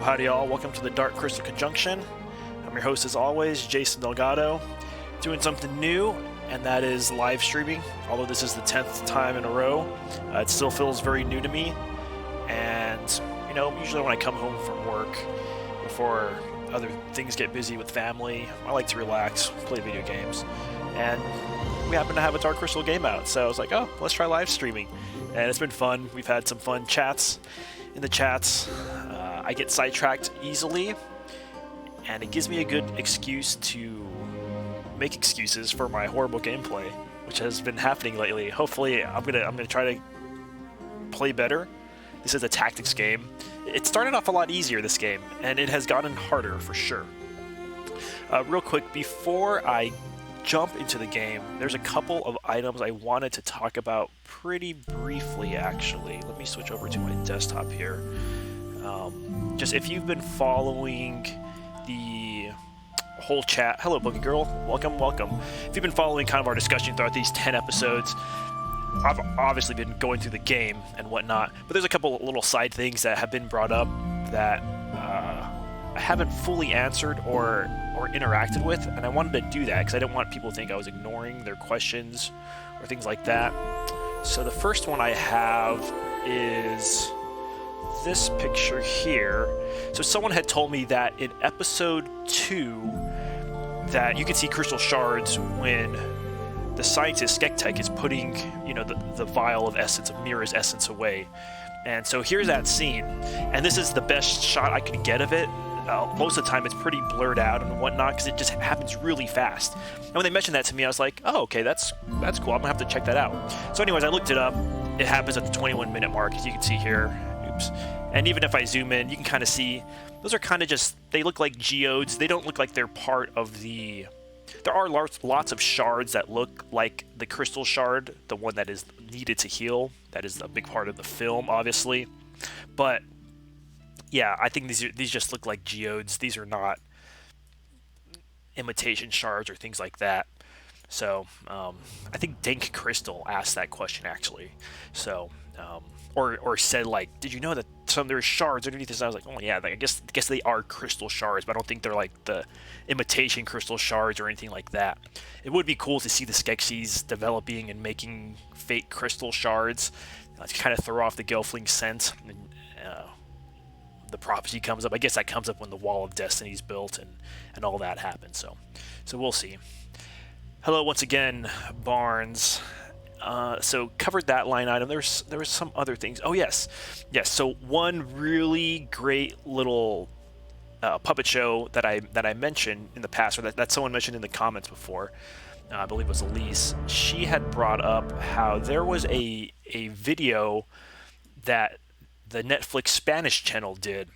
Howdy y'all, welcome to the Dark Crystal Conjunction. I'm your host as always, Jason Delgado, doing something new, and that is live streaming. Although this is the 10th time in a row, it still feels very new to me. And, you know, usually when I come home from work, before other things get busy with family, I like to relax, play video games. And we happen to have a Dark Crystal game out, so I was like, oh, let's try live streaming. And it's been fun. We've had some fun chats in the chats. I get sidetracked easily, and it gives me a good excuse to make excuses for my horrible gameplay, which has been happening lately. Hopefully, I'm gonna try to play better. This is a tactics game. It started off a lot easier, this game, and it has gotten harder for sure. Real quick, before I jump into the game, there's a couple of items I wanted to talk about pretty briefly, actually. Let me switch over to my desktop here. Just if you've been following the whole chat, hello Boogie Girl, welcome. If you've been following kind of our discussion throughout these 10 episodes, I've obviously been going through the game and whatnot, but there's a couple of little side things that have been brought up that I haven't fully answered or interacted with, and I wanted to do that because I didn't want people to think I was ignoring their questions or things like that. So the first one I have is this picture here. So someone had told me that in episode 2 that you can see crystal shards when the scientist SkekTek is putting, you know, the vial of essence, of Mira's essence away. And so here's that scene, and this is the best shot I could get of it. Most of the time it's pretty blurred out and whatnot because it just happens really fast. And when they mentioned that to me, I was like, oh, okay, that's cool. I'm gonna have to check that out. So anyways, I looked it up. It happens at the 21-minute mark, as you can see here. Oops. And even if I zoom in, you can kind of see those are kind of just, they look like geodes. They don't look like they're part of the... There are lots of shards that look like the crystal shard, the one that is needed to heal. That is a big part of the film, obviously. But yeah, I think these just look like geodes. These are not imitation shards or things like that. So I think Dank Crystal asked that question actually. So or said like, did you know that there's shards underneath this? And I was like, oh yeah, I guess they are crystal shards, but I don't think they're like the imitation crystal shards or anything like that. It would be cool to see the Skeksis developing and making fake crystal shards to kind of throw off the Gelfling scent. And, the prophecy comes up. I guess that comes up when the Wall of Destiny is built and all that happens. So we'll see. Hello once again, Barnes. So covered that line item. There was some other things. Oh yes. So one really great little puppet show that I mentioned in the past, or that someone mentioned in the comments before. I believe it was Elise. She had brought up how there was a video that the Netflix Spanish channel did,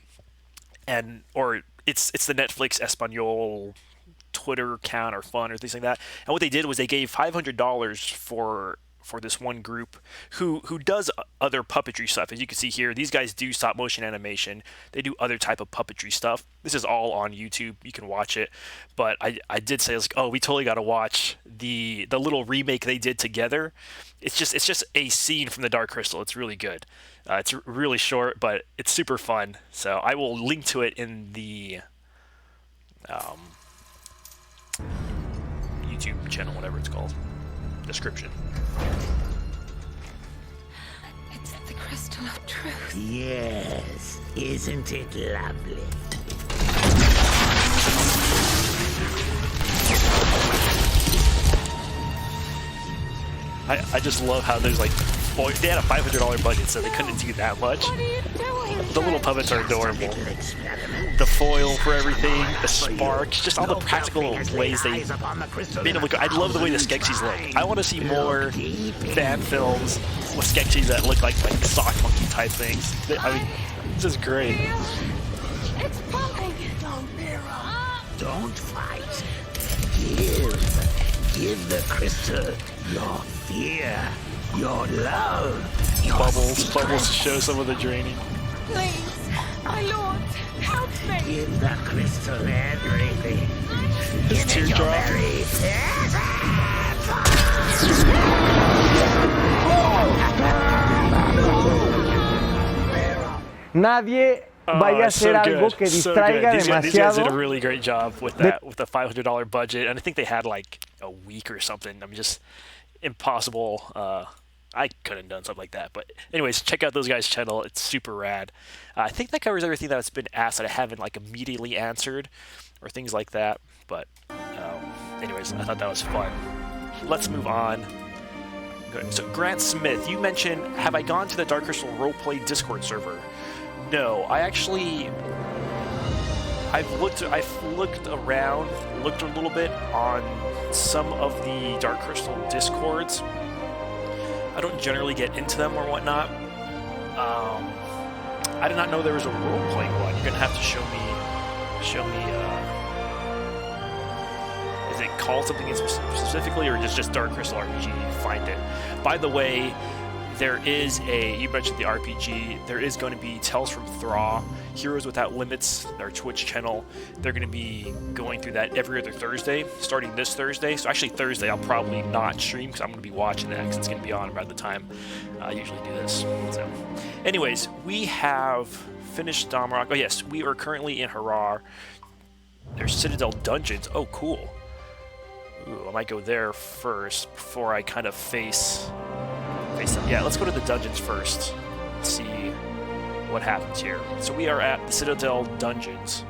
or it's the Netflix Espanol Twitter account or fun or things like that. And what they did was they gave $500 for this one group who does other puppetry stuff. As you can see here, these guys do stop motion animation. They do other type of puppetry stuff. This is all on YouTube. You can watch it. But I did say, I was like, oh, we totally got to watch the little remake they did together. It's just a scene from the Dark Crystal. It's really good. It's really short, but it's super fun. So I will link to it in the YouTube channel, whatever it's called, description. It's the crystal of truth. Yes, isn't it lovely? I just love how there's like, they had a $500 budget, so they couldn't do that much. What are you doing? The little puppets are adorable. The foil for everything, the sparks, just all the practical ways they made them look. I love the way the Skeksis look. I want to see more fan films with Skeksis that look like sock monkey type things. I mean, this is great. It's pumping. Don't fight. Give the crystal your fear, your love, your Bubbles to show some of the draining. Please, my lord, help me. Give the crystal everything. His teardrop. Nadie vaya a ser algo que distraiga These guys did a demasiado. really great job with that, with the $500 budget, and I think they had like a week or something. I mean, just impossible. I couldn't have done something like that. But anyways, check out those guys' channel. It's super rad. I think that covers everything that's been asked that I haven't like immediately answered, or things like that. But anyways, I thought that was fun. Let's move on. Good. So Grant Smith, you mentioned, have I gone to the Dark Crystal Roleplay Discord server? No, I've looked around, looked a little bit on some of the Dark Crystal Discords. I don't generally get into them or whatnot. I did not know there was a role-playing one. You're gonna have to show me. Is it called something specifically, or just Dark Crystal RPG? You find it. By the way, there is you mentioned the RPG. There is going to be Tales from Thra, Heroes Without Limits, our Twitch channel. They're going to be going through that every other Thursday, starting this Thursday. So actually Thursday I'll probably not stream because I'm going to be watching that because it's going to be on around the time I usually do this. So, anyways, we have finished Damrock. Oh yes, we are currently in Harar. There's Citadel Dungeons. Oh, cool. Ooh, I might go there first before I kind of face them. Yeah, let's go to the dungeons first. See what happens here. So we are at the Citadel Dungeons.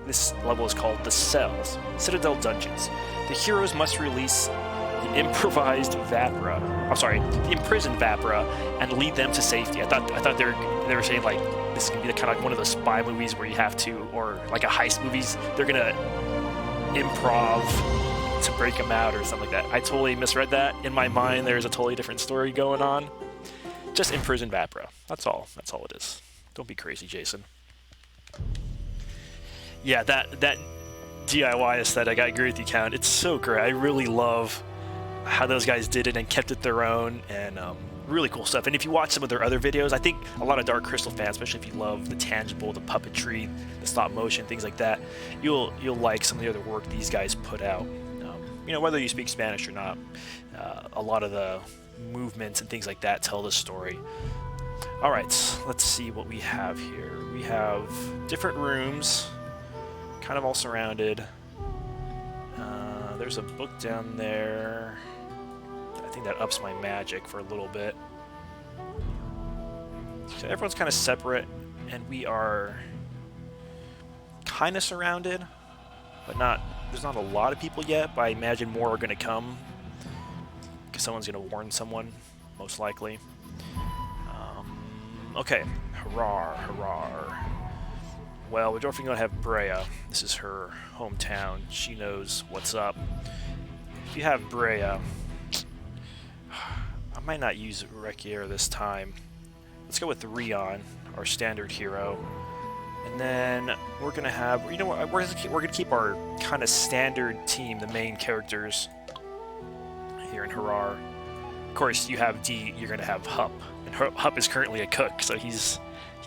This level is called the Cells. Citadel Dungeons. The heroes must release the imprisoned Vapra, and lead them to safety. I thought they were saying like this is gonna be kind of like one of those spy movies where you have to, or like a heist movies. They're gonna improv to break them out or something like that. I totally misread that. In my mind, there's a totally different story going on. Just imprison Vapra. That's all. That's all it is. Don't be crazy, Jason. Yeah, that DIY aesthetic, I agree with you, Count. It's so great. I really love how those guys did it and kept it their own, and really cool stuff. And if you watch some of their other videos, I think a lot of Dark Crystal fans, especially if you love the tangible, the puppetry, the stop motion, things like that, you'll like some of the other work these guys put out. You know, whether you speak Spanish or not, a lot of the movements and things like that tell the story. All right, let's see what we have here. We have different rooms, kind of all surrounded. There's a book down there. I think that ups my magic for a little bit. So everyone's kind of separate, and we are kind of surrounded, but not. There's not a lot of people yet, but I imagine more are going to come because someone's going to warn someone, most likely. Okay, Harar. Well, we're definitely going to have Brea. This is her hometown. She knows what's up. If you have Brea, I might not use Rekier this time. Let's go with Rion, our standard hero. And then we're gonna have, you know what, we're gonna keep our kind of standard team, the main characters here in Harar. Of course, you have D. You're gonna have Hup, and Hup is currently a cook, so he's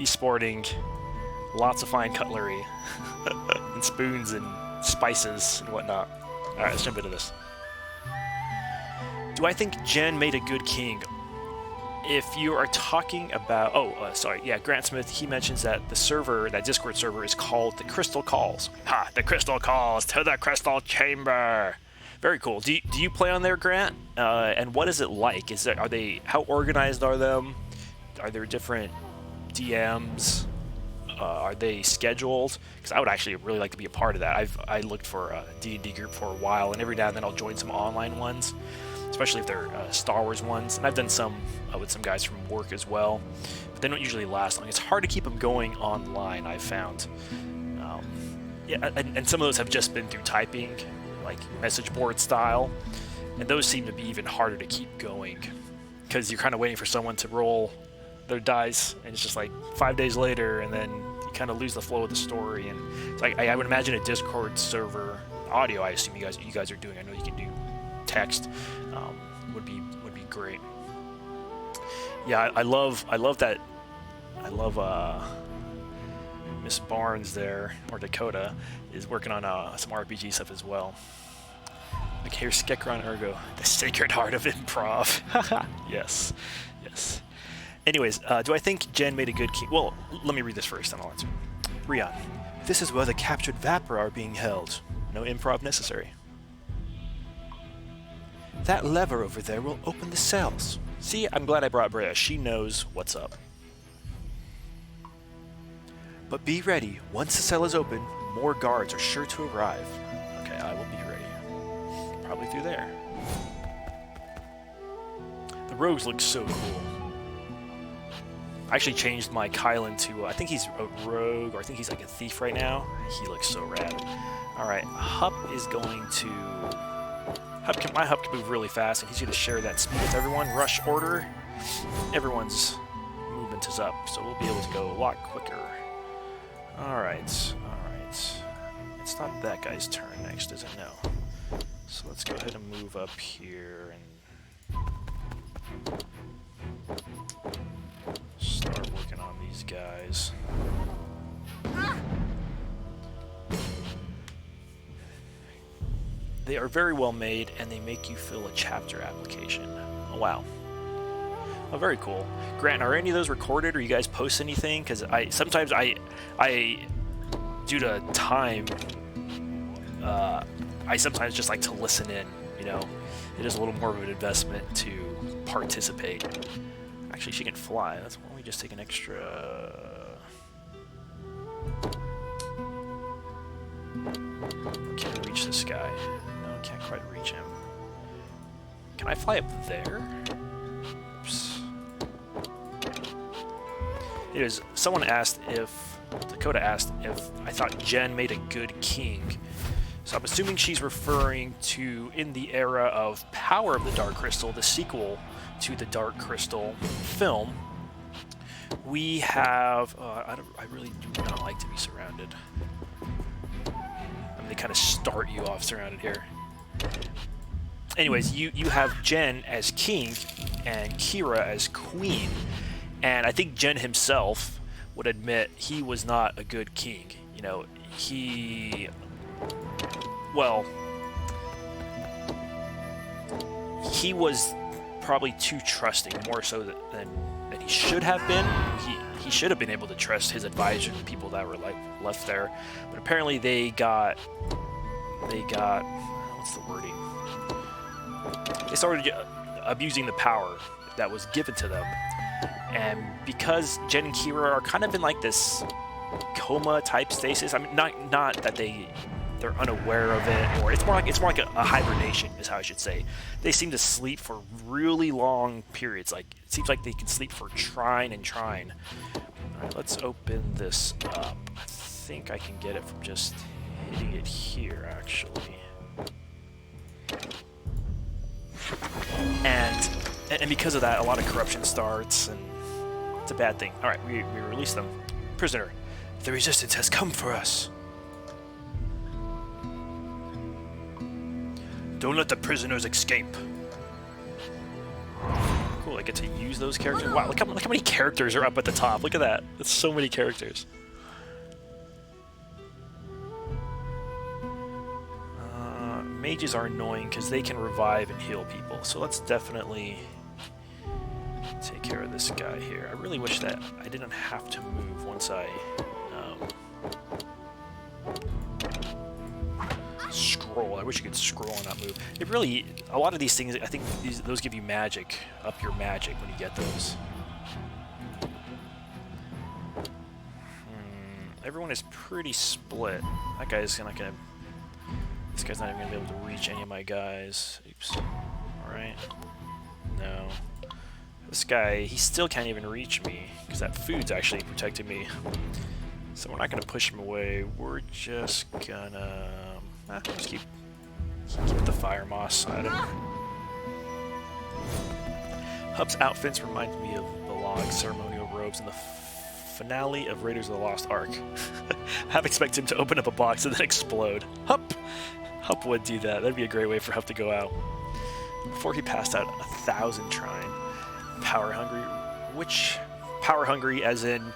sporting lots of fine cutlery and spoons and spices and whatnot. All right, let's jump into this. Do I think Jen made a good king? If you are talking about, Grant Smith, he mentions that the server, that Discord server, is called the Crystal Calls. Ha! The Crystal Calls to the Crystal Chamber. Very cool. Do you play on there, Grant? And what is it like? How organized are them? Are there different DMs? Are they scheduled? Because I would actually really like to be a part of that. I looked for a D&D group for a while, and every now and then I'll join some online ones, especially if they're Star Wars ones. And I've done some with some guys from work as well, but they don't usually last long. It's hard to keep them going online, I've found. And some of those have just been through typing, like message board style, and those seem to be even harder to keep going because you're kind of waiting for someone to roll their dice, and it's just like 5 days later, and then you kind of lose the flow of the story. And it's like I would imagine a Discord server audio, I assume you guys are doing. I know you can do text. Would be great. Yeah, I love that. I love Miss Barnes there, or Dakota, is working on some RPG stuff as well. Like here's Skekron Ergo, the sacred heart of improv. Yes. Anyways, do I think Jen made a good king? Well, let me read this first, and I'll answer. Rion, this is where the captured Vapor are being held. No improv necessary. That lever over there will open the cells. See, I'm glad I brought Brea. She knows what's up. But be ready. Once the cell is open, more guards are sure to arrive. Okay, I will be ready. Probably through there. The rogues look so cool. I actually changed my Kylan to, I think he's a rogue, or I think he's like a thief right now. He looks so rad. Alright, Hup is going to... my Hup can move really fast, and he's going to share that speed with everyone. Rush order. Everyone's movement is up, so we'll be able to go a lot quicker. Alright, alright. It's not that guy's turn next, is it? No. So let's go ahead and move up here and start working on these guys. They are very well made, and they make you fill a chapter application. Oh, wow. Oh, very cool. Grant, are any of those recorded, or you guys post anything? Because sometimes due to time, I sometimes just like to listen in, you know. It is a little more of an investment to participate. Actually, she can fly. Why don't we just take an extra... Can't reach this guy. No, can't quite reach him. Can I fly up there? Oops. Anyways, someone asked if... Dakota asked if I thought Jen made a good king. So I'm assuming she's referring to in the era of Power of the Dark Crystal, the sequel to the Dark Crystal film. We have... I really do not like to be surrounded. I mean, they kind of start you off surrounded here. Anyways, you have Jen as king and Kira as queen. And I think Jen himself would admit he was not a good king. You know, he... Well, he was probably too trusting, more so than he should have been. He should have been able to trust his advisors and people that were left there. But apparently they got what's the wording? They started abusing the power that was given to them. And because Jen and Kira are kind of in like this coma type stasis, I mean, not that they're unaware of it, or it's more like a hibernation is how I should say. They seem to sleep for really long periods. Like it seems like they can sleep for trine and trine. All right, let's open this up. I think I can get it from just hitting it here, actually. And because of that, a lot of corruption starts, and it's a bad thing. All right, we release them. Prisoner, the resistance has come for us. Don't let the prisoners escape. Cool, I get to use those characters. Wow, look how many characters are up at the top. Look at that. That's so many characters. Mages are annoying because they can revive and heal people. So let's definitely take care of this guy here. I really wish that I didn't have to move once I scroll. I wish you could scroll and not move. It really, a lot of these things, I think those give you magic, up your magic when you get those. Everyone is pretty split. That guy's not gonna. This guy's not even gonna be able to reach any of my guys. Oops. Alright. No. This guy, he still can't even reach me, because that food's actually protecting me. So we're not gonna push him away. We're just gonna... just keep the fire moss at him. Hup's outfits remind me of the log ceremonial robes in the finale of Raiders of the Lost Ark. I half expect him to open up a box and then explode. Hup would do that. That'd be a great way for Hup to go out. Before he passed out 1,000 trine. Power hungry. Which power hungry as in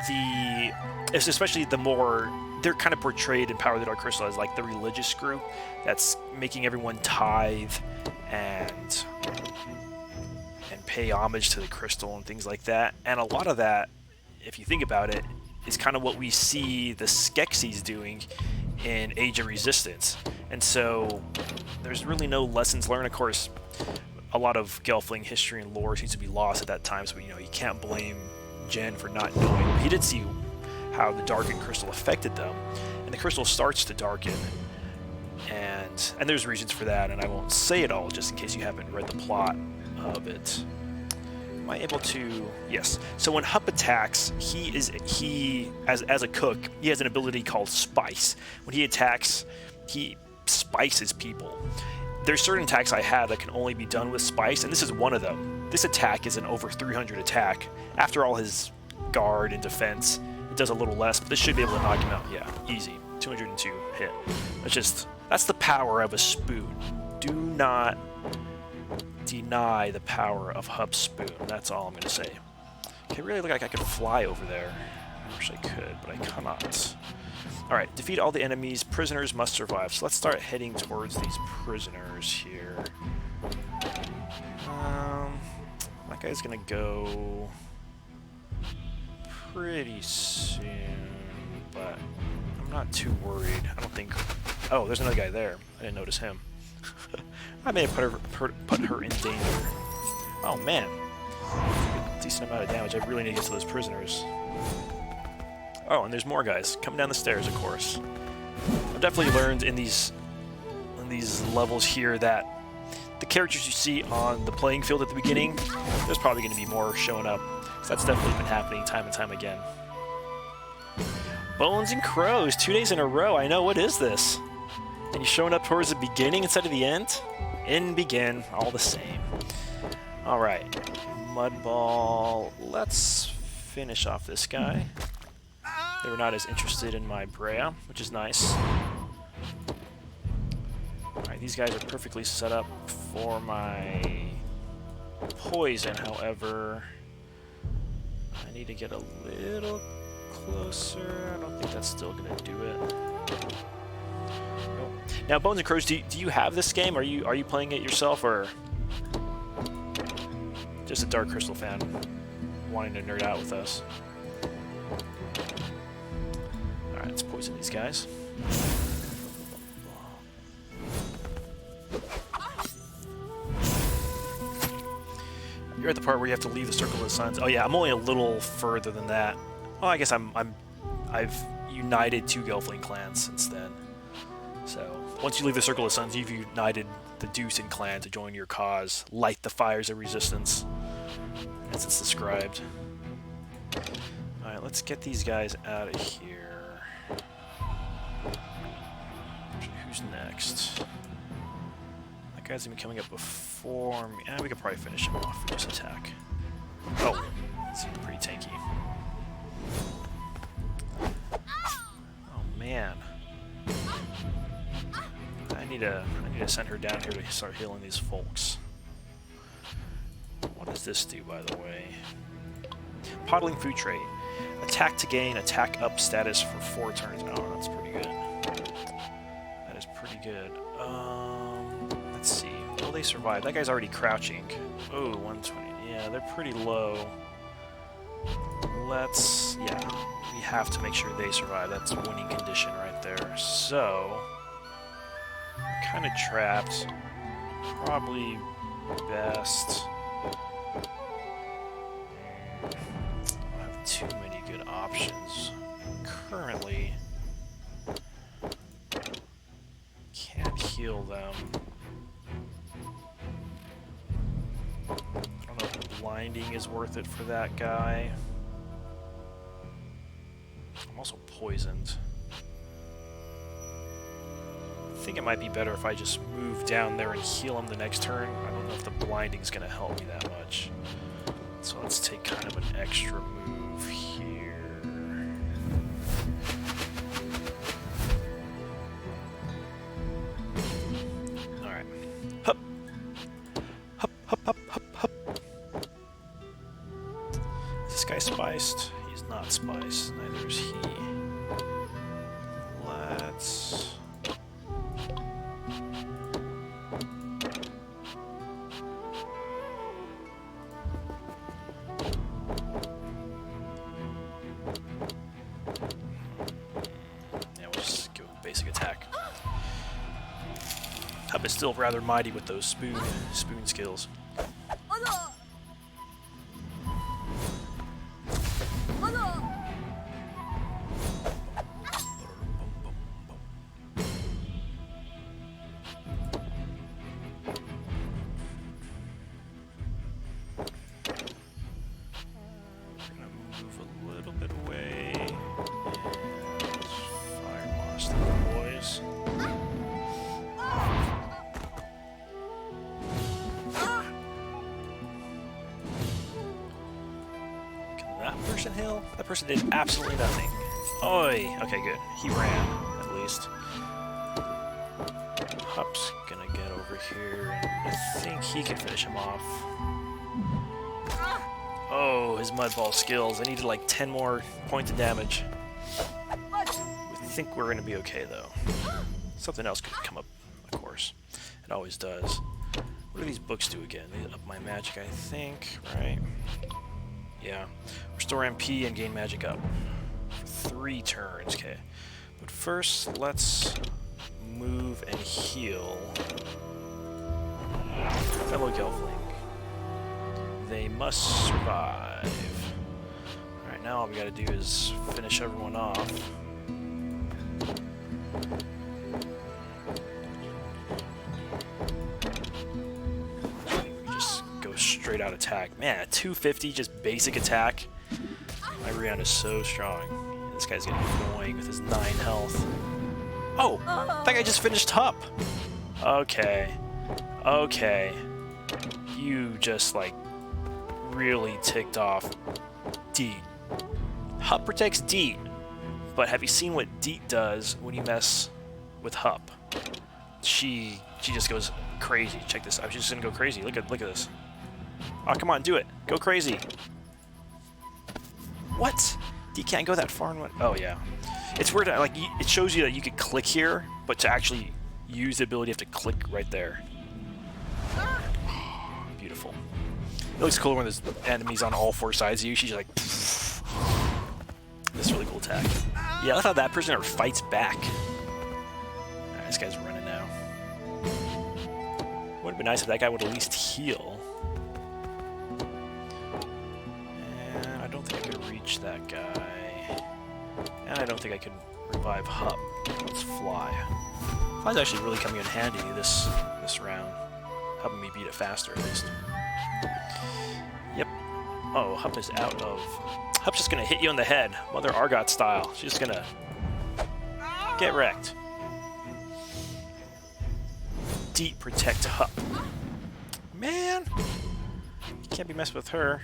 the... Especially the more... They're kind of portrayed in Power of the Dark Crystal as like the religious group that's making everyone tithe and and pay homage to the crystal and things like that. And a lot of that, if you think about it, is kind of what we see the Skeksis doing in Age of Resistance. And so there's really no lessons learned. Of course, a lot of Gelfling history and lore seems to be lost at that time, so you can't blame Jen for not knowing. He did see how the darkened crystal affected them, and the crystal starts to darken, and there's reasons for that, and I won't say it all just in case you haven't read the plot of it. Am I able to? Yes. So when Hup attacks, as a cook, he has an ability called Spice. When he attacks, he spices people. There's certain attacks I have that can only be done with Spice, and this is one of them. This attack is an over 300 attack. After all his guard and defense, it does a little less, but this should be able to knock him out. Yeah, easy. 202 hit. That's the power of a spoon. Do not deny the power of Hub's spoon. That's all I'm going to say. Okay, really look like I could fly over there. I wish I could, but I cannot. Alright, defeat all the enemies. Prisoners must survive. So let's start heading towards these prisoners here. That guy's going to go pretty soon, but I'm not too worried. I don't think... Oh, there's another guy there. I didn't notice him. I may have put her in danger. Oh, man. Decent amount of damage. I really need to get to those prisoners. Oh, and there's more guys coming down the stairs, of course. I've definitely learned in these levels here that the characters you see on the playing field at the beginning, there's probably going to be more showing up. So that's definitely been happening time and time again. Bones and Crows, 2 days in a row. I know, what is this? And you showing up towards the beginning instead of the end? In begin, all the same. Alright, Mudball. Let's finish off this guy. They were not as interested in my Brea, which is nice. Alright, these guys are perfectly set up for my poison, however. I need to get a little closer. I don't think that's still going to do it. Nope. Now, Bones and Crows, do you have this game? Are you playing it yourself, or just a Dark Crystal fan wanting to nerd out with us? Alright, let's poison these guys. You're at the part where you have to leave the Circle of the Suns. Oh yeah, I'm only a little further than that. Well, I guess I've united 2 Gelfling clans since then. So once you leave the Circle of the Suns, you've united the Deucin clan to join your cause. Light the fires of resistance, as it's described. Alright, let's get these guys out of here. Who's next? That guy's gonna be coming up before me. We could probably finish him off with this attack. Oh, it's pretty tanky. Oh man. I need to send her down here to start healing these folks. What does this do, by the way? Poddling food trait. Attack to gain attack up status for 4 turns. Oh, that's pretty good. That is pretty good. Let's see. Will they survive? That guy's already crouching. Oh, 120. Yeah, they're pretty low. Yeah, we have to make sure they survive. That's a winning condition right there. So, we're kind of trapped. Probably best. I don't have too many good options. Currently, can't heal them. I don't know if blinding is worth it for that guy. I'm also poisoned. I think it might be better if I just move down there and heal him the next turn. I don't know if the blinding is going to help me that much. So let's take kind of an extra move here. Alright. Hup! Hup, hup, hup, hup, hup. Is this guy spiced? He's not spiced. Neither is he. Let's... Hup is still rather mighty with those spoon skills. That person did absolutely nothing. Oi! Okay, good. He ran, at least. Hup's gonna get over here, and I think he can finish him off. Oh, his mud ball skills. I needed like 10 more points of damage. We think we're gonna be okay, though. Something else could come up, of course. It always does. What do these books do again? They up my magic, I think, right? Yeah. Restore MP and gain magic up. For 3 turns, okay. But first, let's move and heal. Fellow Gelfling. They must survive. Alright, now all we gotta do is finish everyone off. Straight out attack. Man, a 250 just basic attack. My Rion is so strong. This guy's getting annoying with his 9 health. Oh! That guy just finished Hup! Okay. Okay. You just, like, really ticked off Deet. Hup protects Deet, but have you seen what Deet does when you mess with Hup? She just goes crazy. Check this out. She's just gonna go crazy. Look at this. Oh, come on, do it. Go crazy. What? You can't go that far and what? Oh, yeah. It's weird, like, it shows you that you could click here, but to actually use the ability, you have to click right there. Beautiful. It looks cool when there's enemies on all 4 sides of you. She's just like, pfft. This really cool attack. Yeah, I love how that person never fights back. Alright, this guy's running now. Would have been nice if that guy would at least heal. That guy. And I don't think I can revive Hup. Let's fly. Fly's actually really coming in handy this round. Helping me beat it faster, at least. Yep. Oh, Hup is out of... Hup's just gonna hit you in the head, Mother Argot style. She's just gonna... get wrecked. Deep protect Hup. Man! You can't be messed with her.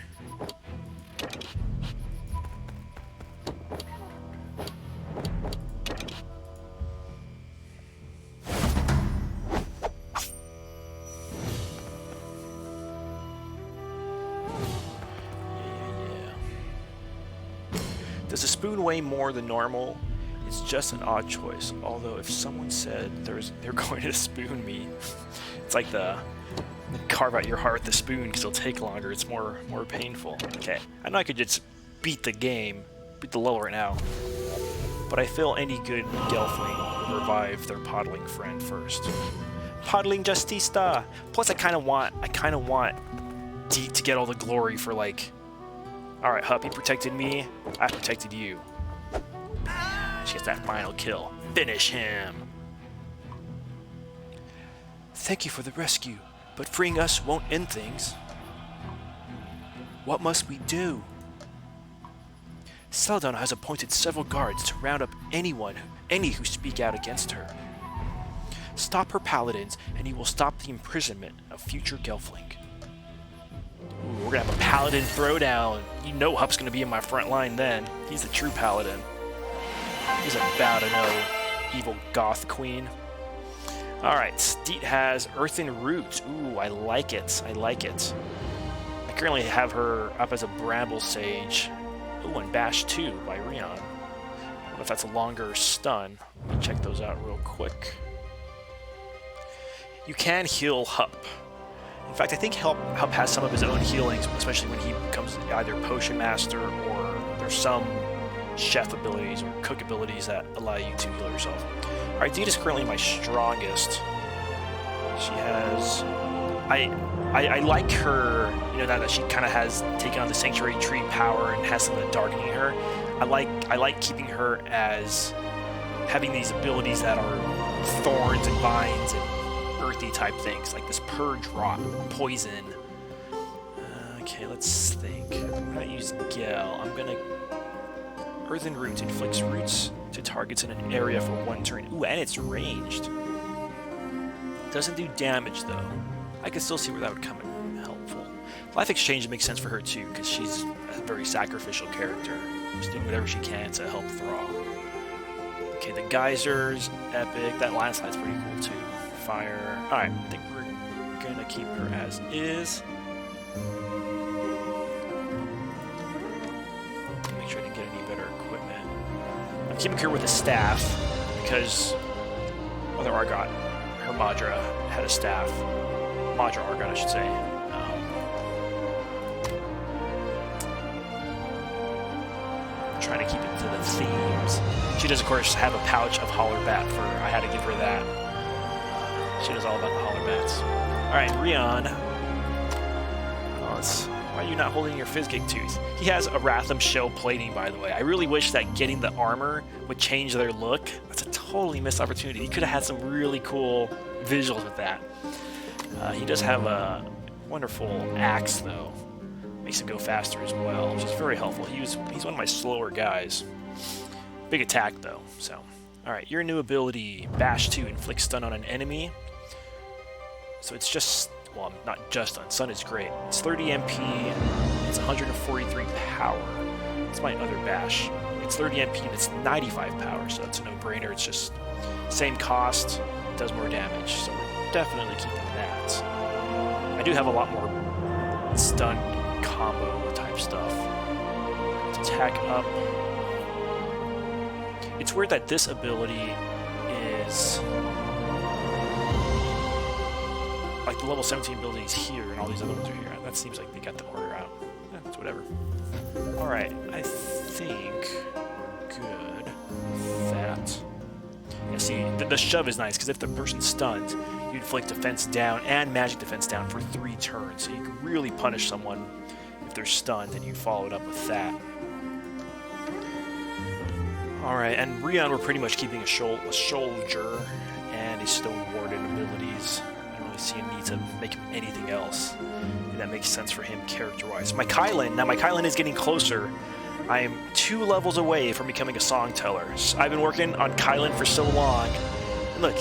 Does a spoon weigh more than normal? It's just an odd choice. Although if someone said they're going to spoon me, it's like the carve out your heart with the spoon because it'll take longer. It's more painful. Okay, I know I could just beat the game, beat the level right now, but I feel any good Gelfling will revive their podling friend first. Podling Justista. Plus, I kind of want Deet to get all the glory for like. Alright, Hup, he protected me, I protected you. She gets that final kill. Finish him! Thank you for the rescue, but freeing us won't end things. What must we do? Celadon has appointed several guards to round up any who speak out against her. Stop her paladins, and you will stop the imprisonment of future Gelfling. Ooh, we're gonna have a paladin throwdown. You know Hup's gonna be in my front line then. He's the true paladin. He's about to know evil goth queen. Alright, Deet has Earthen Root. Ooh, I like it. I like it. I currently have her up as a Bramble Sage. Ooh, and Bash 2 by Rion. I don't know if that's a longer stun. Let me check those out real quick. You can heal Hup. In fact, I think Hup has some of his own healings, especially when he becomes either Potion Master or there's some chef abilities or cook abilities that allow you to heal yourself. Alright, Deet is currently my strongest She has... I like her, you know, now that she kind of has taken on the Sanctuary Tree power and has some of the darkening in her. I like keeping her as having these abilities that are thorns and vines and earthy type things, like this Purge Rot, Poison. Okay, let's think. I'm gonna use Gale. I'm gonna... Earthen Roots inflicts roots to targets in an area for 1 turn. Ooh, and it's ranged. Doesn't do damage, though. I can still see where that would come in helpful. Life Exchange makes sense for her, too, because she's a very sacrificial character. She's doing whatever she can to help Thrall. Okay, the Geysers, epic. That landslide's pretty cool, too. Fire. Alright, I think we're gonna keep her as is. Make sure I didn't get any better equipment. I'm keeping her with a staff, because other Argot, her Madra, had a staff. Madra Argot, I should say. I'm trying to keep it to the themes. She does, of course, have a pouch of Holler Bat for... I had to give her that. She knows all about the Holler Bats. Alright, Rion. Why are you not holding your Fizzgig Tooth? He has a Ratham shell plating, by the way. I really wish that getting the armor would change their look. That's a totally missed opportunity. He could have had some really cool visuals with that. He does have a wonderful axe, though. Makes him go faster as well, which is very helpful. He's one of my slower guys. Big attack, though, so... Alright, your new ability, Bash 2, inflicts stun on an enemy. So it's just... Well, not just on. Stun is great. It's 30 MP, it's 143 power. It's my other Bash. It's 30 MP and it's 95 power, so that's a no-brainer. It's just same cost, does more damage, so we're definitely keeping that. I do have a lot more stun combo type stuff. Let's attack up. It's weird that this ability is... Like the level 17 ability is here and all these other ones are here. That seems like they got the order out. Yeah, it's whatever. Alright, I think we're good with that. Yeah, see, the shove is nice, because if the person's stunned, you inflict defense down and magic defense down for 3 turns. So you can really punish someone if they're stunned, and you follow it up with that. Alright, and Rion, we're pretty much keeping a soldier and his Stone Warden abilities. I don't really see a need to make him anything else. And that makes sense for him character-wise. My Kylan is getting closer. I am 2 levels away from becoming a song teller. I've been working on Kylan for so long. And look,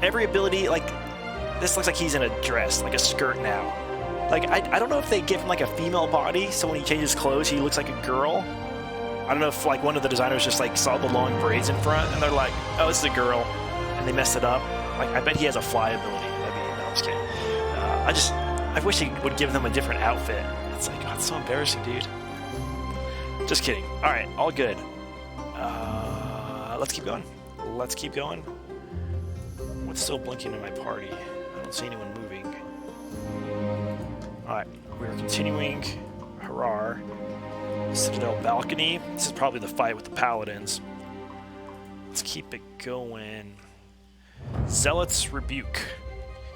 every ability, like, this looks like he's in a dress, like a skirt now. Like, I don't know if they give him like a female body, so when he changes clothes, he looks like a girl. I don't know if like one of the designers just like saw the long braids in front and they're like, oh, it's a girl, and they messed it up. Like, I bet he has a fly ability. I mean, no, I'm just kidding. I wish he would give them a different outfit. It's like, oh, it's so embarrassing, dude. Just kidding. All right, all good. Let's keep going. Let's keep going. What's still blinking in my party? I don't see anyone moving. All right, we're continuing. Hurrah. Citadel balcony. This is probably the fight with the paladins. Let's keep it going. Zealot's Rebuke.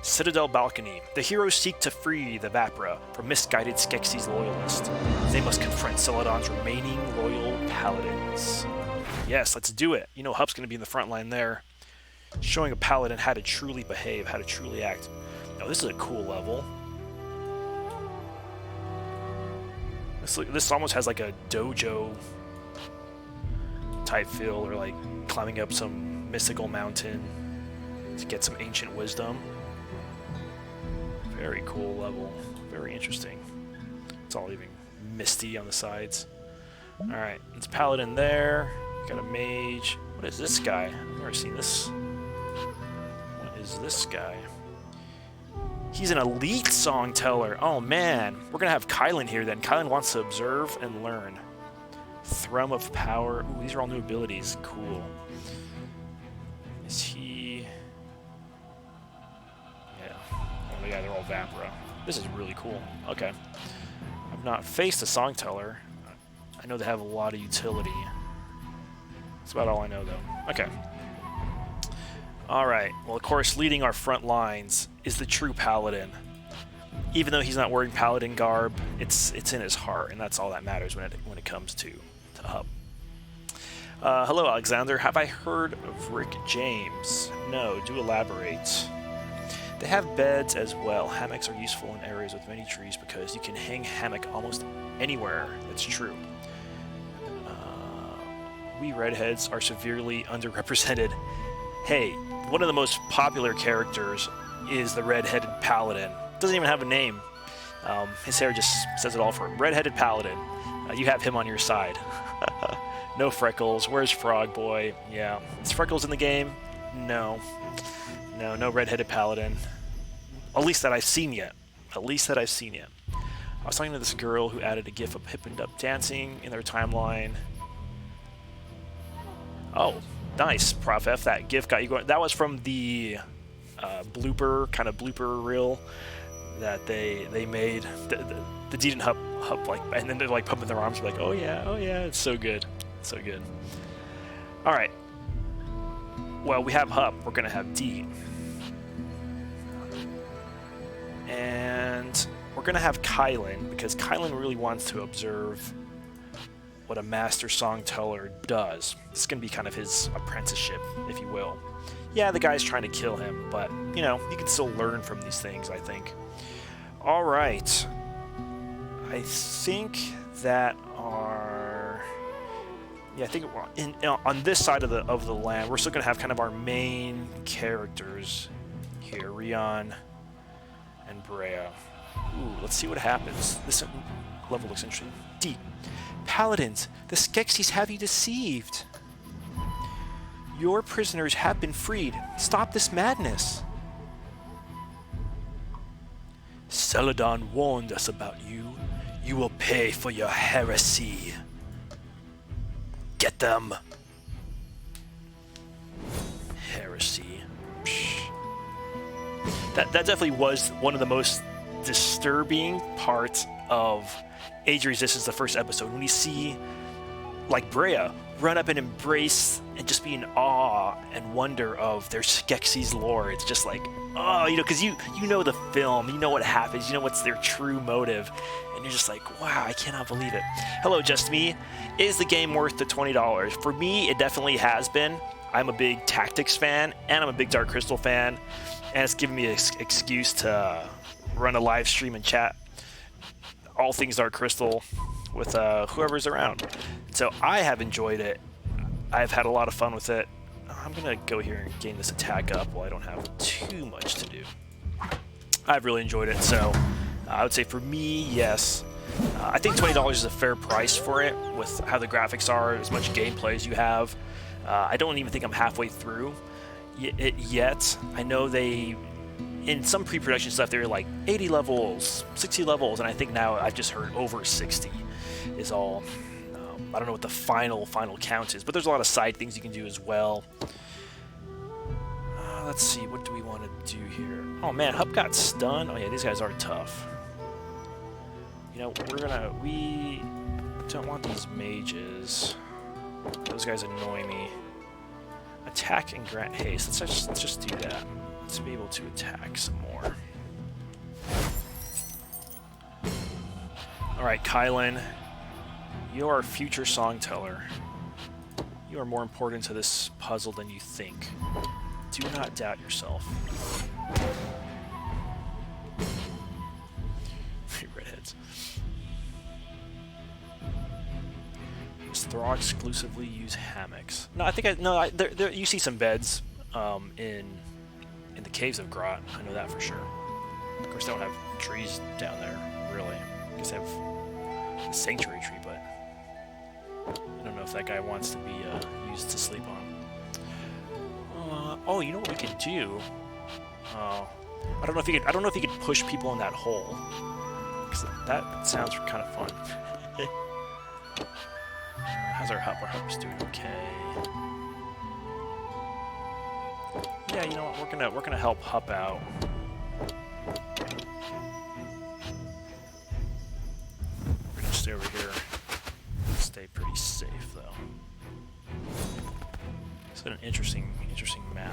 Citadel balcony. The heroes seek to free the Vapra from misguided Skeksis loyalists. They must confront Celadon's remaining loyal paladins. Yes, let's do it. You know Hup's going to be in the front line there. Showing a paladin how to truly behave, how to truly act. Now, this is a cool level. This almost has like a dojo type feel, or like climbing up some mystical mountain to get some ancient wisdom. Very cool level. Very interesting. It's all even misty on the sides. Alright, it's paladin there. Got a mage. What is this guy? I've never seen this. What is this guy? He's an elite song teller. Oh man, we're gonna have Kylan here then. Kylan wants to observe and learn. Thrum of Power. Ooh, these are all new abilities. Cool. Is he... Yeah. Oh yeah, they're all Vapra. This is really cool. Okay. I've not faced a song teller. I know they have a lot of utility. That's about all I know though. Okay. Alright, well of course leading our front lines is the true paladin. Even though he's not wearing paladin garb, it's in his heart, and that's all that matters when it comes to Hub. Hello Alexander, have I heard of Rick James? No, do elaborate. They have beds as well. Hammocks are useful in areas with many trees because you can hang hammock almost anywhere. That's true. We redheads are severely underrepresented. Hey, one of the most popular characters is the red-headed paladin. Doesn't even have a name. His hair just says it all for him. Red-headed paladin. You have him on your side. No Freckles. Where's Frog Boy? Yeah. Is Freckles in the game? No. No red-headed paladin. At least that I've seen yet. I was talking to this girl who added a gif of Hip and Up dancing in their timeline. Oh, nice, Prof F. That gif got you going. That was from the blooper reel that they made. The Deed and Hup like, and then they're like pumping their arms, like, oh yeah, it's so good, so good. All right. Well, we have Hup. We're gonna have D, and we're gonna have Kylan because Kylan really wants to observe what a master songteller does. This is going to be kind of his apprenticeship, if you will. Yeah, the guy's trying to kill him, but, you know, you can still learn from these things, I think. Alright. I think that our... Yeah, I think on this side of the land, we're still going to have kind of our main characters here. Rion and Brea. Ooh, let's see what happens. This level looks interesting. D. Paladins, the Skeksis have you deceived. Your prisoners have been freed. Stop this madness. Celadon warned us about you. You will pay for your heresy. Get them. Heresy. Psh. That definitely was one of the most disturbing parts of Age of Resistance, the first episode, when you see, like, Brea run up and embrace and just be in awe and wonder of their Skeksis lore. It's just like, oh, you know, because you know the film, you know what happens, you know what's their true motive, and you're just like, wow, I cannot believe it. Hello, Just Me. Is the game worth the $20? For me, it definitely has been. I'm a big Tactics fan, and I'm a big Dark Crystal fan, and it's given me an excuse to run a live stream and chat all things Dark Crystal with whoever's around. So I have enjoyed it. I've had a lot of fun with it. I'm gonna go here and gain this attack up while I don't have too much to do. I've really enjoyed it, so I would say for me, yes. I think $20 is a fair price for it with how the graphics are, as much gameplay as you have. I don't even think I'm halfway through it yet. I know they... In some pre-production stuff, they were like 80 levels, 60 levels, and I think now I've just heard over 60 is all. I don't know what the final count is, but there's a lot of side things you can do as well. Let's see, what do we want to do here? Oh man, Hup got stunned. Oh yeah, these guys are tough. You know, we don't want these mages. Those guys annoy me. Attack and grant haste. Let's just do that. To be able to attack some more. Alright, Kylan, you're our future songteller. You are more important to this puzzle than you think. Do not doubt yourself. Redheads. Does Thrall exclusively use hammocks? No, I think you see some beds in the caves of Grot. I know that for sure. Of course, they don't have trees down there, really. I guess they have a sanctuary tree, but I don't know if that guy wants to be used to sleep on. Oh, you know what we could do? I don't know if you could push people in that hole, because that sounds kind of fun. How's our Hup? Our Hup's doing okay. Yeah, you know what? We're gonna help Hup out. We're gonna stay over here. Stay pretty safe though. It's been an interesting map.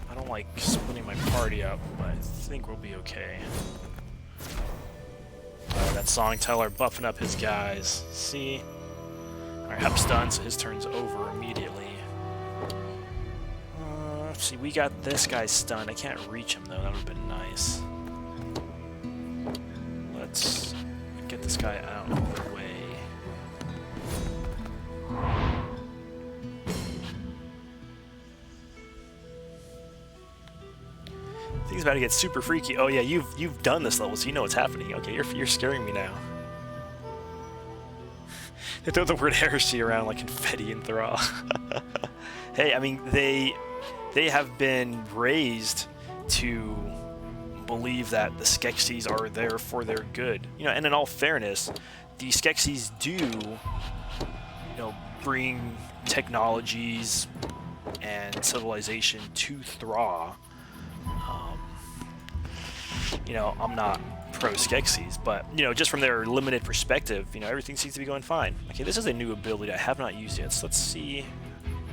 I don't like splitting my party up, but I think we'll be okay. That song teller buffing up his guys. See? Alright, Hup's done, so his turn's over immediately. See, we got this guy stunned. I can't reach him, though. That would have been nice. Let's get this guy out of the way. Things about to get super freaky. Oh yeah, you've done this level, so you know what's happening. Okay, you're scaring me now. They throw the word heresy around like confetti in Thrall. Hey, I mean they have been raised to believe that the Skeksis are there for their good. You know, and in all fairness, the Skeksis do, you know, bring technologies and civilization to Thra. You know, I'm not pro Skeksis, but, you know, just from their limited perspective, you know, everything seems to be going fine. Okay, this is a new ability I have not used yet, so let's see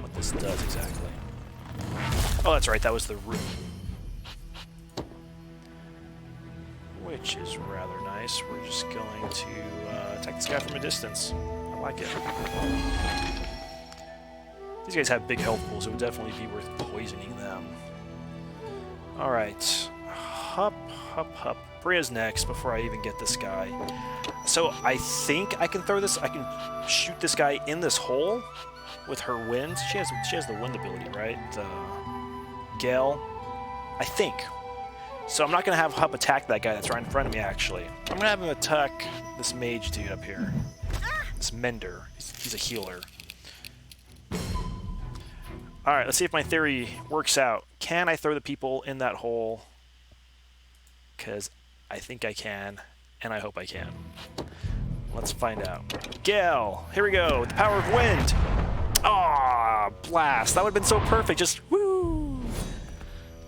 what this does exactly. Oh, that's right, that was the room. Which is rather nice. We're just going to attack this guy from a distance. I like it. These guys have big health pools, so it would definitely be worth poisoning them. Alright. Hup. Bria's next before I even get this guy. So I think I can throw this. I can shoot this guy in this hole with her wind. She has the wind ability, right? The Gale, I think. So I'm not gonna have Hup attack that guy that's right in front of me. Actually, I'm gonna have him attack this mage dude up here. This Mender. He's a healer. All right. Let's see if my theory works out. Can I throw the people in that hole? Because I think I can, and I hope I can. Let's find out. Gale, here we go, with the power of wind. Ah, blast. That would have been so perfect, just woo.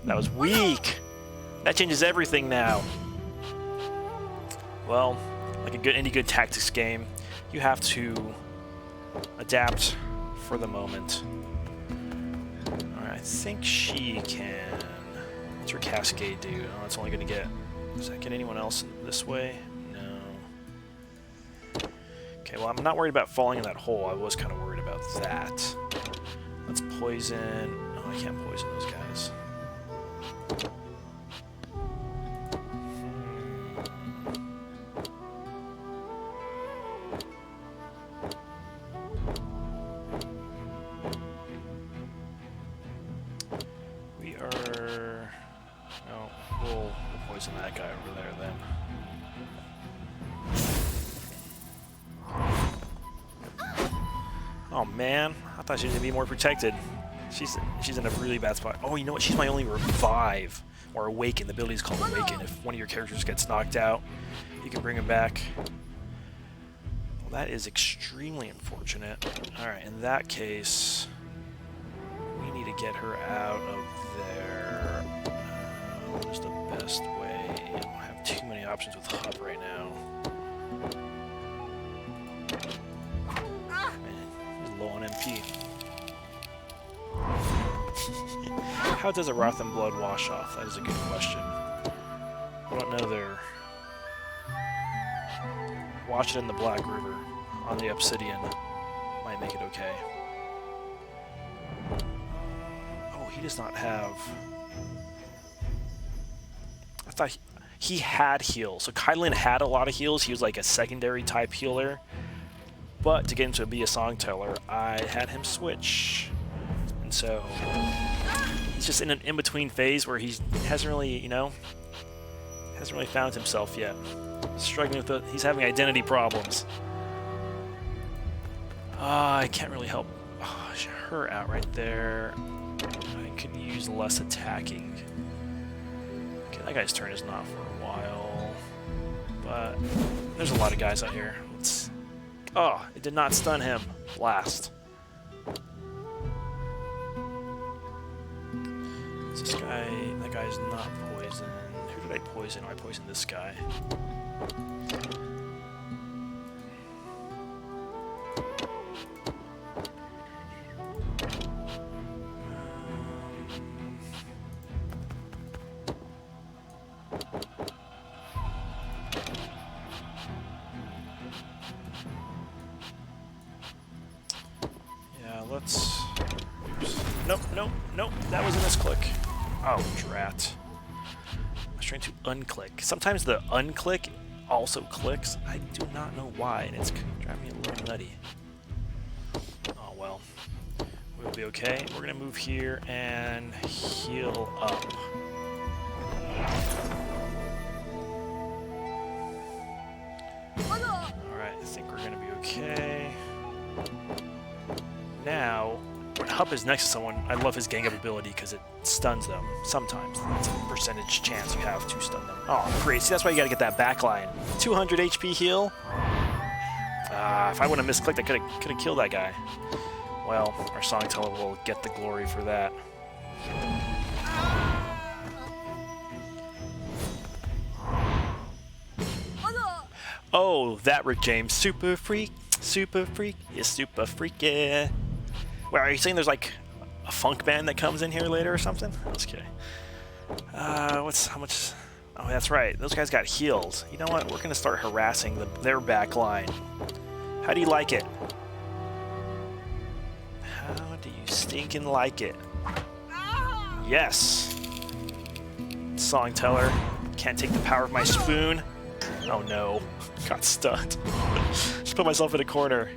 That was weak. That changes everything now. Well, like any good tactics game, you have to adapt for the moment. All right, I think she can. What's her cascade do? Oh, it's only going to get... Does that get anyone else this way? No. Okay, well, I'm not worried about falling in that hole. I was kind of worried about that. Let's poison... Oh, I can't poison those guys. That guy over there then. Oh man, I thought she was gonna be more protected. She's in a really bad spot. Oh, you know what? She's my only revive or awaken. The ability is called awaken. If one of your characters gets knocked out, you can bring him back. Well, that is extremely unfortunate. All right, in that case, we need to get her out of there. What is the best way? I don't have too many options with Hup right now. Man, he's low on MP. How does a Wrath and Blood wash off? That is a good question. I don't know there. Wash it in the Black River on the Obsidian. Might make it okay. Oh, he does not have... I thought he had heals. So Kylan had a lot of heals. He was like a secondary type healer. But to get him to be a song teller, I had him switch. And so he's just in an in-between phase where he hasn't really, you know, hasn't really found himself yet. Struggling with it. He's having identity problems. I can't really help her out right there. I could use less attacking. Okay, that guy's turn is not for a while. But there's a lot of guys out here. Oh, it did not stun him. Blast. Is this guy... That guy's not poisoned. Who did I poison? Oh, I poisoned this guy. nope, nope, nope. That was a misclick. Oh, drat. I was trying to unclick. Sometimes the unclick also clicks. I do not know why, and it's driving me a little nutty. Oh, well. We'll be okay. We're going to move here and heal up. Alright, I think we're going to be okay. Now, when Hup is next to someone, I love his gang up ability because it stuns them. Sometimes. It's a percentage chance you have to stun them. Oh, great. See, that's why you got to get that backline. 200 HP heal. If I wouldn't have misclicked, I could have killed that guy. Well, our song teller will get the glory for that. Oh, that Rick James. Super freak. Super freak. Is super freaky. Wait, are you saying there's like a funk band that comes in here later or something? Let's kidding. How much? Oh, that's right. Those guys got healed. You know what? We're gonna start harassing their back line. How do you like it? How do you stinking like it? Yes. Song teller. Can't take the power of my spoon. Oh no. Got stunned. Just put myself in a corner.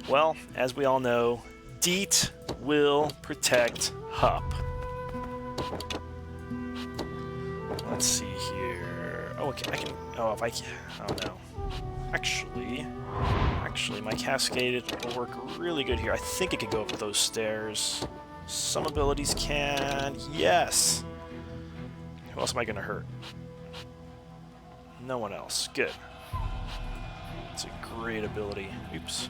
Well, as we all know, Deet will protect Hup. Let's see here. Oh, okay, I can. Oh, if I can. Oh no. Actually, my Cascade will work really good here. I think it could go up those stairs. Some abilities can. Yes. Who else am I gonna hurt? No one else. Good. It's a great ability. Oops.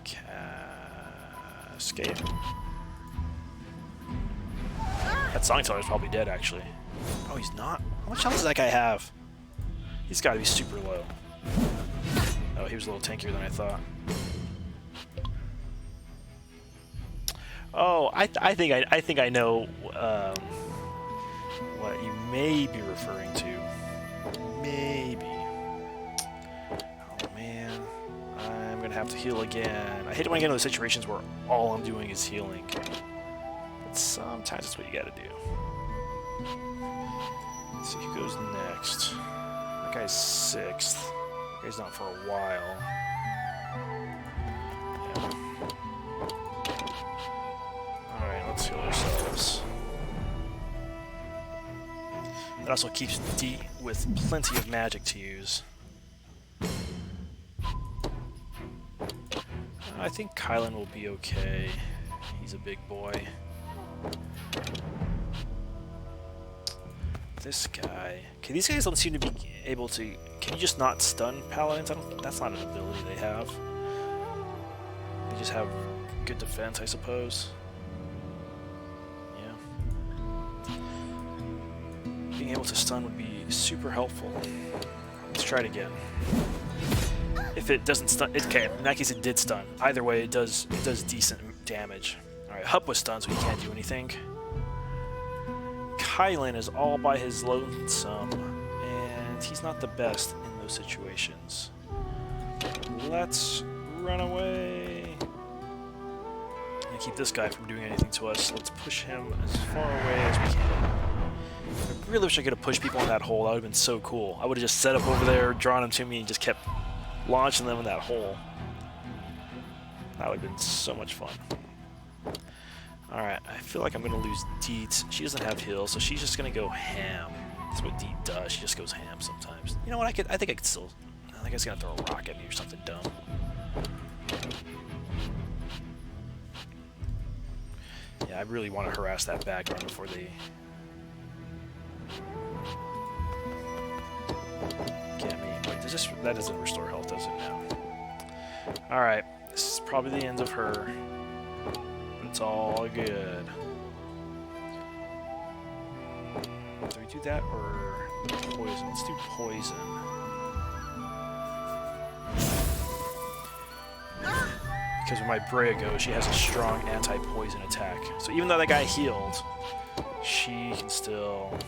Cascade. That song teller's probably dead, actually. Oh, he's not? How much health does that guy have? He's got to be super low. Oh, he was a little tankier than I thought. Oh, I think I know what you may be referring to. Maybe. Oh man, I'm gonna have to heal again. I hate it when I get into those situations where all I'm doing is healing. But sometimes that's what you gotta do. Let's see who goes next. That guy's 6th. That guy's not for a while. Yeah. Alright, let's heal ourselves. That also keeps D with plenty of magic to use. I think Kylan will be okay. He's a big boy. This guy... Okay, these guys don't seem to be able to... Can you just not stun paladins? That's not an ability they have. They just have good defense, I suppose. Yeah. Being able to stun would be super helpful. Let's try it again. If it doesn't stun... Okay, in that case it did stun. Either way, it does decent damage. Alright, Hup was stunned, so he can't do anything. Kylan is all by his lonesome, and he's not the best in those situations. Let's run away. I'm gonna keep this guy from doing anything to us. Let's push him as far away as we can. I really wish I could have pushed people in that hole. That would have been so cool. I would have just set up over there, drawn them to me, and just kept launching them in that hole. That would have been so much fun. Alright, I feel like I'm going to lose Deet. She doesn't have heals, so she's just going to go ham. That's what Deet does. She just goes ham sometimes. You know what? I think I could still... I think I was going to throw a rock at me or something dumb. Yeah, I really want to harass that back run before they... get me. Wait, does this... That doesn't restore health, does it now? Alright, this is probably the end of her. It's all good. Do we do that or the poison? Let's do poison. Because when my Brea goes, she has a strong anti-poison attack. So even though that guy healed, she can still...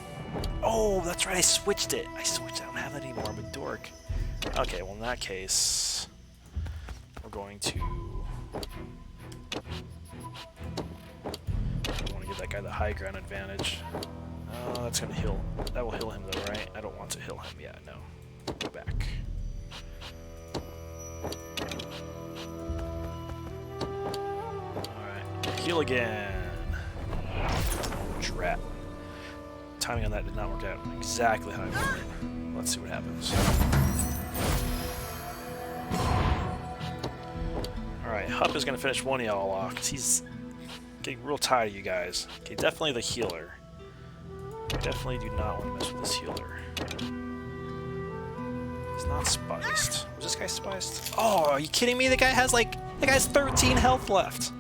Oh, that's right, I switched it. I don't have that anymore, I'm a dork. Okay, well in that case, we're going to... guy the high ground advantage. That's gonna heal. That will heal him though, right? I don't want to heal him. Yeah, no. Go back. Alright. Heal again. Drat. Timing on that did not work out exactly how I wanted. Let's see what happens. Alright, Hup is gonna finish one of y'all off because he's getting real tired of you guys. Okay, definitely the healer. Definitely do not want to mess with this healer. He's not spiced. Was this guy spiced? Oh, are you kidding me? The guy has 13 health left.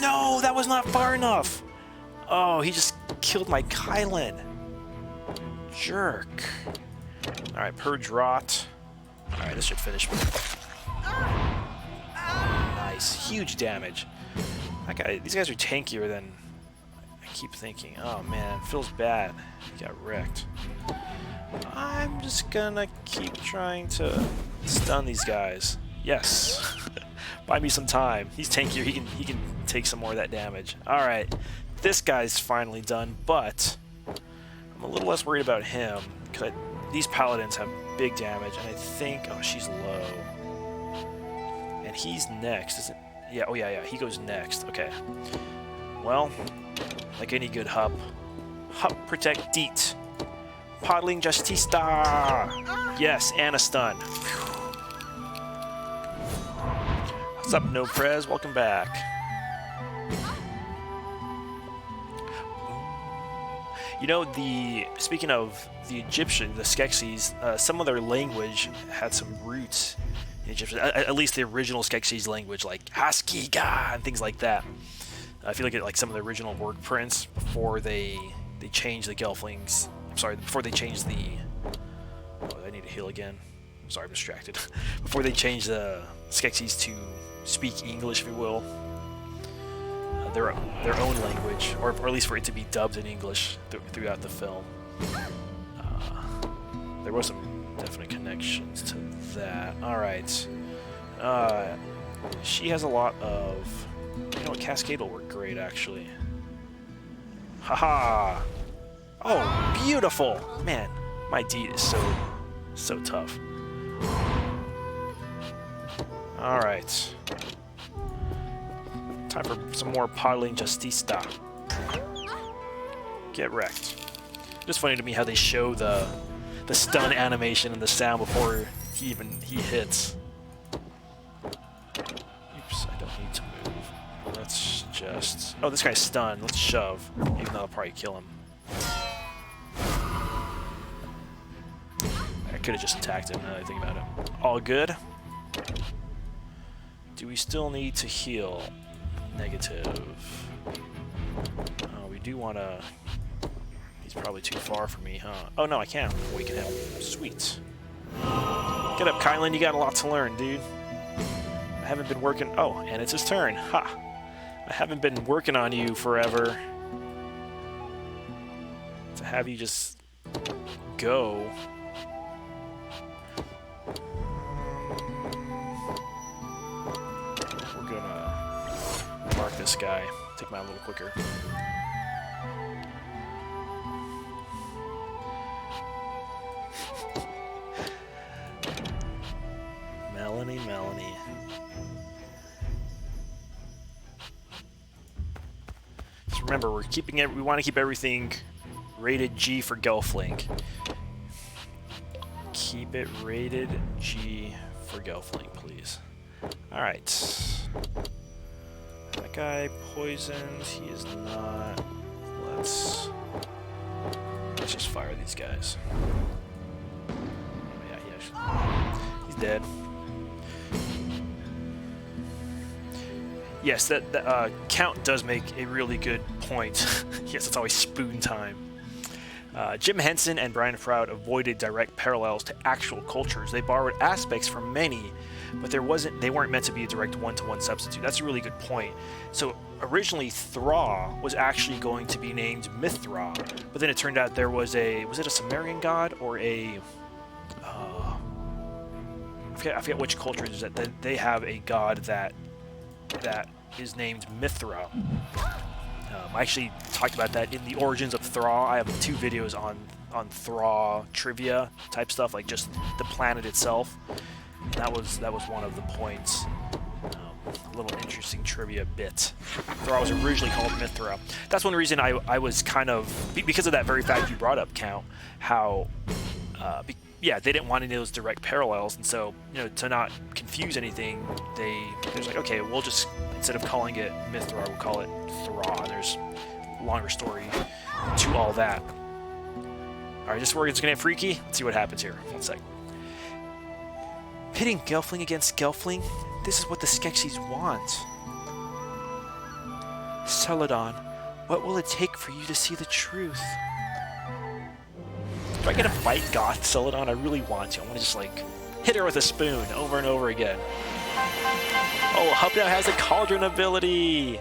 No, that was not far enough. Oh, he just killed my Kylan. Jerk. Alright, Purge Rot. Alright, this should finish me. Nice. Huge damage. These guys are tankier than I keep thinking. Oh man, it feels bad. He got wrecked. I'm just gonna keep trying to stun these guys. Yes. Buy me some time. He's tankier. He can take some more of that damage. Alright. This guy's finally done, but I'm a little less worried about him because these paladins have big damage, and I think she's low. And he's next, isn't? Yeah, oh yeah, he goes next. Okay. Well, like any good Hup, Hup Protect Deet. Podling Justista! Yes, and a stun. What's up, No Prez? Welcome back. You know, speaking of the Egyptian, the Skeksis, some of their language had some roots in Egyptian. At least the original Skeksis language, like Haskiga and things like that. If you look at like some of the original work prints before they changed the Gelflings. I'm sorry, before they changed the. Oh, I need to heal again. I'm sorry, I'm distracted. Before they changed the Skeksis to speak English, if you will. Their own language, or at least for it to be dubbed in English throughout the film. There was some definite connections to that. Alright. She has a lot of... You know what, Cascade will work great, actually. Haha! Oh, beautiful! Man, my Deed is so tough. Alright. Time for some more Podling Justista. Get wrecked. Just funny to me how they show the stun animation and the sound before he hits. Oops, I don't need to move. Let's just... Oh, this guy's stunned. Let's shove. Even though I'll probably kill him. I could have just attacked him now that I think about it. All good. Do we still need to heal? Negative. Oh, we do want to... He's probably too far for me, huh? Oh, no, I can't awaken him. Sweet. Get up, Kylan. You got a lot to learn, dude. I haven't been working... Oh, and it's his turn. Ha! I haven't been working on you forever. To have you just... go... Mark this guy. Take mine a little quicker. Melanie. Just remember, we're keeping it. We want to keep everything rated G for Gelfling. Keep it rated G for Gelfling, please. All right. That guy poisoned. He is not. Let's just fire these guys. Oh yeah, he actually. He's dead. Yes, that Count does make a really good point. Yes, it's always spoon time. Jim Henson and Brian Froud avoided direct parallels to actual cultures. They borrowed aspects from many, but they weren't meant to be a direct one-to-one substitute. That's a really good point. So originally Thra was actually going to be named Mithra, but then it turned out there was it a Sumerian god or a I forget which culture it is that they have a god that is named Mithra. I actually talked about that in the Origins of Thraw. I have 2 videos on Thraw trivia type stuff, like just the planet itself. That was one of the points. A little interesting trivia bit. Thraw was originally called Mithra. That's one reason I was kind of, because of that very fact you brought up, Count, how yeah, they didn't want any of those direct parallels, and so, you know, to not confuse anything, they're like, okay, we'll just, instead of calling it Mithra, we'll call it Thraw. There's a longer story to all that. Alright, this is where it's gonna get freaky. Let's see what happens here. One sec. Pitting Gelfling against Gelfling? This is what the Skeksis want. Celadon, what will it take for you to see the truth? Do I get to fight Goth Celadon? I really want to. I want to just, like, hit her with a spoon over and over again. Oh, Hub now has a Cauldron ability!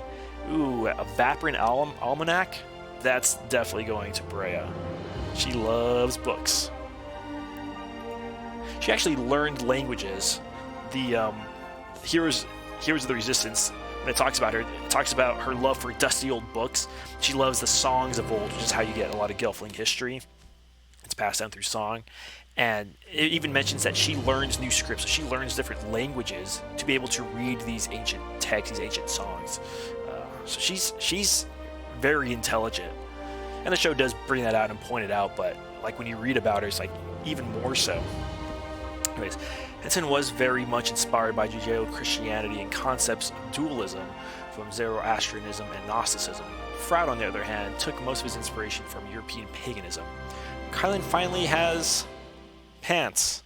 Ooh, a Vaporin Almanac? That's definitely going to Brea. She loves books. She actually learned languages. The Heroes of the Resistance, when it talks about her, it talks about her love for dusty old books. She loves the songs of old, which is how you get a lot of Gelfling history. It's passed down through song. And it even mentions that she learns new scripts, so she learns different languages to be able to read these ancient texts, these ancient songs. So she's very intelligent. And the show does bring that out and point it out, but like when you read about her, it's like even more so. Anyways, Henson was very much inspired by Judeo-Christianity and concepts of dualism from Zoroastrianism and Gnosticism. Froud, on the other hand, took most of his inspiration from European paganism. Kylan finally has pants.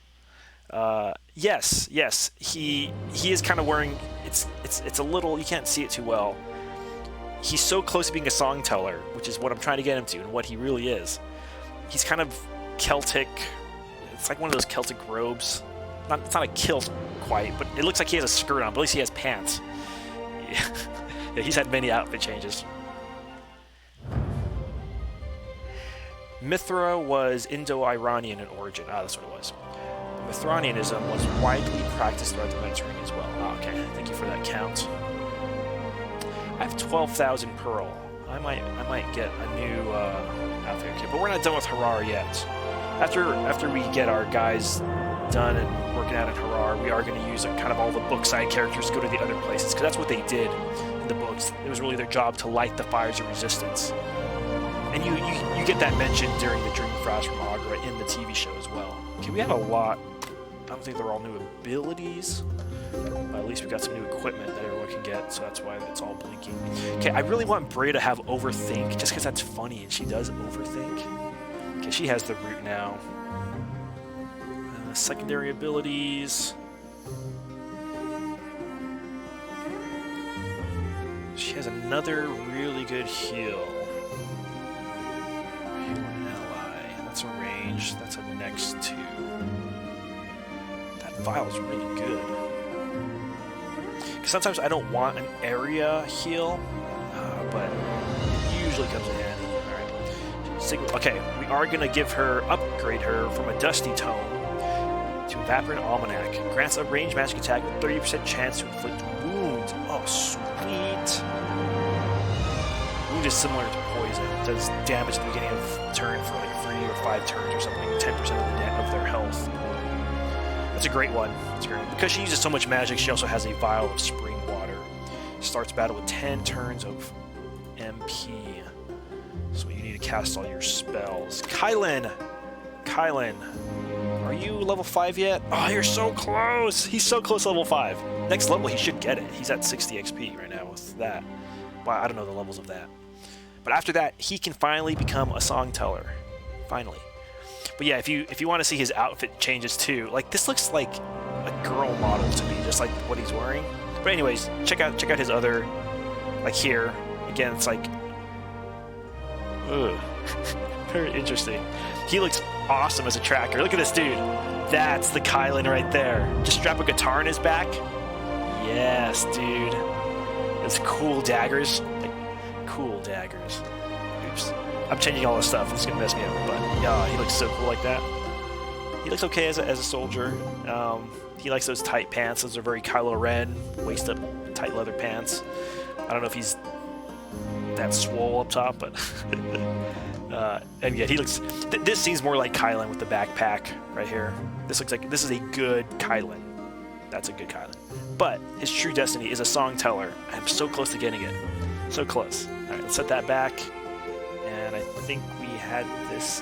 Yes, he is kind of wearing. It's a little, you can't see it too well. He's so close to being a song teller, which is what I'm trying to get him to, and what he really is. He's kind of Celtic. It's like one of those Celtic robes. It's not a kilt quite, but it looks like he has a skirt on, but at least he has pants. Yeah, he's had many outfit changes. Mithra was Indo-Iranian in origin. That's what it was. Mithranianism was widely practiced throughout the Mediterranean as well. Okay, thank you for that count. I have 12,000 pearl. I might get a new outfit kit, but we're not done with Harar yet. After we get our guys done and working out in Harar, we are going to use kind of all the book side characters to go to the other places, because that's what they did in the books. It was really their job to light the fires of resistance. And you get that mentioned during the Dream Frost from Agra in the TV show as well. Okay, we have a lot. I don't think they're all new abilities, but at least we got some new equipment that everyone can get, so that's why it's all blinking. Okay, I really want Brea to have Overthink, just because that's funny, and she does Overthink. Okay, she has the root now. Secondary abilities. She has another really good heal. Heal an ally. That's a range. That's a next to. That vial's really good. Because sometimes I don't want an area heal, but it usually comes in handy. Alright. Okay, we are going to upgrade her from a Dusty Tome to Vaporin Almanac. Grants a ranged magic attack with 30% chance to inflict wounds. Oh, sweet. Wound is similar to poison. It does damage at the beginning of turn for like 3 or 5 turns or something, 10% of their health. That's a great one. That's great. Because she uses so much magic, she also has a vial of spring water. Starts battle with 10 turns of MP. So you need to cast all your spells. Kylan! Are you level 5 yet? Oh, you're so close! He's so close to level 5. Next level, he should get it. He's at 60 XP right now with that. Well, I don't know the levels of that. But after that, he can finally become a song teller. Finally. But yeah, if you want to see his outfit changes too, like this looks like a girl model to me, just like what he's wearing. But anyways, check out his other, like here. Again, it's like, ugh. Very interesting. He looks awesome as a tracker. Look at this dude. That's the Kylan right there. Just strap a guitar in his back. Yes, dude. It's cool daggers. Like, cool daggers. Oops. I'm changing all this stuff. It's gonna mess me up. But yeah, he looks so cool like that. He looks okay as a soldier. He likes those tight pants. Those are very Kylo Ren, waist up, tight leather pants. I don't know if he's that swole up top, but and yeah, he looks. This seems more like Kylan with the backpack right here. This looks like this is a good Kylan. That's a good Kylan. But his true destiny is a song teller. I'm so close to getting it. So close. All right, let's set that back. And I think we had this.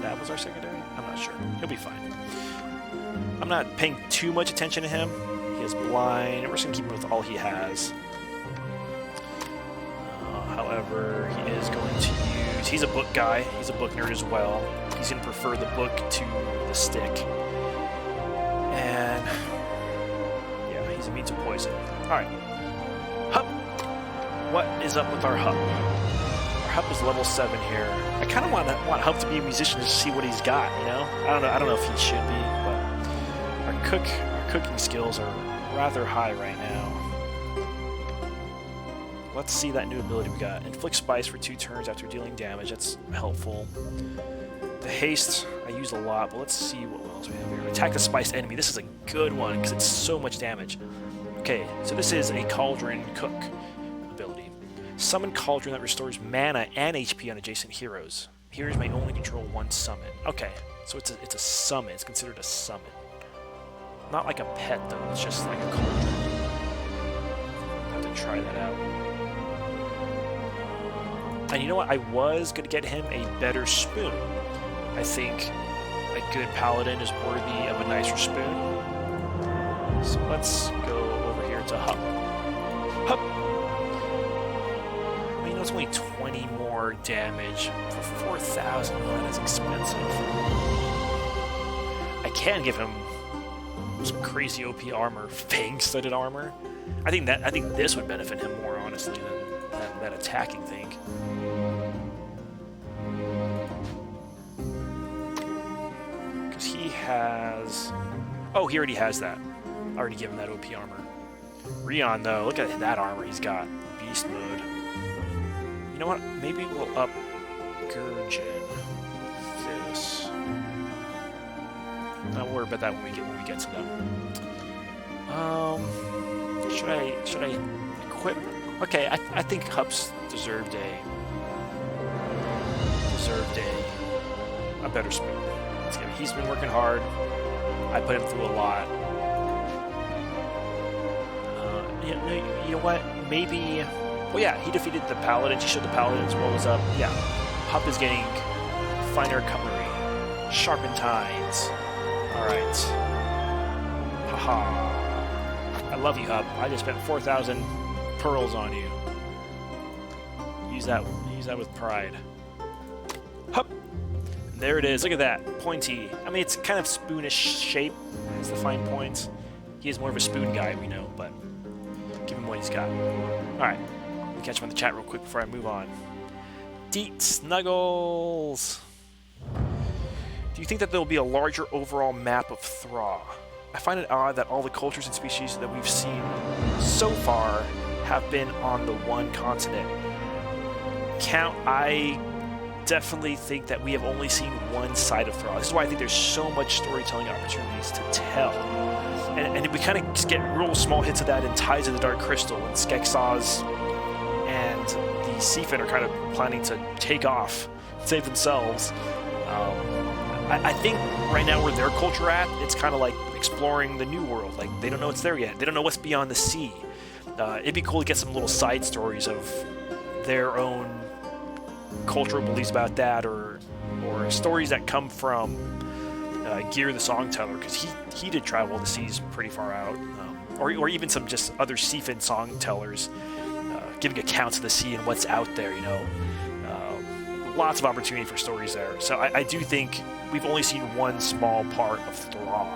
That was our secondary? I'm not sure. He'll be fine. I'm not paying too much attention to him. He is blind. We're just going to keep him with all he has. However, he is going to use... He's a book guy. He's a book nerd as well. He's going to prefer the book to the stick. And... yeah, he's immune to poison. Alright. Hup! What is up with our Hup? Our Hup is level 7 here. I kind of want Hup to be a musician to see what he's got, you know? I don't know if he should be, but... Our cooking skills are rather high right now. Let's see that new ability we got. Inflict spice for 2 turns after dealing damage. That's helpful. The haste I use a lot, but let's see what else we have here. Attack the spiced enemy. This is a good one because it's so much damage. Okay, so this is a Cauldron Cook ability. Summon Cauldron that restores mana and HP on adjacent heroes. Heroes may only control 1 summon. Okay, so it's a summon. It's considered a summon. Not like a pet though. It's just like a Cauldron. I have to try that out. And you know what? I was going to get him a better spoon. I think a good paladin is worthy of a nicer spoon. So let's go over here to Hup. Hup! I mean, it's only 20 more damage for 4,000. Oh, that is expensive. I can give him some crazy OP armor, fang-studded armor. I think this would benefit him more, honestly, than that attacking thing. Because he has... oh, he already has that. I already given that OP armor. Rion, though, look at that armor he's got. Beast mode. You know what? Maybe we'll up Gurgen with this. I'll worry about that when we get to them. Should I equip? Okay, I think Hup's deserved a better spoon. He's been working hard. I put him through a lot. You know what? Maybe. Well, yeah, he defeated the paladins. He showed the paladins what was up. Yeah, Hup is getting finer cutlery, sharpened tines. All right. Haha. I love you, Hup. I just spent 4,000 pearls on you. Use that with pride. Hup! There it is. Look at that. Pointy. I mean, it's kind of spoonish shape. Has the fine points. He is more of a spoon guy, we know, but give him what he's got. Alright. Let me catch him on the chat real quick before I move on. Deet Snuggles! Do you think that there will be a larger overall map of Thra? I find it odd that all the cultures and species that we've seen so far have been on the one continent. I definitely think that we have only seen one side of Thra. This is why I think there's so much storytelling opportunities to tell. And we kind of get real small hits of that in Tides of the Dark Crystal, and Skek's and the Sifan are kind of planning to take off, save themselves. I think right now where their culture at, it's kind of like exploring the new world. Like, they don't know it's there yet. They don't know what's beyond the sea. It'd be cool to get some little side stories of their own cultural beliefs about that, or stories that come from Gear the Songteller, because he did travel the seas pretty far out, or even some just other Sifan songtellers giving accounts of the sea and what's out there, you know. Lots of opportunity for stories there. So I do think we've only seen one small part of Thra.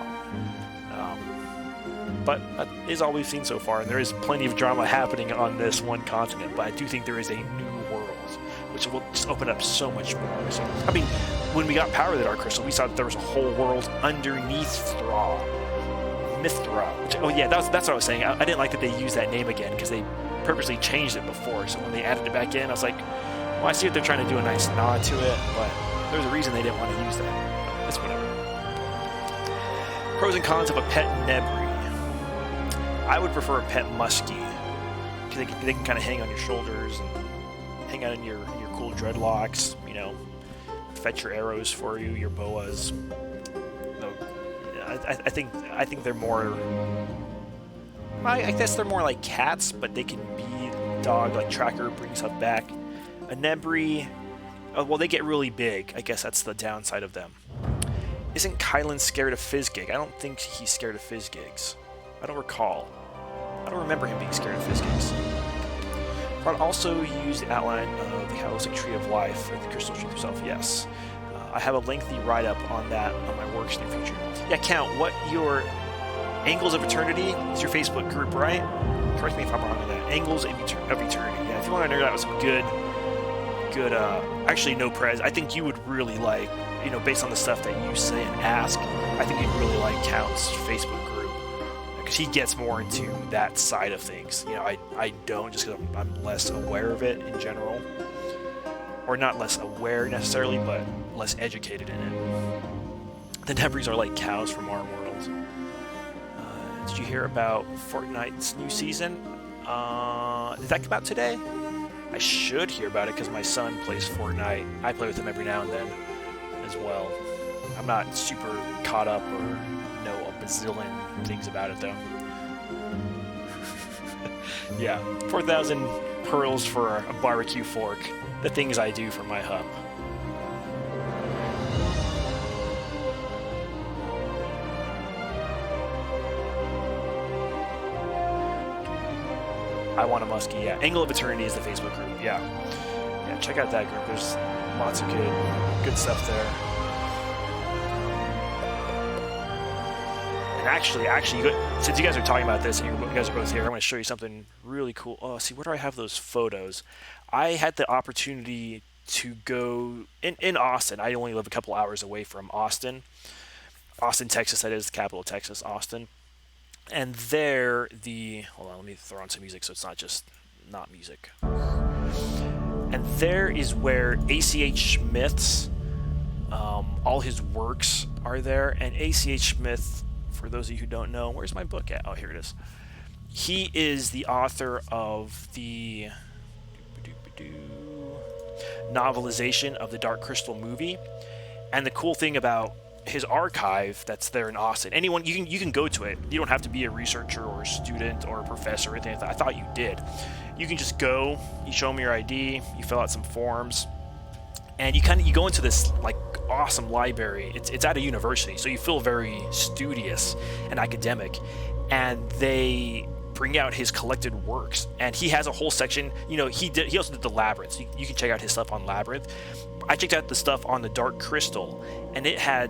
But that is all we've seen so far, and there is plenty of drama happening on this one continent, but I do think there is a new world, which will just open up so much more. So, I mean, when we got Power of the Dark Crystal, we saw that there was a whole world underneath Thra. Mithra. Oh yeah, that's what I was saying. I didn't like that they used that name again, because they purposely changed it before, so when they added it back in, I was like, well, I see what they're trying to do, a nice nod to it, but there's a reason they didn't want to use that. That's whatever. Pros and cons of a pet Nebri. I would prefer a pet Muskie. because they can kind of hang on your shoulders and hang out in your cool dreadlocks. You know, fetch your arrows for you, your boas. I think they're more. I guess they're more like cats, but they can be dog. Like Tracker brings stuff back. A Nebri. Oh, well, they get really big. I guess that's the downside of them. Isn't Kylan scared of Fizzgig? I don't think he's scared of Fizzgigs. I don't recall. I don't remember him being scared of Fizzgigs. But also use the outline of the Holistic Tree of Life and the Crystal Tree himself. Yes. I have a lengthy write-up on that on my works in the future. Yeah, Count, what your Angles of Eternity is your Facebook group, right? Correct me if I'm wrong on that. Angles of Eternity. Yeah, if you want to nerd out with some good, actually no prez. I think you would really like, you know, based on the stuff that you say and ask, I think you'd really like Count's Facebook group. Because he gets more into that side of things. You know, I don't, just because I'm less aware of it in general. Or not less aware necessarily, but less educated in it. The Nebris are like cows from our world. Did you hear about Fortnite's new season? Did that come out today? I should hear about it because my son plays Fortnite. I play with him every now and then as well. I'm not super caught up or know a bazillion things about it though. Yeah, 4,000 pearls for a barbecue fork. The things I do for my hub. I want a muskie, yeah. Angle of Eternity is the Facebook group, yeah. Yeah, check out that group. There's lots of good stuff there. And actually, since you guys are talking about this and you guys are both here, I'm going to show you something really cool. Oh, see, where do I have those photos? I had the opportunity to go in Austin. I only live a couple hours away from Austin, Texas. That is the capital of Texas, Austin. And there, hold on, let me throw on some music so it's not music. And there is where ACH Smith's, all his works are there. And ACH Smith, for those of you who don't know, where's my book at? Oh, here it is. He is the author of the novelization of the Dark Crystal movie. And the cool thing about his archive that's there in Austin, anyone, you can go to it. You don't have to be a researcher or a student or a professor or anything like that. I thought you did. You can just go, you show them your ID, you fill out some forms, and you go into this like awesome library. It's at a university, so you feel very studious and academic, and they bring out his collected works, and he has a whole section. You know, he also did the Labyrinth, so you can check out his stuff on Labyrinth. I checked out the stuff on the Dark Crystal, and they had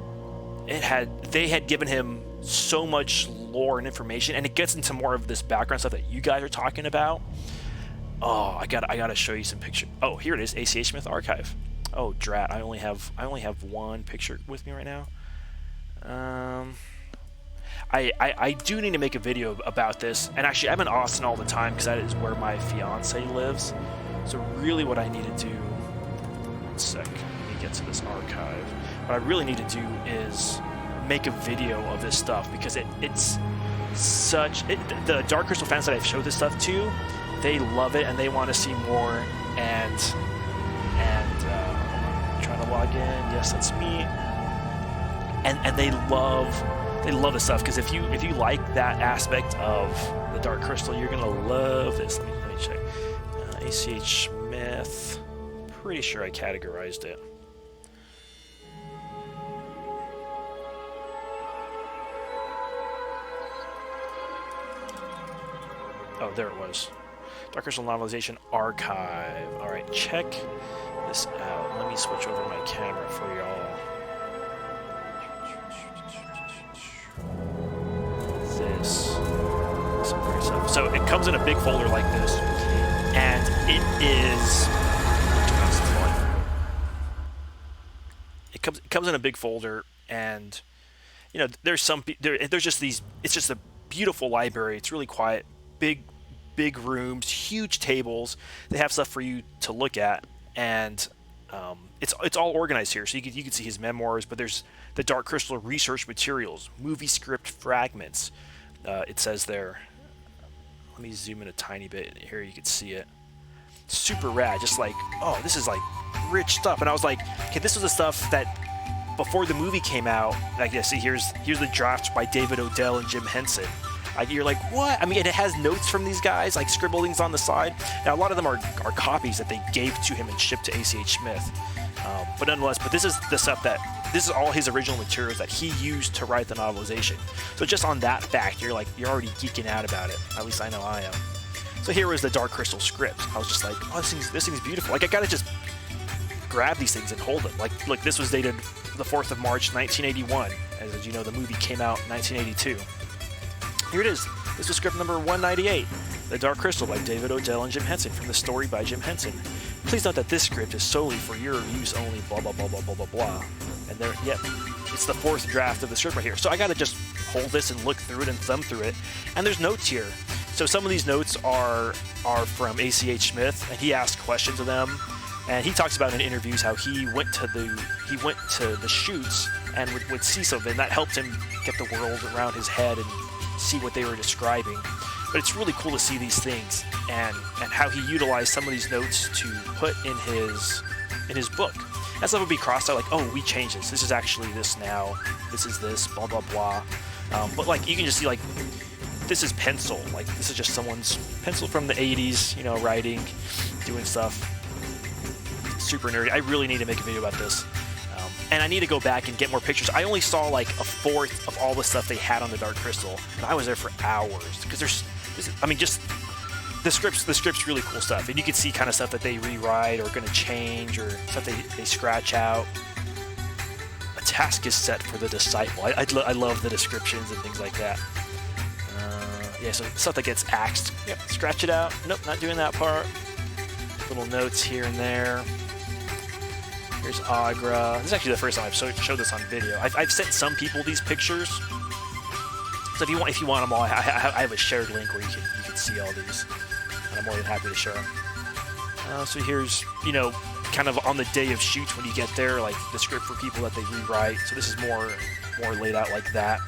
given him so much lore and information, and it gets into more of this background stuff that you guys are talking about. Oh, I gotta show you some pictures. Oh, here it is, ACH Smith Archive. Oh, drat! I only have one picture with me right now. I do need to make a video about this, and actually I'm in Austin all the time because that is where my fiance lives. So really, what I need to do. One sec. Let me get to this archive. What I really need to do is make a video of this stuff because it's such. The Dark Crystal fans that I've showed this stuff to, they love it and they want to see more. And trying to log in. Yes, that's me. And they love this stuff because if you like that aspect of the Dark Crystal, you're gonna love this. Let me check. ACH Smith. Pretty sure I categorized it. Oh, there it was. Dark Crystal Novelization Archive. Alright, check this out. Let me switch over my camera for y'all. Some great stuff. So it comes in a big folder like this, and it is. It comes in a big folder, and you know there's just these. It's just a beautiful library. It's really quiet, big rooms, huge tables. They have stuff for you to look at, and it's all organized here. So you can see his memoirs, but there's the Dark Crystal research materials, movie script fragments. It says there. Let me zoom in a tiny bit. Here you can see it. Super rad. Just like, oh, this is like rich stuff. And I was like, okay, this was the stuff that before the movie came out. Like, yeah, see, here's the draft by David Odell and Jim Henson. You're like, what? I mean, it has notes from these guys, like scribblings on the side. Now, a lot of them are copies that they gave to him and shipped to ACH Smith. But nonetheless, this is the stuff this is all his original materials that he used to write the novelization. So just on that fact, you're already geeking out about it. At least I know I am. So here was the Dark Crystal script. I was just like, oh, this thing's beautiful. Like, I gotta just grab these things and hold them. Like, look, this was dated the 4th of March, 1981. As you know, the movie came out in 1982. Here it is. This was script number 198, The Dark Crystal by David Odell and Jim Henson, from the story by Jim Henson. Please note that this script is solely for your use only, blah, blah, blah, blah, blah, blah, blah. And there, yep, it's the 4th draft of the script right here. So I gotta just hold this and look through it and thumb through it. And there's notes here. So some of these notes are from ACH Smith, and he asked questions of them. And he talks about in interviews how he went to the shoots and would see something, and that helped him get the world around his head and see what they were describing. But it's really cool to see these things and how he utilized some of these notes to put in his book. That stuff would be crossed out like, oh, we changed this. This is actually this now. This is this, blah, blah, blah. But like, you can just see like, this is pencil. Like, this is just someone's pencil from the 80s, you know, writing, doing stuff. Super nerdy. I really need to make a video about this. And I need to go back and get more pictures. I only saw like a 4th of all the stuff they had on the Dark Crystal, and I was there for hours because just the script's really cool stuff, and you can see kind of stuff that they rewrite or going to change or stuff they scratch out. A task is set for the disciple. I love the descriptions and things like that. Yeah, so stuff that gets axed. Yep, scratch it out. Nope, not doing that part. Little notes here and there. Here's Agra. This is actually the first time I've showed this on video. I've sent some people these pictures. So if you want them all, I have a shared link where you can see all these, and I'm more than happy to share them. So here's, you know, kind of on the day of shoots when you get there, like the script for people that they rewrite. So this is more laid out like that.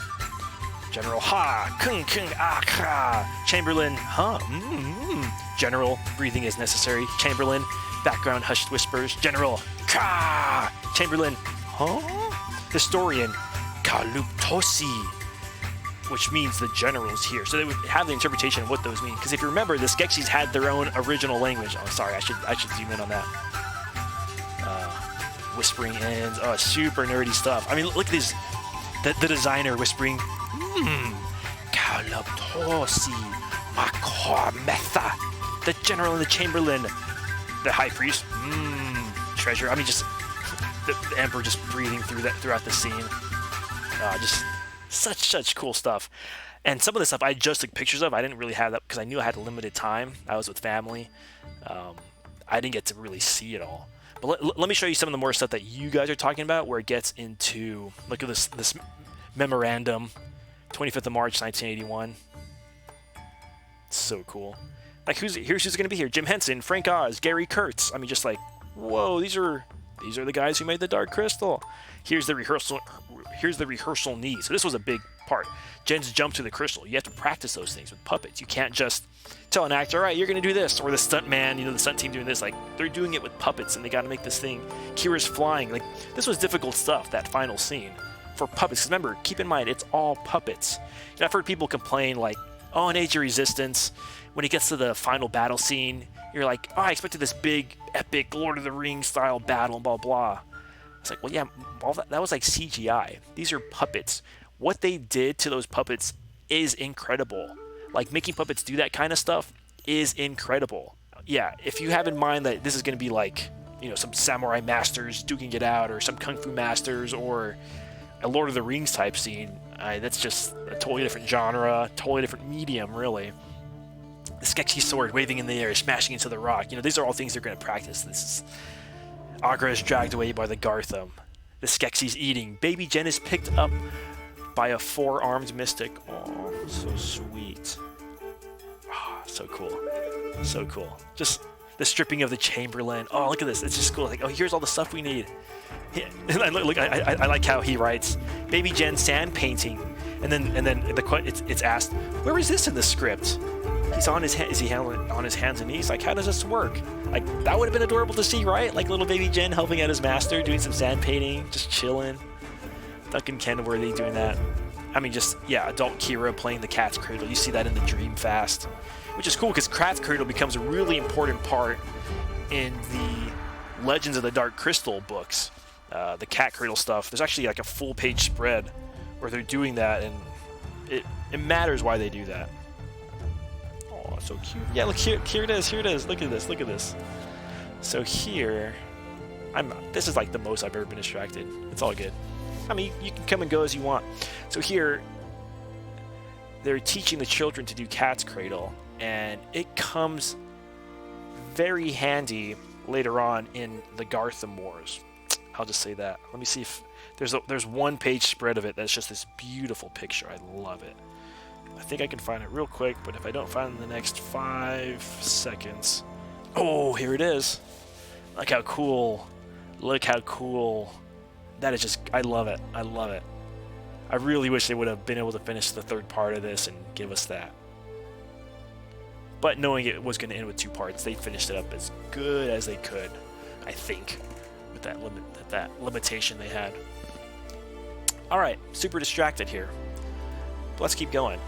General, ha, kung, kung, ah, ka. Chamberlain, huh, General, breathing is necessary. Chamberlain, background hushed whispers. General, ka. Chamberlain, huh? Historian, kaluptosi, which means the general's here. So they would have the interpretation of what those mean. Because if you remember, the Skeksis had their own original language. Oh, sorry, I should zoom in on that. Whispering ends. Oh, super nerdy stuff. I mean, look at this. The designer whispering, kaluptosi, makometha. The general and the chamberlain. The high priest, treasure. I mean, just the emperor just breathing throughout the scene. Just such cool stuff. And some of the stuff I just took pictures of. I didn't really have that because I knew I had a limited time. I was with family. I didn't get to really see it all. But let me show you some of the more stuff that you guys are talking about, where it gets into. Look at this memorandum, 25th of March, 1981. So cool. Like, here's who's going to be here: Jim Henson, Frank Oz, Gary Kurtz. I mean, just like, whoa, these are the guys who made the Dark Crystal. Here's the rehearsal need. So this was a big part. Jen's jump to the crystal. You have to practice those things with puppets. You can't just tell an actor, all right, you're going to do this, or the stunt man, the stunt team doing this. Like, they're doing it with puppets, and they got to make this thing. Kira's flying. Like, this was difficult stuff. That final scene for puppets. Because remember, keep in mind, it's all puppets. I've heard people complain like, oh, in Age of Resistance, when it gets to the final battle scene, you're like, oh, I expected this big, epic Lord of the Rings style battle, blah, blah. It's like, well, yeah, all that was like CGI. These are puppets. What they did to those puppets is incredible. Like, making puppets do that kind of stuff is incredible. Yeah, if you have in mind that this is going to be like, some samurai masters duking it out, or some kung fu masters, or a Lord of the Rings type scene, that's just a totally different genre, totally different medium, really. The Skeksi sword waving in the air, smashing into the rock. These are all things they're going to practice. Agra is dragged away by the Gartham. The Skeksi's eating. Baby Jen is picked up by a 4-armed mystic. Oh, so sweet. Oh, so cool. So cool. Just the stripping of the Chamberlain. Oh, look at this. It's just cool. Like, oh, here's all the stuff we need. Yeah. And I like how he writes, Baby Jen sand painting. And then it's asked, where is this in the script? He's on his is he on his hands and knees? Like, how does this work? Like, that would have been adorable to see, right? Like little baby Jen helping out his master, doing some sand painting, just chilling. Duck and Ken were they doing that? I mean, just, yeah, adult Kira playing the cat's cradle. You see that in the Dream Fast, which is cool because cat's cradle becomes a really important part in the Legends of the Dark Crystal books. The cat cradle stuff. There's actually like a full-page spread where they're doing that, and it matters why they do that. Oh, so cute. Yeah, look here it is. Here it is. Look at this. Look at this. So here, this is like the most I've ever been distracted. It's all good. I mean, you can come and go as you want. So here, they're teaching the children to do cat's cradle, and it comes very handy later on in the Gartham Wars. I'll just say that. Let me see if there's one page spread of it that's just this beautiful picture. I love it. I think I can find it real quick, but if I don't find it in the next 5 seconds... Oh, here it is. Look how cool. Look how cool. That is just... I love it. I love it. I really wish they would have been able to finish the third part of this and give us that. But knowing it was going to end with 2 parts, they finished it up as good as they could, I think, with that limitation they had. Alright, super distracted here. But let's keep going,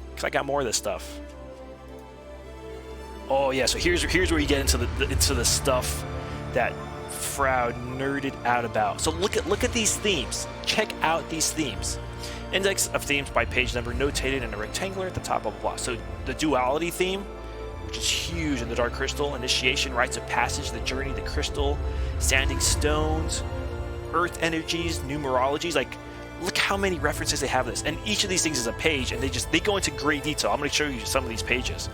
because I got more of this stuff. Oh yeah, so here's where you get into the stuff that Froud nerded out about. So look at these themes. Check out these themes. Index of themes by page number notated in a rectangular at the top, blah blah blah. So the duality theme, which is huge in the Dark Crystal, initiation, rites of passage, the journey, the crystal, standing stones, earth energies, numerologies. Like, look how many references they have to this. And each of these things is a page, and they go into great detail. I'm going to show you some of these pages.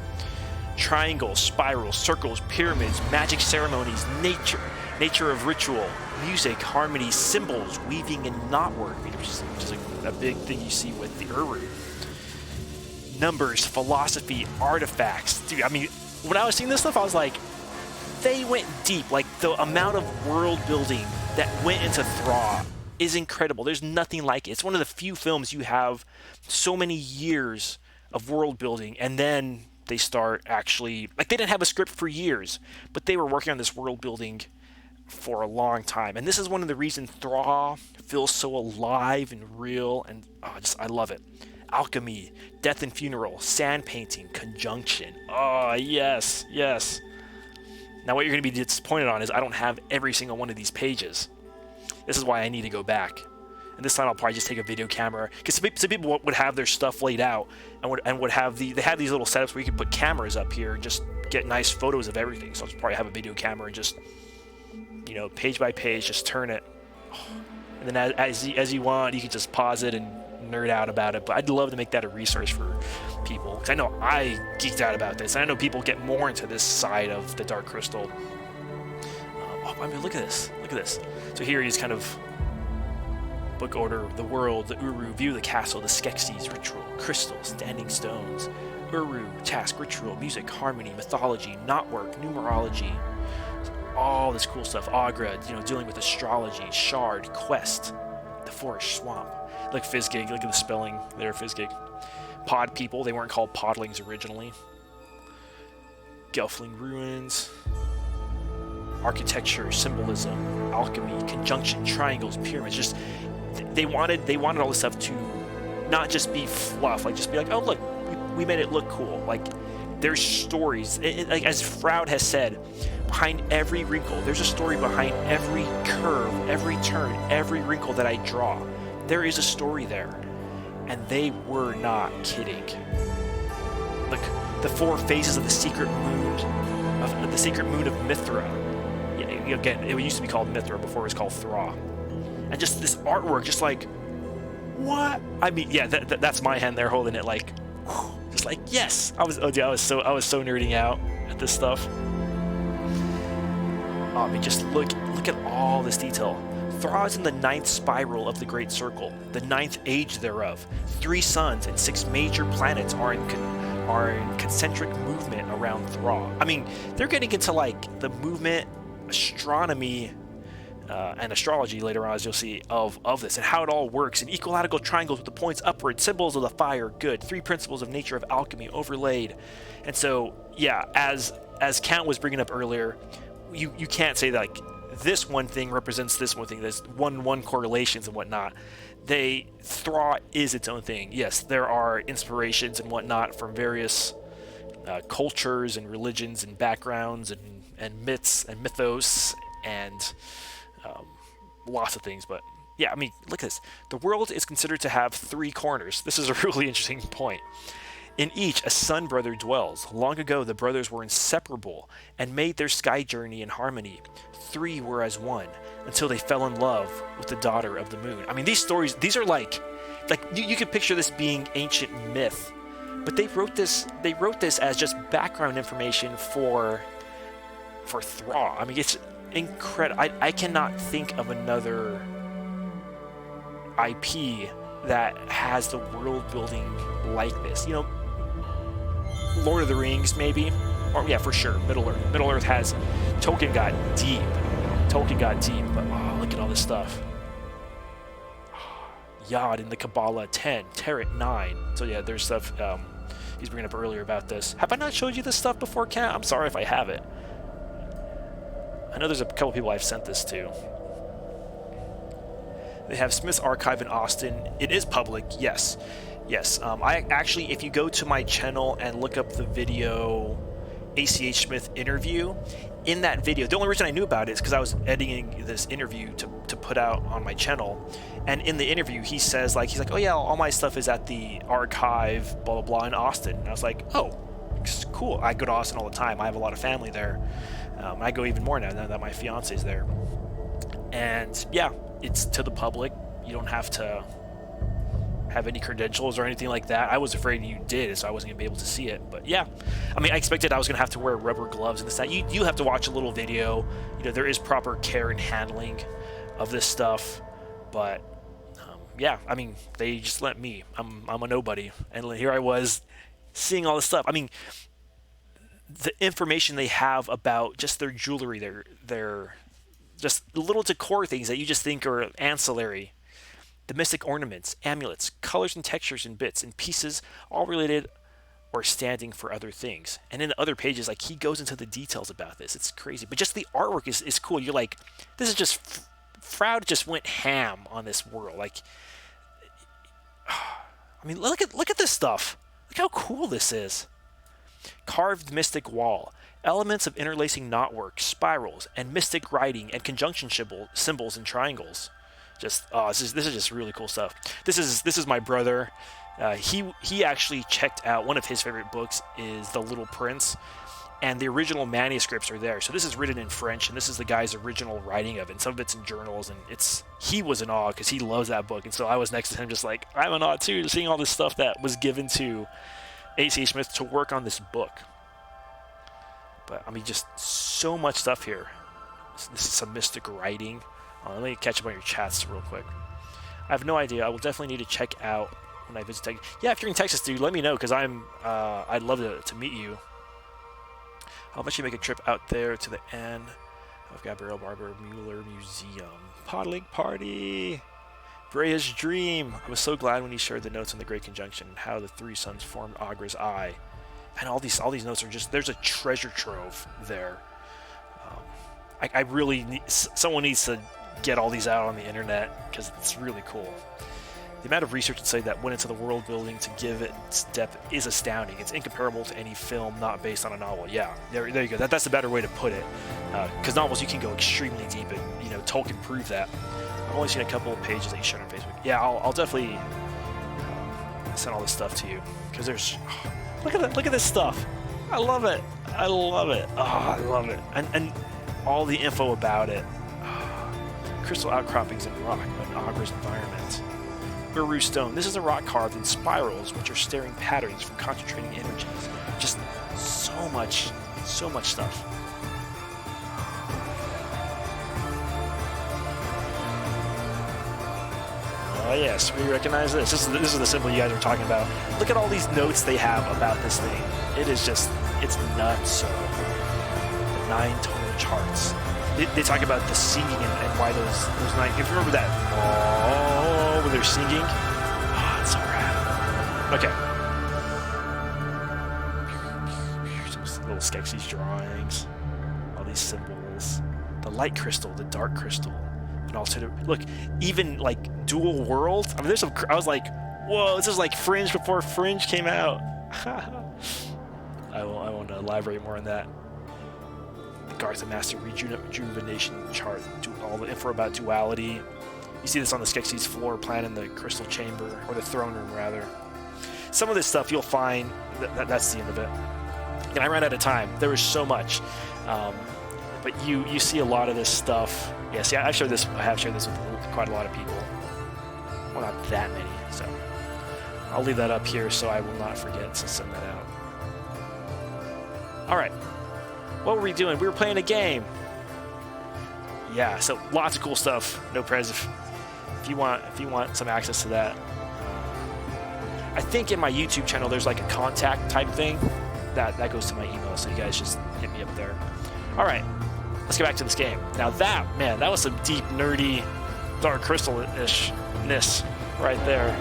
Triangles, spirals, circles, pyramids, magic ceremonies, nature of ritual, music, harmony, symbols, weaving, and knotwork, which is a big thing you see with the Uru. Numbers, philosophy, artifacts. Dude, I mean, when I was seeing this stuff, I was like, they went deep. Like, the amount of world building that went into Thra is incredible. There's nothing like it. It's one of the few films you have so many years of world building, and then they start actually, like, they didn't have a script for years, but they were working on this world building for a long time. And this is one of the reasons Thra feels so alive and real, and I love it. Alchemy, death and funeral, sand painting, conjunction. Oh, yes, yes. Now what you're going to be disappointed on is I don't have every single one of these pages. This is why I need to go back. And this time I'll probably just take a video camera, because some people would have their stuff laid out and would have they have these little setups where you can put cameras up here and just get nice photos of everything. So I'll just probably have a video camera and just, you know, page by page, just turn it. And then as you want, you can just pause it and nerd out about it. But I'd love to make that a resource for people, because I know I geeked out about this, and I know people get more into this side of the Dark Crystal. I mean, look at this. Look at this. So here he's kind of book order: the world, the Uru, view the castle, the Skeksis, ritual, crystal, standing stones, Uru, task, ritual, music, harmony, mythology, knotwork, numerology, all this cool stuff. Agra, you know, dealing with astrology, shard, quest, the forest, swamp. Like Fizzgig, look at the spelling there, Fizzgig. Pod people, they weren't called podlings originally. Gelfling ruins. Architecture, symbolism, alchemy, conjunction, triangles, pyramids. Just they wanted all this stuff to not just be fluff, like just be like, oh look, we made it look cool. Like, there's stories. Like, as Froud has said, behind every wrinkle, there's a story behind every curve, every turn, every wrinkle that I draw. There is a story there, and they were not kidding. Look, the 4 phases of the secret moon of Mithra. Again, it used to be called Mithra before it was called Thra. And just this artwork, just like, what? I mean, yeah, that's my hand there holding it, like, just like, yes. I was so nerding out at this stuff. I mean, just look at all this detail. Thra is in the 9th spiral of the Great Circle, the 9th age thereof. 3 suns and 6 major planets are in concentric movement around Thra. I mean, they're getting into like the movement, astronomy, and astrology later on, as you'll see, of this, and how it all works, and equilateral triangles with the points upward, symbols of the fire, good, 3 principles of nature of alchemy overlaid. And so, yeah, as Count was bringing up earlier, you can't say that, like, this one thing represents this one thing, there's one correlations and whatnot. Thra is its own thing. Yes, there are inspirations and whatnot from various cultures and religions and backgrounds and myths and mythos and lots of things, but yeah, I mean, look at this. The world is considered to have 3 corners. This is a really interesting point. In each, a sun brother dwells. Long ago, the brothers were inseparable and made their sky journey in harmony. 3 were as one until they fell in love with the daughter of the moon. I mean, these stories, these are like you could picture this being ancient myth, but they wrote this as just background information for Thra. I mean, it's incredible. I cannot think of another IP that has the world building like this. You know, Lord of the Rings maybe, or yeah, for sure, Middle Earth. Middle Earth has Tolkien got deep, but oh, look at all this stuff. Yod in the Kabbalah 10, Tarot 9. So yeah, there's stuff he's bringing up earlier about this. Have I not showed you this stuff before, Kat? I'm sorry if I haven't. I know there's a couple people I've sent this to. They have Smith's Archive in Austin. It is public, yes. I actually, if you go to my channel and look up the video ACH Smith interview, in that video, the only reason I knew about it is because I was editing this interview to put out on my channel. And in the interview, he says, like, he's like, oh yeah, all my stuff is at the archive, blah, blah, blah, in Austin. And I was like, oh, cool. I go to Austin all the time. I have a lot of family there. I go even more now that my fiance's there. And yeah, it's to the public. You don't have to have any credentials or anything like that. I was afraid you did, so I wasn't gonna be able to see it. But yeah, I mean, I expected I was gonna have to wear rubber gloves and this that. You have to watch a little video. You know, there is proper care and handling of this stuff. But yeah, I mean, they just let me. I'm a nobody, and here I was seeing all this stuff. I mean, the information they have about just their jewelry, their just little decor things that you just think are ancillary. The mystic ornaments, amulets, colors and textures and bits and pieces, all related or standing for other things. And in the other pages, like, he goes into the details about this. It's crazy. But just the artwork is cool. You're like, this is just, Froud just went ham on this world. Like, I mean, look at this stuff. Look how cool this is. Carved mystic wall. Elements of interlacing knotwork, spirals, and mystic writing and conjunction symbols and triangles. Just this is just really cool stuff. This is my brother. He actually checked out, one of his favorite books is The Little Prince, and the original manuscripts are there. So this is written in French, and this is the guy's original writing of it. And some of it's in journals, and he was in awe because he loves that book. And so I was next to him, just like, I'm in awe too, seeing all this stuff that was given to ACH Smith to work on this book. But I mean, just so much stuff here. This is some mystic writing. Let me catch up on your chats real quick. I have no idea. I will definitely need to check out when I visit Texas. Yeah, if you're in Texas, dude, let me know, because I'd love to meet you. How about you make a trip out there to the N of Gabriel Barber Mueller Museum? Podlink Party! Brea's Dream! I was so glad when he shared the notes on the Great Conjunction and how the 3 suns formed Agra's Eye. And all these notes are just, there's a treasure trove there. I really need, someone needs to get all these out on the internet, because it's really cool. The amount of research and study that went into the world building to give it its depth is astounding. It's incomparable to any film not based on a novel. Yeah, there you go. That's a better way to put it. Because novels, you can go extremely deep, and Tolkien proved that. I've only seen a couple of pages that you shared on Facebook. Yeah, I'll definitely send all this stuff to you, because there's look at this stuff. I love it. Oh, I love it. And all the info about it. Crystal outcroppings in rock of Agra's environment. Uru stone. This is a rock carved in spirals, which are staring patterns from concentrating energies. Just so much stuff. Oh yes, we recognize this. This is the symbol you guys are talking about. Look at all these notes they have about this thing. It is just, it's nuts. So, the 9 total charts. they talk about the singing and why those nights. If you remember that, oh, when they're singing, oh, it's so rad. Okay. Some little sketchy drawings, all these symbols, the light crystal, the dark crystal, and also look, even like dual worlds. I mean, there's some. I was like, whoa, this is like Fringe before Fringe came out. I won't elaborate more on that. The Garth Master Rejuvenation chart, all the info about duality. You see this on the Skeksis floor plan in the Crystal Chamber, or the Throne Room, rather. Some of this stuff you'll find, that's the end of it. And I ran out of time. There was so much. But you see a lot of this stuff. Yeah, see, I have shared this with quite a lot of people. Well, not that many, so I'll leave that up here so I will not forget to send that out. Alright. What were we doing? We were playing a game. Yeah, so lots of cool stuff. No prez if you want some access to that. I think in my YouTube channel there's like a contact type thing that goes to my email, so you guys just hit me up there. Alright, let's get back to this game. Now that was some deep, nerdy, Dark Crystal-ish-ness right there.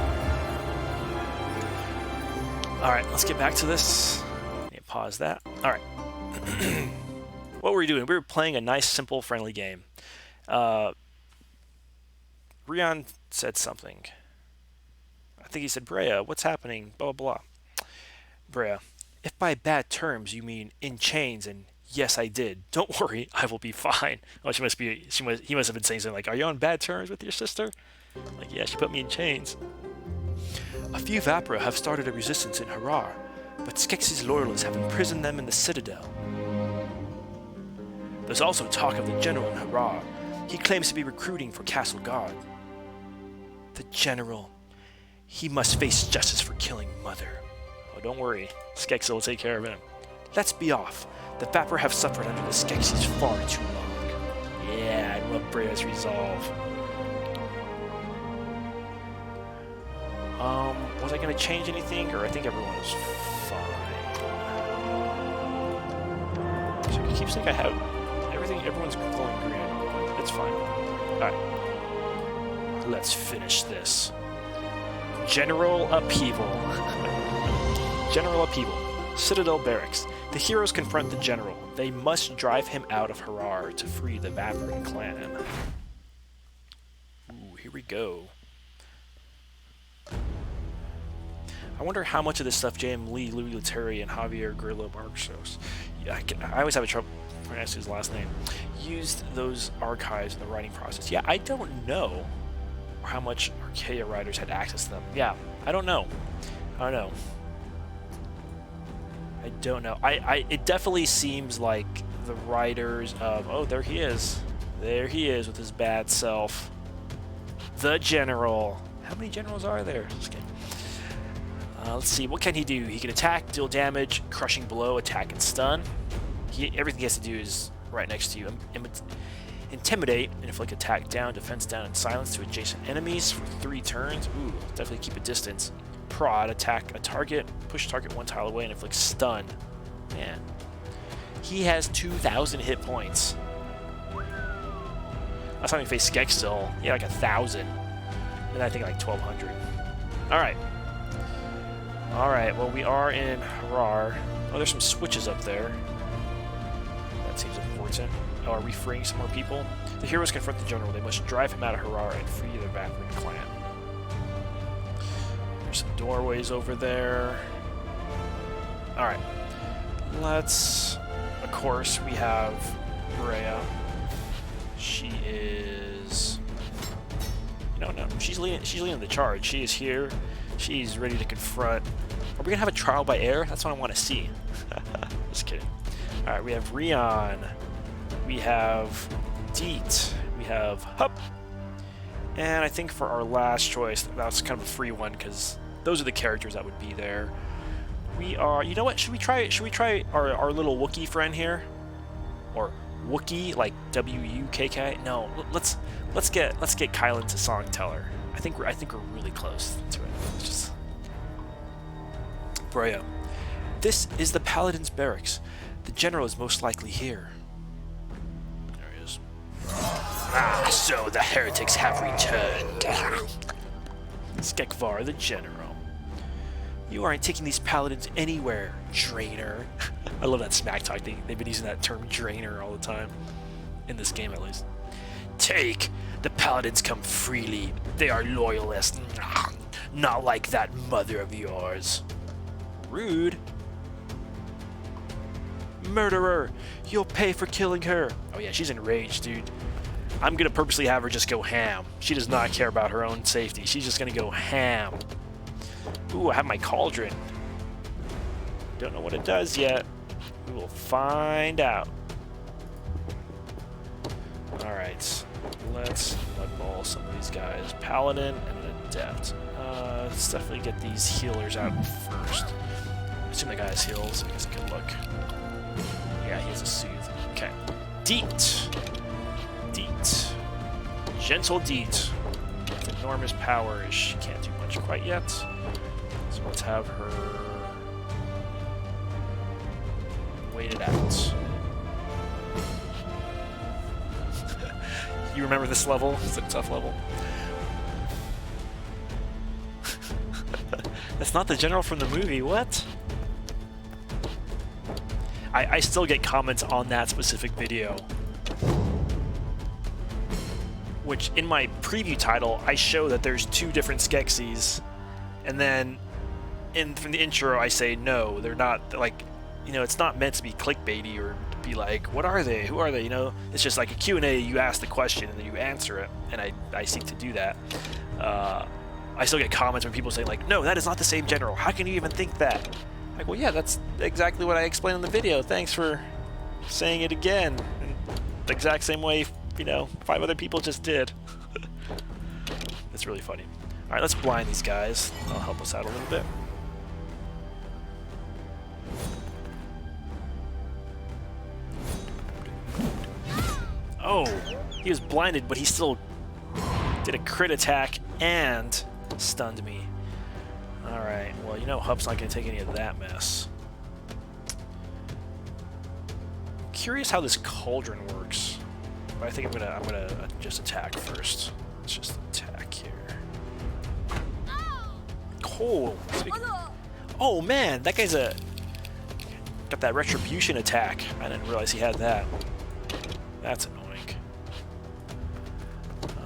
Alright, let's get back to this. Let me pause that. Alright. What were we doing? We were playing a nice, simple, friendly game. Rion said something. I think he said, Brea, what's happening? Blah, blah, blah. Brea, if by bad terms you mean in chains, and yes, I did, don't worry, I will be fine. Oh, he must have been saying something like, are you on bad terms with your sister? Like, yeah, she put me in chains. A few Vapra have started a resistance in Harar, but Skeksis loyalists have imprisoned them in the Citadel. There's also talk of the General in Harar. He claims to be recruiting for Castle Guard. The General. He must face justice for killing Mother. Oh, don't worry. Skeksis will take care of him. Let's be off. The Vapra have suffered under the Skeksis far too long. Yeah, I love Brea's resolve. Was I going to change anything, or I think everyone is fine? So it keeps saying I have everything. Everyone's glowing green. It's fine. All right. Let's finish this. General Upheaval. General Upheaval. Citadel Barracks. The heroes confront the General. They must drive him out of Harar to free the Vapran clan. Ooh, here we go. I wonder how much of this stuff J.M. Lee, Louis Leterrier, and Javier Grillo Marxos, I always have trouble pronouncing his last name, used those archives in the writing process. Yeah, I don't know how much Archaea writers had access to them. Yeah, I don't know. I don't know. It definitely seems like the writers of... Oh, there he is. There he is with his bad self. The General. How many generals are there? Just kidding. Let's see, what can he do? He can attack, deal damage, crushing blow, attack, and stun. Everything he has to do is right next to you. Intimidate, and inflict attack down, defense down, and silence to adjacent enemies for 3 turns. Ooh, definitely keep a distance. Prod, attack a target, push target 1 tile away, and inflict stun. Man. He has 2,000 hit points. Last time he faced Skek still, he had like 1,000. And I think like 1,200. Alright. Alright, well, we are in Harar. Oh, there's some switches up there. That seems important. Oh, are we freeing some more people? The heroes confront the General. They must drive him out of Harar and free the Vapran clan. There's some doorways over there. Alright. Let's... Of course, we have Brea. She is... No, she's leading the charge. She is here. She's ready to confront. Are we gonna have a trial by air? That's what I want to see. Just kidding. All right, we have Rion. We have Deet. We have Hup. And I think for our last choice, that's kind of a free one because those are the characters that would be there. We are. You know what? Should we try our little Wookiee friend here, or Wookiee like W-U-K-K? No, let's get Kylan to song teller. I think we're really close to it. Let's just... Brea, this is the Paladin's barracks. The General is most likely here. There he is. Ah, so the heretics have returned. Skekvar the General. You aren't taking these paladins anywhere, drainer. I love that smack talk. They've been using that term drainer all the time. In this game, at least. Take! The paladins come freely. They are loyalists. Not like that mother of yours. Rude. Murderer! You'll pay for killing her. Oh yeah, she's enraged, dude. I'm gonna purposely have her just go ham. She does not care about her own safety. She's just gonna go ham. Ooh, I have my cauldron. Don't know what it does yet. We will find out. Alright. Let's nutball some of these guys. Paladin and an Adept. Let's definitely get these healers out first. I assume the guy has heals. I guess I can look. Yeah, he has a soothe. Okay. Deet. Deet. Gentle Deet. With enormous power. She can't do much quite yet. So let's have her wait it out. You remember this level? It's a tough level. That's not the general from the movie, what? I still get comments on that specific video. Which, in my preview title, I show that there's 2 different Skeksis. And then, from the intro, I say, no, they're not, like, you know, it's not meant to be clickbaity or to be like, what are they? Who are they? You know, it's just like a Q&A, you ask the question and then you answer it. And I seek to do that. I still get comments when people say, like, no, that is not the same general. How can you even think that? Like, well, yeah, that's exactly what I explained in the video. Thanks for saying it again. In the exact same way, you know, 5 other people just did. It's really funny. All right, let's blind these guys. That'll help us out a little bit. Oh, he was blinded, but he still did a crit attack and stunned me. Alright, well, you know Hup's not going to take any of that mess. Curious how this cauldron works. But I think I'm gonna just attack first. Let's just attack here. Oh, oh man, that guy's got that retribution attack. I didn't realize he had that. That's annoying.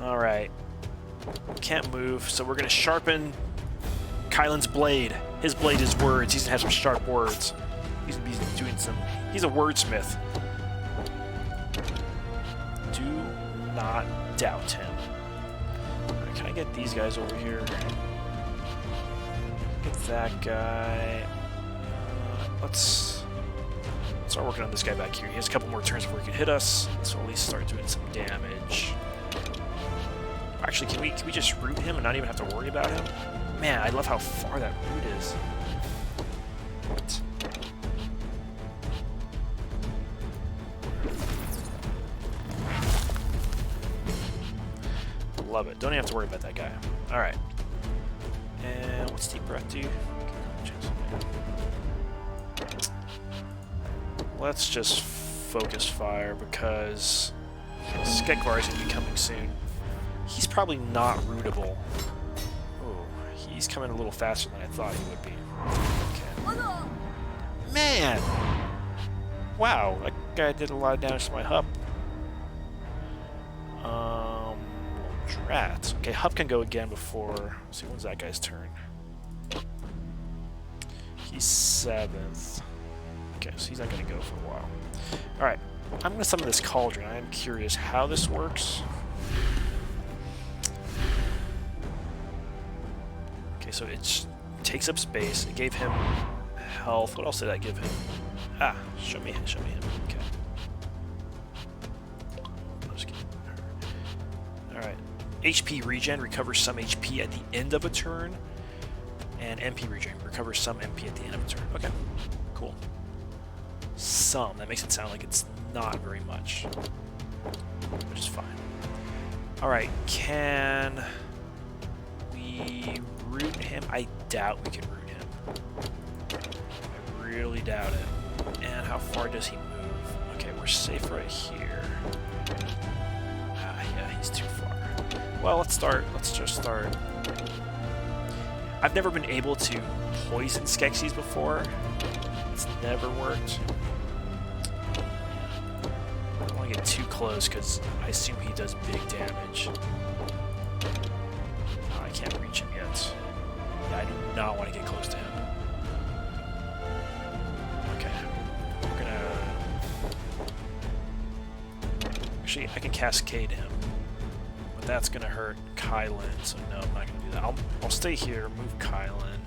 Alright. Can't move, so we're gonna sharpen Kylan's blade. His blade is words. He's gonna have some sharp words. He's gonna be doing some... He's a wordsmith. Do not doubt him. Right, can I get these guys over here? Get that guy. Let's start working on this guy back here. He has a couple more turns before he can hit us, so at least start doing some damage. Actually, can we just root him and not even have to worry about him? Man, I love how far that root is. What? Love it. Don't even have to worry about that guy. Alright. And what's Deep Breath do? Let's just focus fire because Skekvar is going to be coming soon. He's probably not rootable. Oh, he's coming a little faster than I thought he would be. Okay. Man! Wow, that guy did a lot of damage to my Hup. Drat. Okay, Hup can go again before... Let's see, when's that guy's turn? He's 7th. Okay, so he's not going to go for a while. Alright, I'm going to summon this cauldron. I am curious how this works. Okay, so it takes up space. It gave him health. What else did I give him? Ah, show me him. Okay. Alright. HP regen recovers some HP at the end of a turn. And MP regen recovers some MP at the end of a turn. Okay, cool. Some. That makes it sound like it's not very much. Which is fine. Alright, can we root him? I doubt we can root him. I really doubt it. And how far does he move? Okay, we're safe right here. Ah, yeah. Well, let's start. Let's just start. I've never been able to poison Skeksis before. It's never worked. I don't want to get too close because I assume he does big damage. Oh, I can't reach him yet. Yeah, I do not want to get close to him. Okay. We're gonna... Actually, I can cascade him. But that's gonna hurt Kylan, so no, I'm not gonna do that. I'll stay here, move Kylan.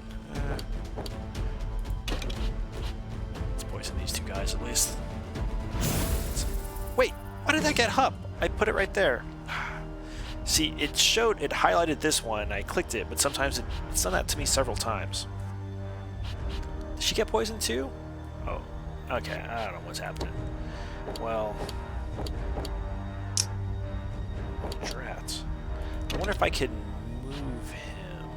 Let's poison these two guys at least. Wait, why did that get Hup? I put it right there. See, it highlighted this one, I clicked it, but sometimes it's done that to me several times. Did she get poisoned too? Oh, okay, I don't know what's happening. Well... Drat. I wonder if I could move him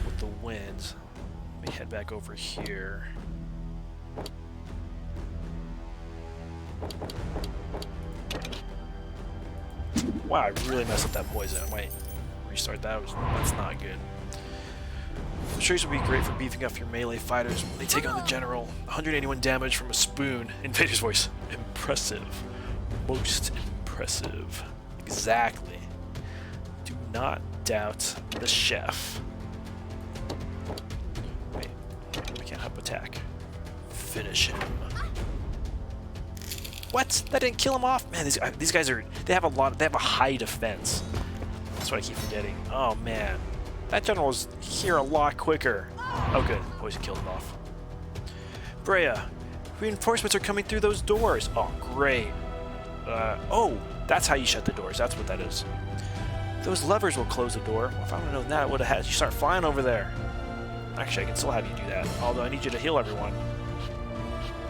with the wind. Let me head back over here. Wow, I really messed up that poison. I might restart that. That's not good. The trees would be great for beefing up your melee fighters when they take on the general. 181 damage from a spoon. Invader's voice. Impressive. Most impressive. Exactly. Do not doubt the chef. Wait, I can't help attack. Finish him. What? That didn't kill him off? Man, these guys are... They have a high defense. That's what I keep forgetting. Oh, man. That general's here a lot quicker. Oh, good. Poison killed him off. Brea, reinforcements are coming through those doors. Oh, great. Oh, that's how you shut the doors. That's what that is. Those levers will close the door. Well, if I would have known that, I would have had you start flying over there. Actually, I can still have you do that. Although I need you to heal everyone.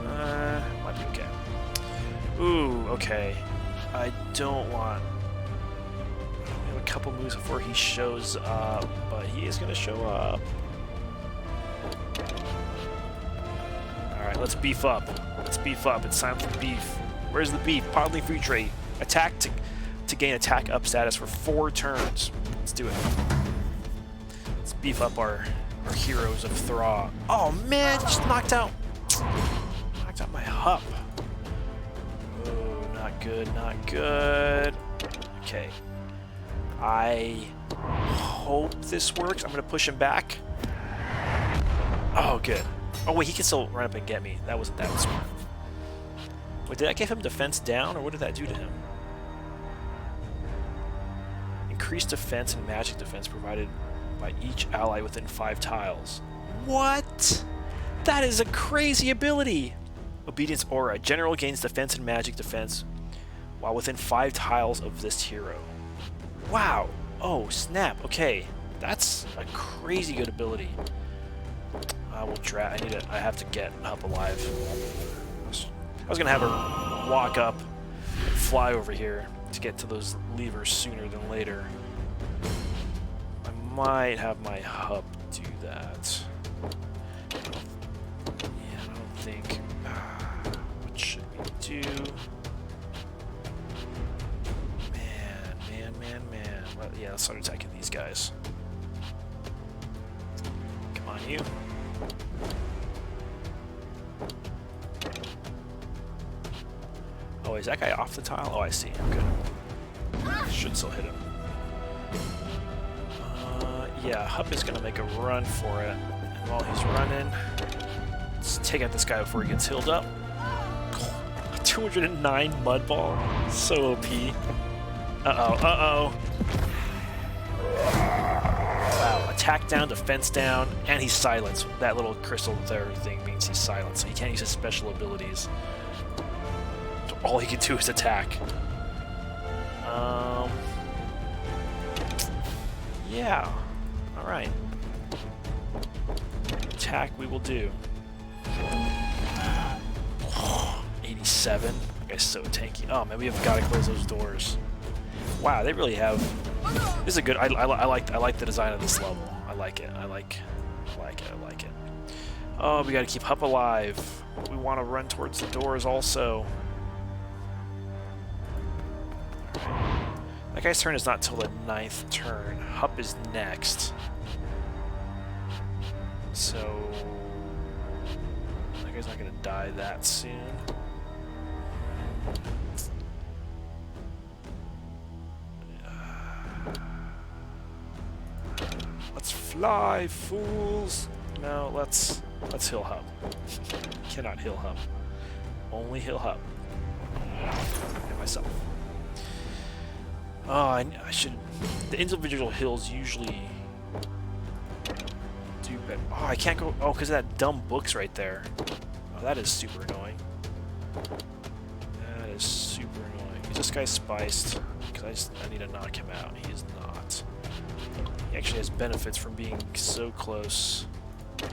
Might be okay. Ooh, okay. I don't want... We have a couple moves before he shows up, but he is going to show up. Alright, let's beef up. Let's beef up. It's time for beef. Where's the beef? Podling food trait. Attack to gain attack up status for 4 turns. Let's do it. Let's beef up our heroes of Thra. Oh man, just knocked out my Hup. Oh, not good, not good. Okay. I hope this works. I'm gonna push him back. Oh, good. Oh wait, he can still run up and get me. That wasn't that smart. Wait, did I give him defense down, or what did that do to him? Increased defense and magic defense provided by each ally within 5 tiles. What? That is a crazy ability! Obedience Aura. General gains defense and magic defense while within 5 tiles of this hero. Wow! Oh, snap. Okay. That's a crazy good ability. I have to get up alive. I was gonna have her walk up and fly over here to get to those levers sooner than later. I might have my Hup do that. Yeah, I don't think... what should we do? Man. Well, yeah, let's start attacking these guys. Come on, you. Oh, is that guy off the tile? Oh, I see. Okay. Should still hit him. Yeah, Hup is going to make a run for it. And while he's running, let's take out this guy before he gets healed up. 209 Mud Ball. So OP. Uh-oh. Wow. Attack down, defense down, and he's silenced. That little crystal there thing means he's silenced, so he can't use his special abilities. So all he can do is attack. Yeah. Alright. Attack we will do. 87. That guy's so tanky. Oh man, we have got to close those doors. Wow, they really have. This is a good. I like the design of this level. I like it. I like it. Oh, we got to keep Hup alive. We want to run towards the doors also. All right. That guy's turn is not till the 9th turn. Hup is next. So that guy's not gonna die that soon. Let's fly, fools! No, let's heal Hup. Cannot heal Hup. Only heal Hup. And myself. Oh, I should. The individual hills usually do better. Oh, I can't go. Oh, because of that dumb books right there. Oh, that is super annoying. That is super annoying. Is this guy spiced? Because I need to knock him out. He is not. He actually has benefits from being so close to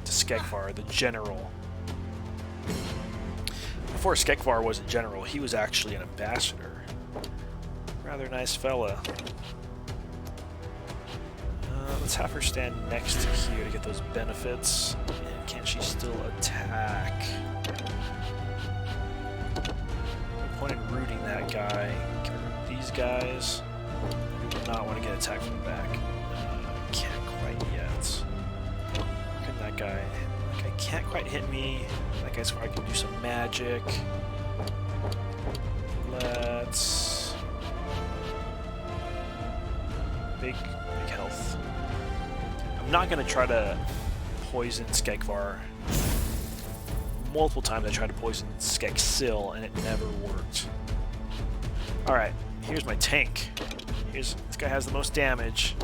Skekvar, the general. Before Skekvar was a general, he was actually an ambassador. Rather nice fella. Let's have her stand next to here to get those benefits. And can she still attack? No point in rooting that guy. Can we root these guys? We do not want to get attacked from the back. Can't quite yet. Look at that guy. That guy can't quite hit me. That guy's where I can do some magic. Let's... Big health. I'm not going to try to poison Skekvar. Multiple times I tried to poison Skeksil and it never worked. Alright, here's my tank. This guy has the most damage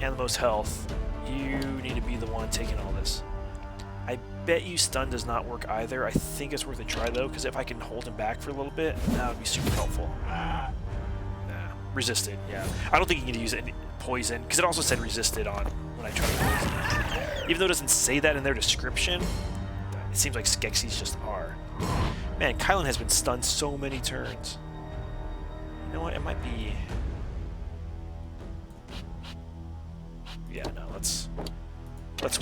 and the most health. You need to be the one taking all this. I bet you stun does not work either. I think it's worth a try though, because if I can hold him back for a little bit, that would be super helpful. Resisted, yeah. I don't think you need to use any poison, because it also said resisted on when I tried to poison. Even though it doesn't say that in their description, it seems like Skeksis just are. Man, Kylan has been stunned so many turns. You know what, it might be... Yeah, no, let's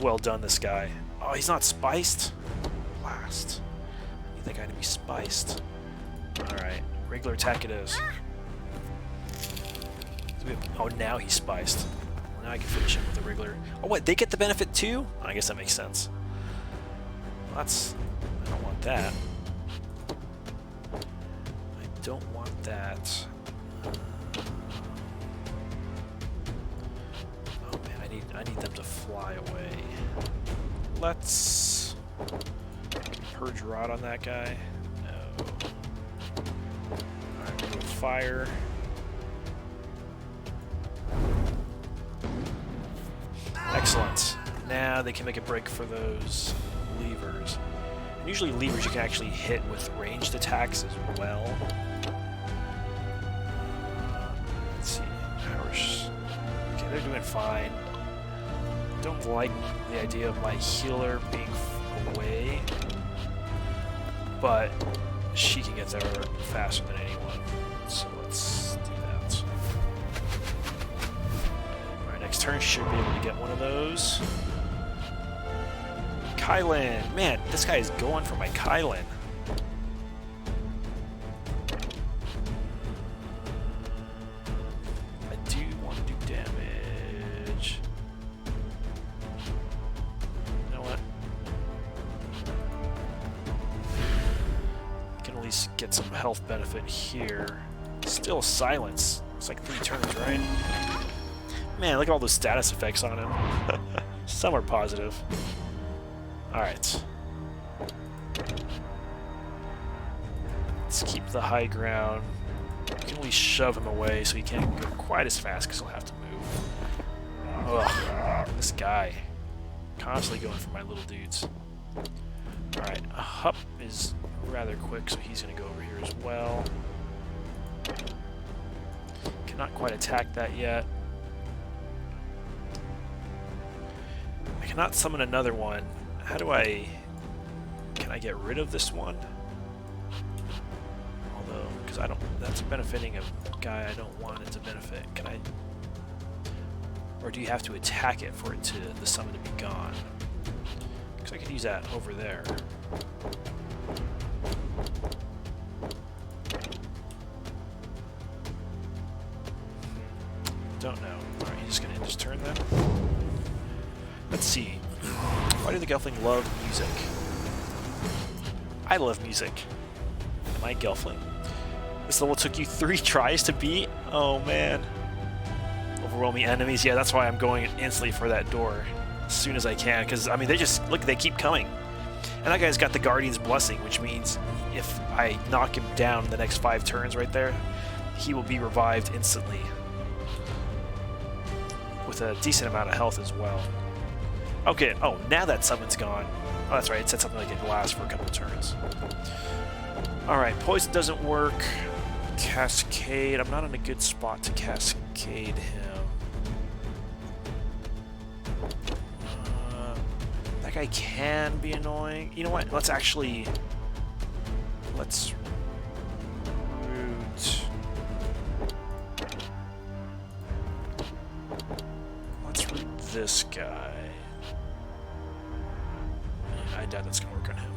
well done this guy. Oh, he's not spiced? Blast. I need that guy to be spiced. Alright, regular attack it is. Oh, now he's spiced. Well, now I can finish him with a regular... Oh, what? They get the benefit too? I guess that makes sense. Well, that's... I don't want that. I don't want that. Oh, man, I need them to fly away. Let's... Purge Rod on that guy. No. Alright, we'll go with fire. Excellent. Now they can make a break for those levers. And usually levers you can actually hit with ranged attacks as well. Let's see. Powers. Okay, they're doing fine. Don't like the idea of my healer being away, but she can get there faster than anyone. So let's do that. Next turn should be able to get one of those. Kylan! Man, this guy is going for my Kylan. I do want to do damage. You know what? I can at least get some health benefit here. Still silence. It's like 3 turns, right? Man, look at all those status effects on him. Some are positive. Alright. Let's keep the high ground. We can at least shove him away so he can't go quite as fast because he'll have to move. Ugh, this guy. Constantly going for my little dudes. Alright, Hup is rather quick, so he's going to go over here as well. Cannot quite attack that yet. I cannot summon another one. How do I... Can I get rid of this one? Although, because I don't... That's benefiting a guy I don't want it to benefit. Can I... Or do you have to attack it for it to... the summon to be gone? Because I could use that over there. Don't know. Alright, he's just gonna end his turn then. Let's see. Why do the Gelfling love music? I love music. Am I Gelfling? This level took you 3 tries to beat? Oh man. Overwhelming enemies. Yeah, that's why I'm going instantly for that door as soon as I can, because I mean they just look, they keep coming. And that guy's got the Guardian's Blessing, which means if I knock him down in the next 5 turns right there, he will be revived instantly with a decent amount of health as well. Okay, oh, now that summon's gone. Oh, that's right, it said something like it lasts for a couple of turns. Alright, poison doesn't work. Cascade, I'm not in a good spot to cascade him. That guy can be annoying. You know what, let's root this guy. I doubt that's gonna work on him.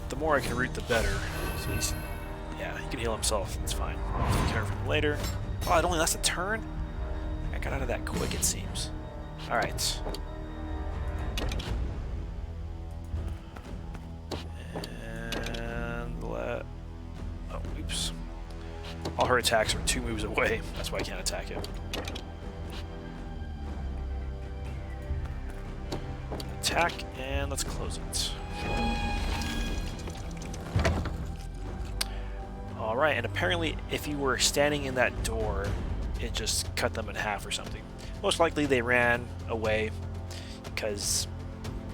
The more I can root, the better. So he's, yeah, he can heal himself. It's fine. Take care of him later. Oh, it only lasts a turn? I got out of that quick, it seems. All right. And let. Oh, oops. All her attacks are 2 moves away. That's why I can't attack him. Attack, and let's close it. Alright, and apparently if you were standing in that door, it just cut them in half or something. Most likely they ran away because,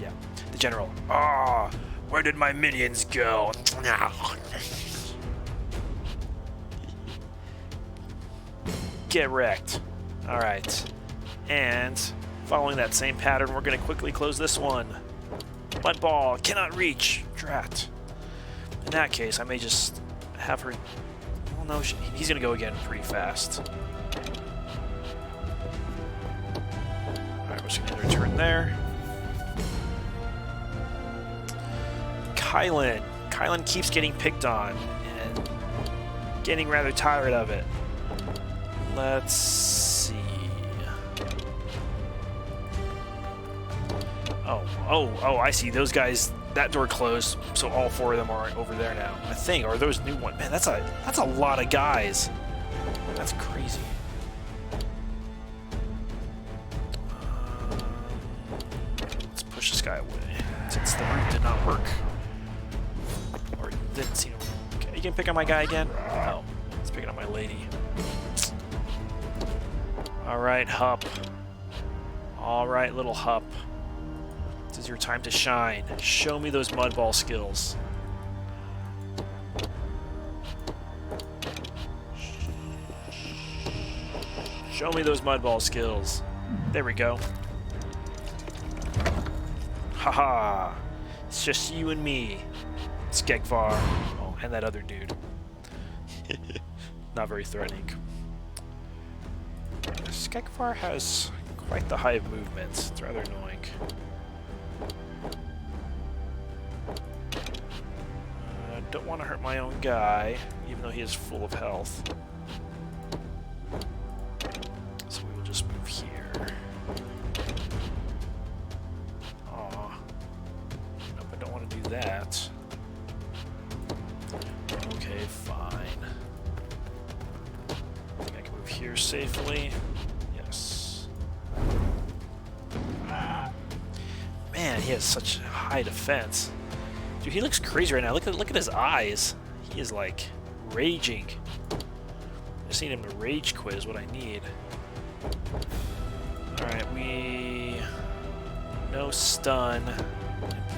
yeah, the general. Ah, where did my minions go? Get wrecked. Alright, and following that same pattern, we're going to quickly close this one. Mud ball, cannot reach. Drat. In that case, I may just have her... Well, no, he's going to go again pretty fast. Alright, we're just going to end our turn there. Kylan. Kylan keeps getting picked on and getting rather tired of it. Let's see. Oh, I see. Those guys, that door closed, so all 4 of them are over there now. I think, or those new ones. Man, that's a lot of guys. That's crazy. Let's push this guy away, since the route did not work. Or didn't seem to work. Okay, you can pick on my guy again? Oh, it's picking on my lady. Alright, Hup. Alright, little Hup. This is your time to shine. Show me those mud ball skills. Show me those mud ball skills. There we go. Haha. It's just you and me. Skekvar. Oh, and that other dude. Not very threatening. Skekvar has quite the hive movements. It's rather annoying. Don't want to hurt my own guy, even though he is full of health. So we will just move here. Aw. Nope, I don't want to do that. Okay, fine. I think I can move here safely. Yes. Man, he has such high defense. Dude, he looks crazy right now. Look at his eyes. He is like raging. I just need him to rage quit is what I need. Alright, we... No stun and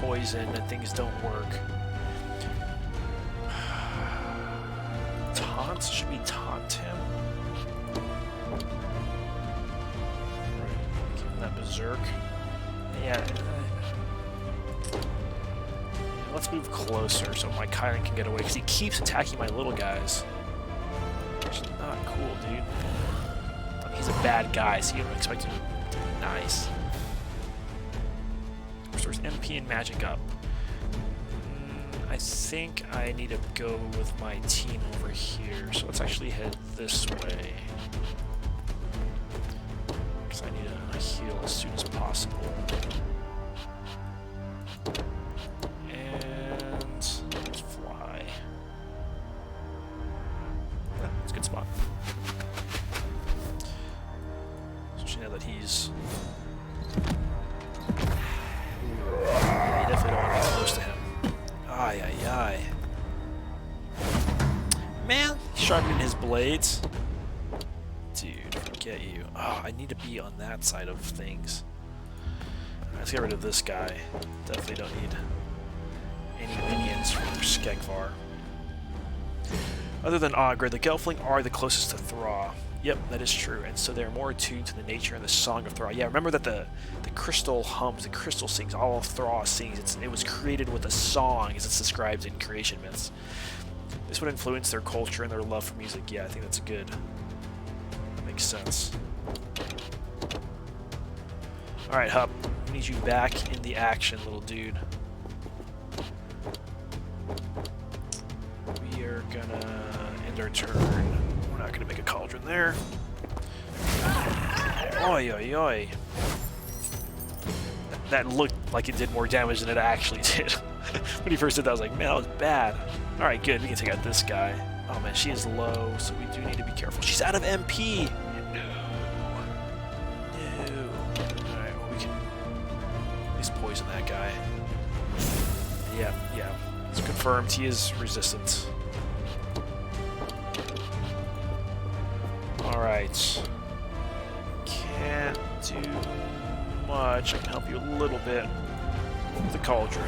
poison and things don't work. Taunt? Should we taunt him? Give him that berserk. Yeah. Let's move closer so my Kylan can get away, because he keeps attacking my little guys. Which is not cool, dude. I mean, he's a bad guy, so you don't expect him to be nice. Restores MP and magic up. I think I need to go with my team over here. So let's actually head this way. Because I need to heal as soon as possible. And let's fly. Yeah, it's a good spot. Especially now that he's... Yeah, you definitely don't want to be close to him. Ay, ay, ay. Man, sharpening his blades. Dude, forget you. Oh, I need to be on that side of things. Let's get rid of this guy. Definitely don't need any minions for SkekTek. Other than Augur, the Gelfling are the closest to Thra. Yep, that is true, and so they're more attuned to the nature and the song of Thra. Yeah, remember that the crystal hums, the crystal sings, all of Thra sings. It was created with a song, as it's described in creation myths. This would influence their culture and their love for music. Yeah, I think that's good. That makes sense. Alright, Hup. We need you back in the action, little dude. We are gonna end our turn. We're not gonna make a cauldron there. Oi, oi, oi. That looked like it did more damage than it actually did. When he first did that, I was like, man, that was bad. Alright, good. We can take out this guy. Oh man, she is low, so we do need to be careful. She's out of MP! No. Alright, well, we can at least poison that guy. Yeah. It's confirmed he is resistant. Alright. Can't do much. I can help you a little bit with the cauldron.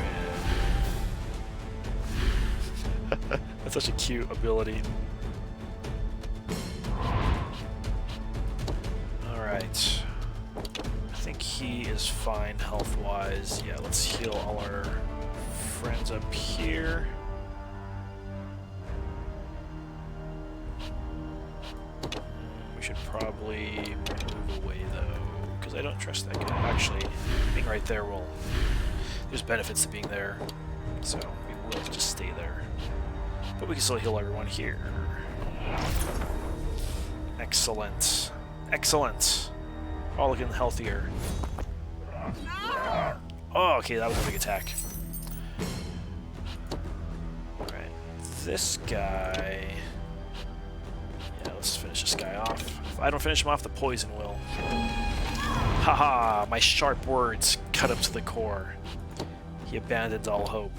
That's such a cute ability. Alright. I think he is fine health-wise. Yeah, let's heal all our friends up here. We should probably move away, though, because I don't trust that guy. Actually, being right there will... There's benefits to being there, so we will just stay there. But we can still heal everyone here. Excellent. Excellent. All looking healthier. Oh, okay, that was a big attack. Alright, this guy... Yeah, let's finish this guy off. If I don't finish him off, the poison will. Haha, my sharp words cut him to the core. He abandoned all hope.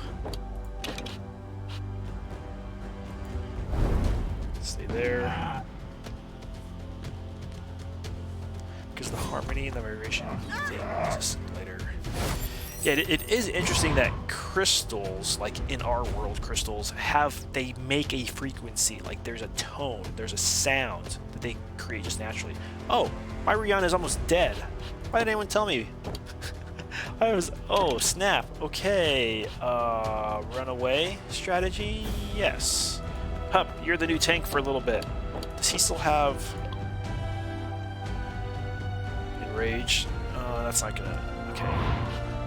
Stay there. Because the harmony and the vibration just later. Yeah, it is interesting that crystals, like in our world, crystals they make a frequency. Like there's a tone, there's a sound that they create just naturally. Oh, my Rihanna is almost dead. Why didn't anyone tell me? Oh, snap. Okay. Runaway strategy? Yes. Hup, you're the new tank for a little bit. Does he still have... Enrage? That's not gonna... Okay.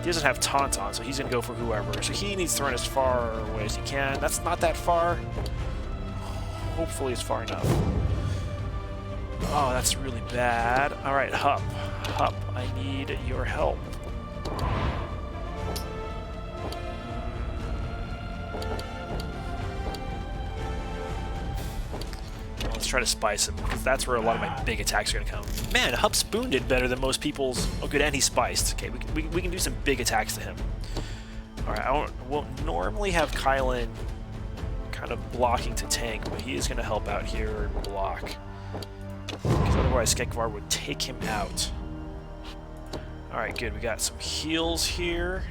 He doesn't have taunt on, so he's gonna go for whoever. So he needs to run as far away as he can. That's not that far. Hopefully it's far enough. Oh, that's really bad. Alright, Hup. Hup, I need your help. Let's try to spice him, because that's where a lot of my big attacks are going to come. Man, Hup Spoon did better than most people's... Oh, good, and he spiced. Okay, we can do some big attacks to him. Alright, I won't normally have Kylan kind of blocking to tank, but he is going to help out here and block. Because otherwise SkekTek would take him out. Alright, good. We got some heals here.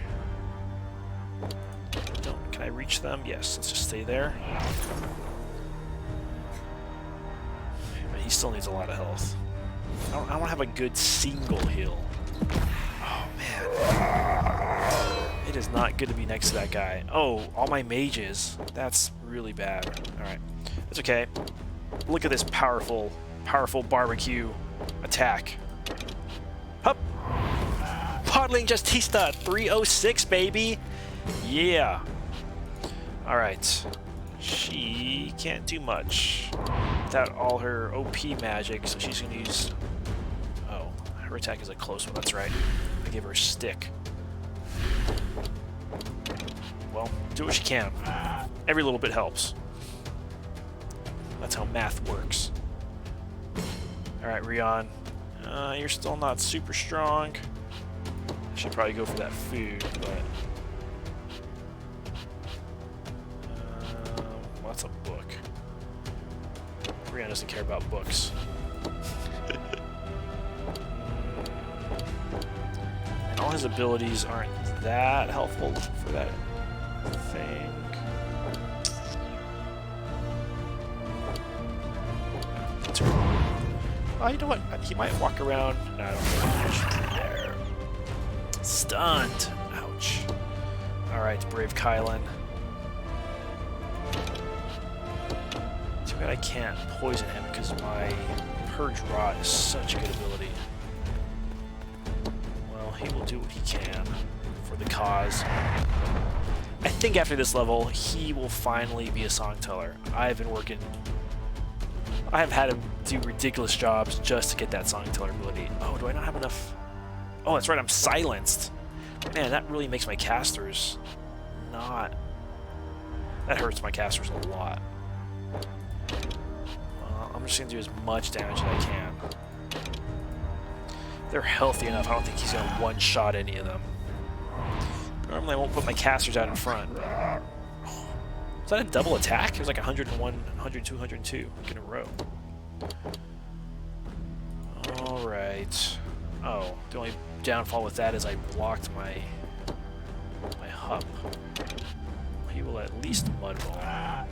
Can I reach them? Yes, let's just stay there. Man, he still needs a lot of health. I don't have a good single heal. Oh, man. It is not good to be next to that guy. Oh, all my mages. That's really bad. Alright. That's okay. Look at this powerful barbecue attack. Hup! Podling Justista 306, baby! Yeah! Alright. She can't do much without all her OP magic, so she's going to use... Oh, her attack is a close one, that's right. I gave her a stick. Well, do what she can. Every little bit helps. That's how math works. Alright, Rion. You're still not super strong. I should probably go for that food, but... well, that's a book. Rion doesn't care about books. And all his abilities aren't that helpful for that thing. Oh, you know what? He might walk around. No, I don't think there. Stunned. Ouch. Alright, Brave Kylan. Too bad I can't poison him because my Purge Rot is such a good ability. Well, he will do what he can for the cause. I think after this level, he will finally be a song teller. I've been working... I have had him do ridiculous jobs just to get that song teller ability. Oh, do I not have enough? Oh, that's right, I'm silenced. Man, that really makes my casters not... That hurts my casters a lot. Well, I'm just going to do as much damage as I can. They're healthy enough, I don't think he's going to one-shot any of them. Normally I won't put my casters out in front. Was that a double attack? It was like 101, 102, 102 in a row. Alright. Oh, the only downfall with that is I blocked my hup. He will at least mudroll.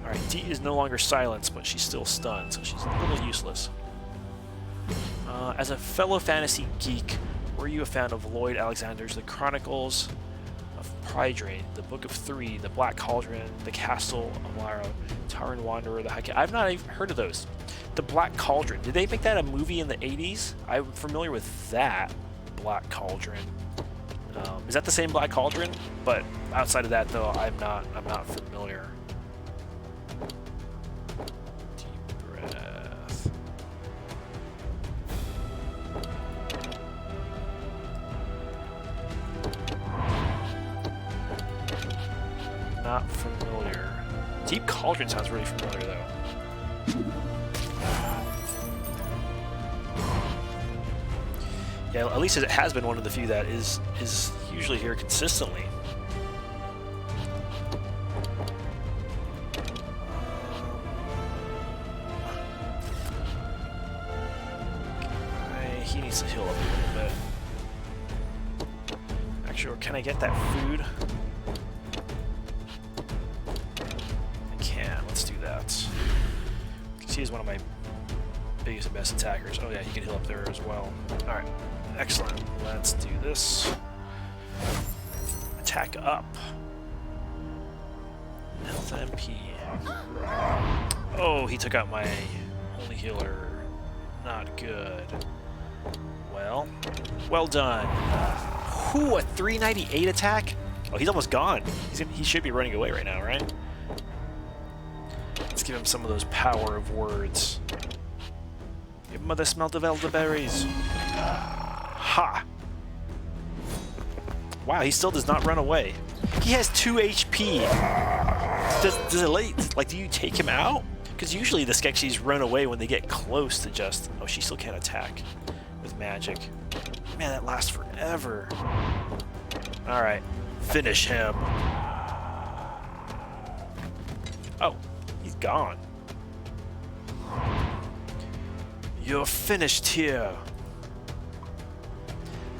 Alright, D is no longer silenced, but she's still stunned, so she's a little useless. As a fellow fantasy geek, were you a fan of Lloyd Alexander's The Chronicles of Prydrain, The Book of Three, The Black Cauldron, The Castle of Lara, Taran Wanderer, The High... I've not even heard of those. The Black Cauldron. Did they make that a movie in the 80s? I'm familiar with that Black Cauldron. Is that the same Black Cauldron? But outside of that, though, I'm not familiar. Deep breath. Not familiar. Deep Cauldron sounds really familiar, though. Yeah, at least it has been one of the few that is usually here consistently. He needs to heal up a little bit. Actually, or can I get that food? I can. Let's do that. Because he is one of my biggest and best attackers. Oh yeah, he can heal up there as well. Alright. Excellent. Let's do this. Attack up. Health MP. Oh, he took out my only healer. Not good. Well done. Whew, a 398 attack? Oh, he's almost gone. He should be running away right now, right? Let's give him some of those power of words. Your mother smelled of elderberries. Ha! Wow, he still does not run away. He has 2 HP. Does it like, do you take him out? Because usually the Skeksis run away when they get close to just... Oh, she still can't attack with magic. Man, that lasts forever. Alright, finish him. Oh, he's gone. You're finished here.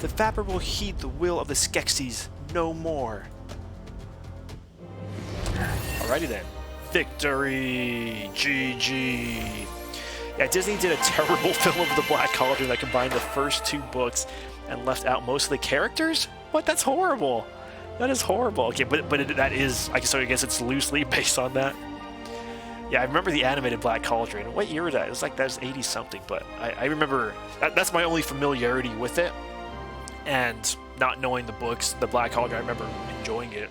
The Vapor will heed the will of the Skeksis no more. Alrighty then. Victory! GG! Yeah, Disney did a terrible film of the Black Cauldron that combined the first 2 books and left out most of the characters? What? That's horrible! That is horrible. Okay, but that is... I guess it's loosely based on that. Yeah, I remember the animated Black Cauldron. What year was that? It was like, that was 80-something, but I remember... That's my only familiarity with it. And not knowing the books, the Black Cauldron, I remember enjoying it.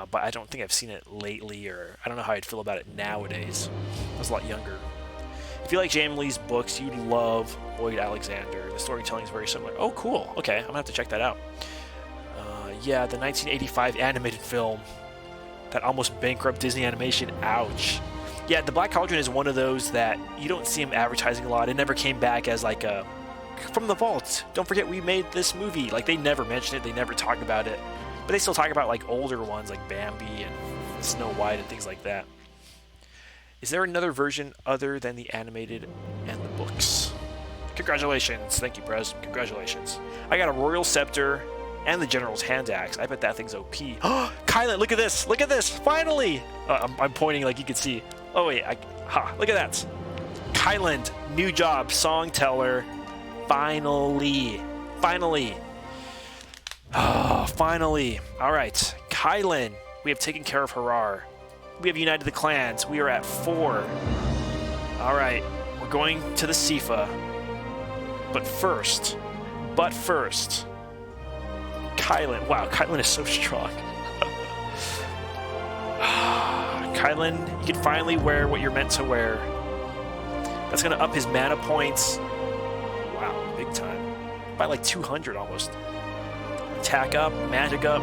But I don't think I've seen it lately, or I don't know how I'd feel about it nowadays. I was a lot younger. If you like Jamie Lee's books, you'd love Boyd Alexander. The storytelling is very similar. Oh, cool. Okay, I'm gonna have to check that out. Yeah, the 1985 animated film that almost bankrupted Disney Animation. Ouch. Yeah, The Black Cauldron is one of those that you don't see them advertising a lot. It never came back as like a from the vault. Don't forget we made this movie. Like, they never mention it. They never talk about it. But they still talk about like older ones like Bambi and Snow White and things like that. Is there another version other than the animated and the books? Congratulations. Thank you, Prez. Congratulations. I got a Royal Scepter and the General's Hand Axe. I bet that thing's OP. Kylan, look at this. Look at this. Finally. I'm pointing like you can see. Oh, wait. Look at that. Kylan, new job. Song teller. Finally. Finally. Finally. All right. Kylan, we have taken care of Harar. We have united the clans. We are at 4. All right. We're going to the Sifa. But first, Kylan. Wow, Kylan is so strong. Kylan, you can finally wear what you're meant to wear. That's going to up his mana points. Wow, big time. By like 200 almost. Attack up, magic up.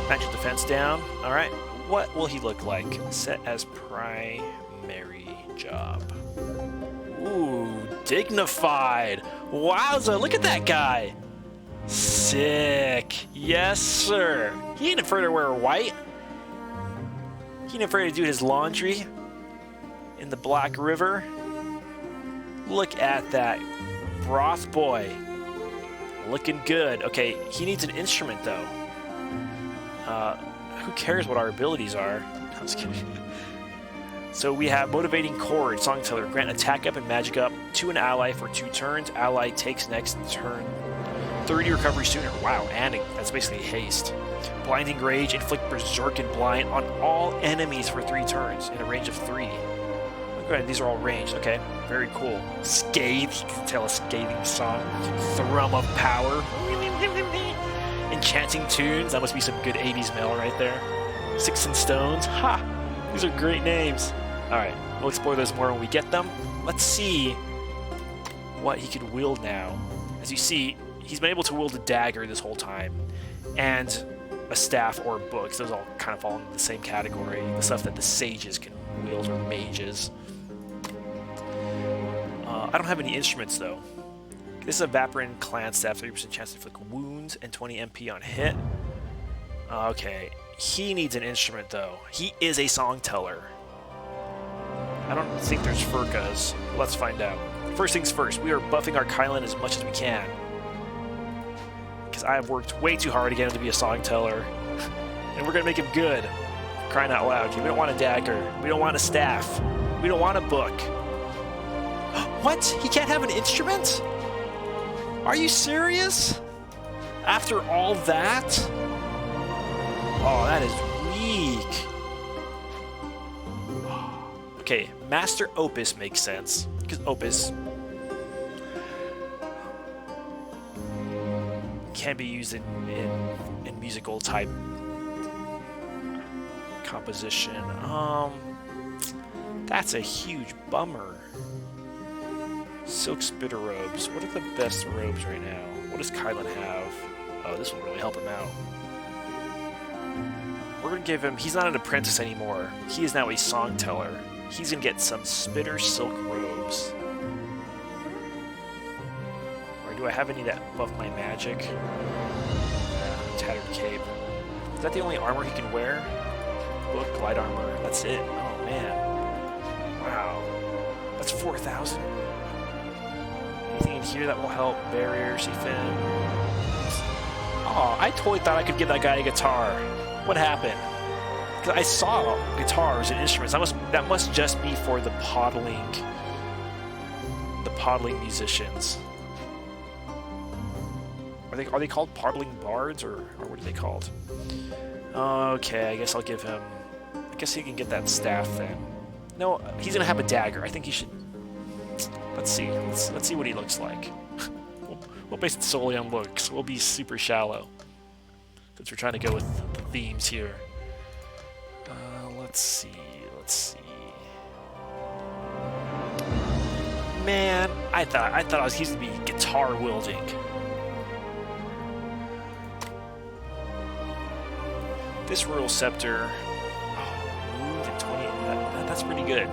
Magic defense down. All right. What will he look like? Set as primary job. Ooh, dignified. Wowza, look at that guy. Sick. Yes, sir. He ain't afraid to wear white. He ain't afraid to do his laundry in the Black River. Look at that. Broth boy. Looking good. Okay, he needs an instrument, though. Who cares what our abilities are? I'm just kidding. So we have Motivating Chord, Song Teller. Grant attack up and magic up to an ally for 2 turns. Ally takes next turn 30 recovery sooner. Wow, and that's basically haste. Blinding Rage, inflict Berserkin Blind on all enemies for 3 turns in a range of 3. Go ahead, these are all ranged. Okay, very cool. Scathe, you can tell a scathing song. Thrum of Power. Enchanting Tunes, that must be some good 80s metal right there. Sticks and Stones, ha! These are great names. Alright, we'll explore those more when we get them. Let's see what he can wield now. As you see, he's been able to wield a dagger this whole time, and a staff or books. Those all kind of fall into the same category. The stuff that the sages can wield, or mages. I don't have any instruments, though. This is a Vaporin Clan Staff, 30% chance to inflict wounds and 20 MP on hit. Okay, he needs an instrument, though. He is a song teller. I don't think there's Furkas. Let's find out. First things first, we are buffing our Kylan as much as we can. Because I have worked way too hard to get him to be a song teller. And we're going to make him good. Crying out loud. We don't want a dagger. We don't want a staff. We don't want a book. What? He can't have an instrument? Are you serious? After all that? Oh, that is weak. Okay, Master Opus makes sense. Because Opus can be used in musical type composition. That's a huge bummer. Silk Spitter Robes. What are the best robes right now? What does Kylan have? Oh, this will really help him out. We're going to give him... He's not an apprentice anymore. He is now a song teller. He's going to get some Spitter Silk Robes. Or do I have any that buff my magic? Tattered Cape. Is that the only armor he can wear? Book, light armor. That's it. Oh, man. Wow. That's 4,000. Anything in here that will help? Barrier, Sifan. Oh, I totally thought I could give that guy a guitar. What happened? Because I saw guitars and instruments. That must just be for the podling musicians. Are they called podling bards, or what are they called? Okay, I guess I'll give him... I guess he can get that staff then. No, he's gonna have a dagger. I think he should... Let's see. Let's see what he looks like. We'll base it solely on looks. We'll be super shallow. since we're trying to go with the themes here. Let's see. Man, I thought I was used to be guitar wielding. This Royal Scepter, moved at 20. That's pretty good.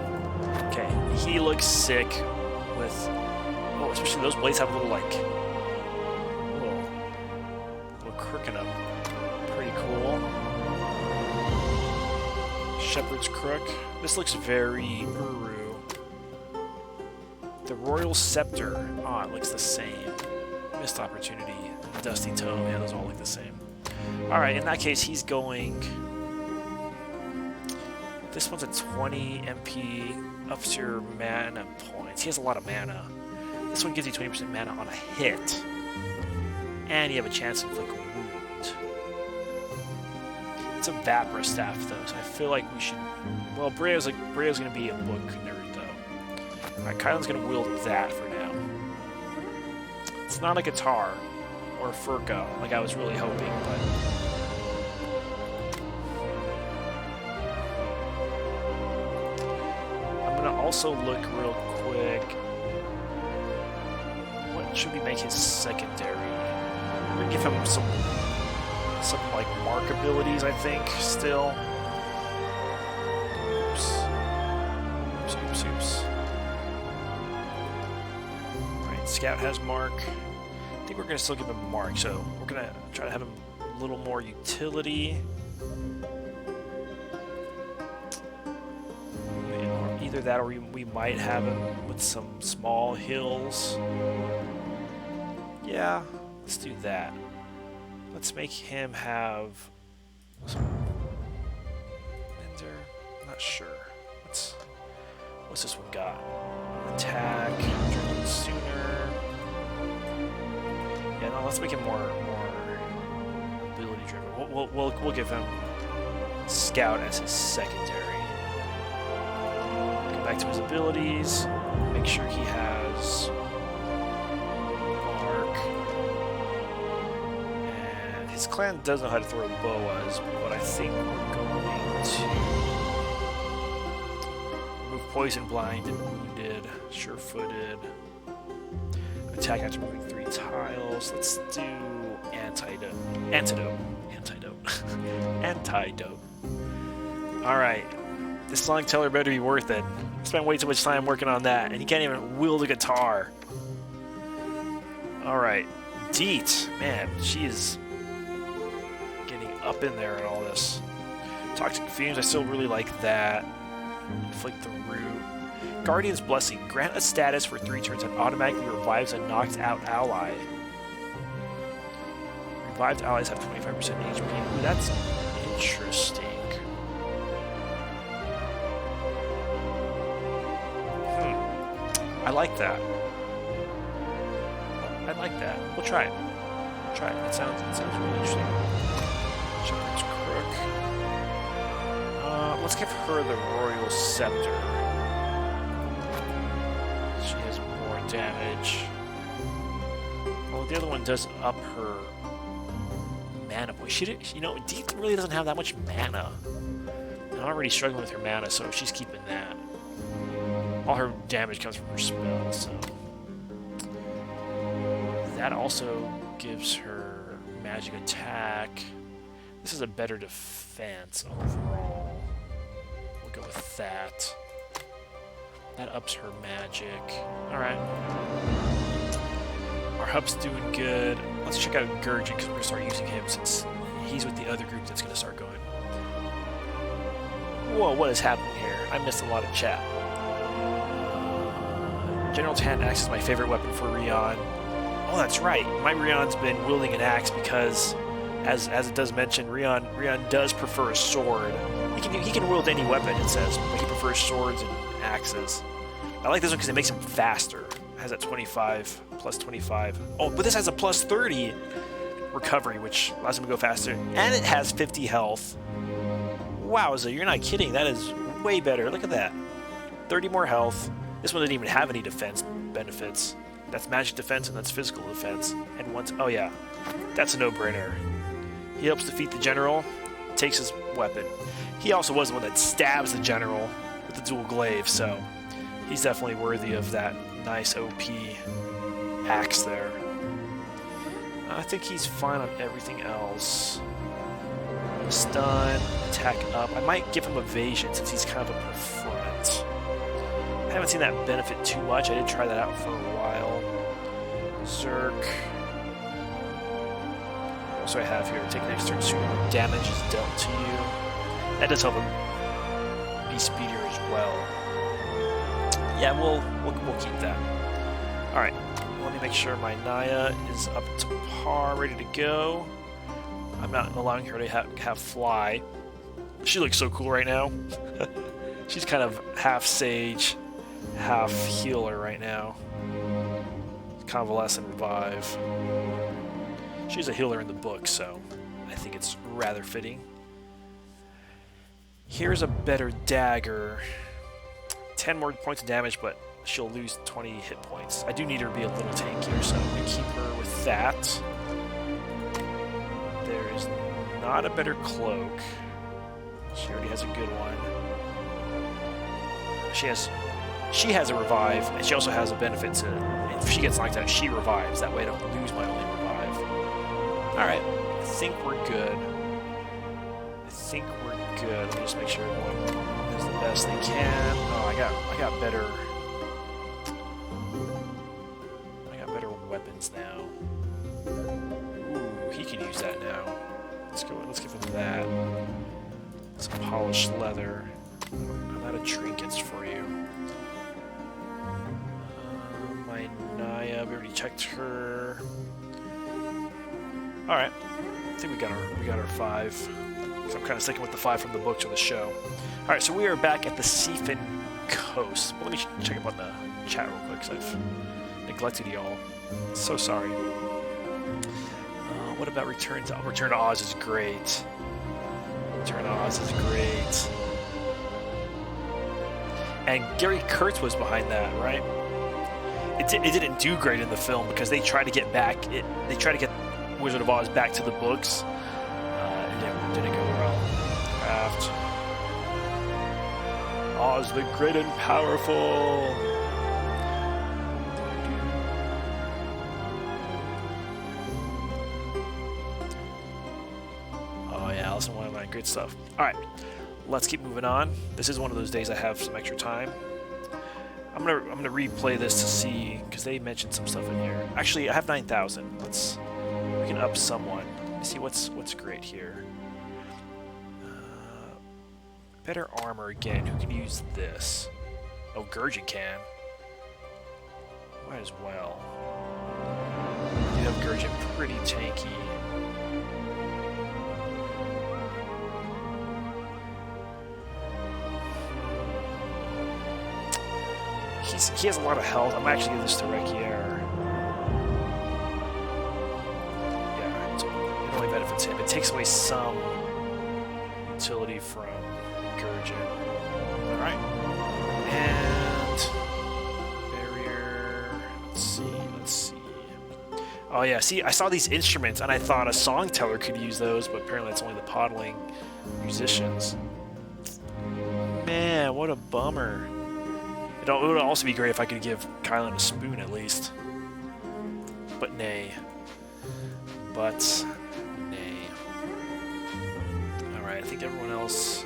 Okay, he looks sick with. Oh, especially those blades have a little like, little crook in them. Pretty cool. Shepherd's Crook. This looks very Uru. The Royal Scepter. Oh, it looks the same. Missed Opportunity. Dusty Tome. Yeah, those all look the same. Alright, in that case, he's going... This one's a 20 MP, ups your mana points. He has a lot of mana. This one gives you 20% mana on a hit. And you have a chance to inflict a wound. It's a Vapra Staff, though, so I feel like we should... Well, Breo's going to be a book nerd, though. Alright, Kylan's going to wield that for now. It's not a guitar. Or Furco, like I was really hoping, but... I'm gonna also look real quick. What should we make his secondary? We're gonna give him some like mark abilities, I think, still. Oops. Alright, Scout has mark. I think we're going to still give him mark, so we're going to try to have him a little more utility. Either that or we might have him with some small hills. Yeah, let's do that. Let's make him have some Mender. I'm not sure. What's this one got? Attack, Adrenaline Sooner. Yeah, no, let's make him more ability driven. We'll give him Scout as his secondary. Go back to his abilities. Make sure he has Mark. And his clan does know how to throw boas, but I think we're going to remove Poison, Blind, and Wounded, Sure-Footed. Attack after moving 3 tiles. Let's do Antidote. Alright. This song teller better be worth it. Spent way too much time working on that, and he can't even wield a guitar. Alright. Deet. Man, she is getting up in there and all this. Toxic Fumes, I still really like that. Inflict the Root. Guardian's Blessing. Grant a status for 3 turns that automatically revives a knocked out ally. Revived allies have 25% HP. Ooh, that's interesting. I like that. We'll try it. It sounds really interesting. Shepherd's Crook. Let's give her the Royal Scepter. She has more damage. Well, the other one does up her mana. Boy, Deep really doesn't have that much mana. And I'm already struggling with her mana, so she's keeping that. All her damage comes from her spell, so... That also gives her magic attack. This is a better defense overall. We'll go with that. That ups her magic. Alright. Our hub's doing good. Let's check out Gurgin, because we're going to start using him since he's with the other group that's going to start going. Whoa, what is happening here? I missed a lot of chat. General Tan Axe is my favorite weapon for Rion. Oh, that's right. My Rion's been wielding an axe because, as it does mention, Rion does prefer a sword. He can wield any weapon, it says, but he prefers swords and axes. I like this one because it makes him faster. It has that 25 plus 25. Oh, but this has a plus 30 recovery, which allows him to go faster. And it has 50 health. Wowza, you're not kidding. That is way better. Look at that. 30 more health. This one didn't even have any defense benefits. That's magic defense and that's physical defense. And once, oh yeah, that's a no-brainer. He helps defeat the general, takes his weapon. He also was the one that stabs the general with the dual glaive, so he's definitely worthy of that nice OP axe there. I think he's fine on everything else. Stun, attack up. I might give him evasion since he's kind of a preferment. I haven't seen that benefit too much. I did try that out for a while. Zerk. What else do I have here? Take an extra turn sooner. Damage is dealt to you. That does help him be speedier as well. Yeah, we'll keep that. All right. Let me make sure my Naya is up to par, ready to go. I'm not allowing her to have fly. She looks so cool right now. She's kind of half sage, half healer right now. Convalescent revive. She's a healer in the book, so I think it's rather fitting. Here's a better dagger. 10 more points of damage, but she'll lose 20 hit points. I do need her to be a little tankier, so I'm going to keep her with that. There is not a better cloak. She already has a good one. She has a revive, and she also has a benefit to, if she gets knocked out, she revives. That way I don't lose my only revive. Alright, I think we're good. Let me just make sure everyone does the best they can. Oh, I got better weapons now. Ooh, he can use that now. Let's give him that. Some polished leather. I'm out of trinkets for you. My Naya, we already checked her. Alright. I think we got our 5. So I'm kind of sticking with the 5 from the books or the show. Alright, so we are back at the Sifan coast. Well, let me check up on the chat real quick, because I've neglected y'all. So sorry. What about Return to Oz is great. Return to Oz is great. And Gary Kurtz was behind that, right? It didn't do great in the film because they tried to get Wizard of Oz back to the books. It didn't go well. Craft. Oz the Great and Powerful. Oh yeah, listen to one of my good stuff. Alright, let's keep moving on. This is one of those days I have some extra time. I'm gonna replay this to see, because they mentioned some stuff in here. Actually, I have 9,000. We can up someone. Let me see what's great here. Better armor again. Who can use this? Oh, Gurgen can. Might as well. You have Gurgen pretty tanky. He has a lot of health. I'm actually giving this to Rekier. Yeah, it only benefits him. It takes away some utility from Gurgen. Alright. And barrier. Let's see. Oh yeah, see, I saw these instruments and I thought a song teller could use those, but apparently it's only the podling musicians. Man, what a bummer. It would also be great if I could give Kylan a spoon at least. But nay. Alright, I think everyone else...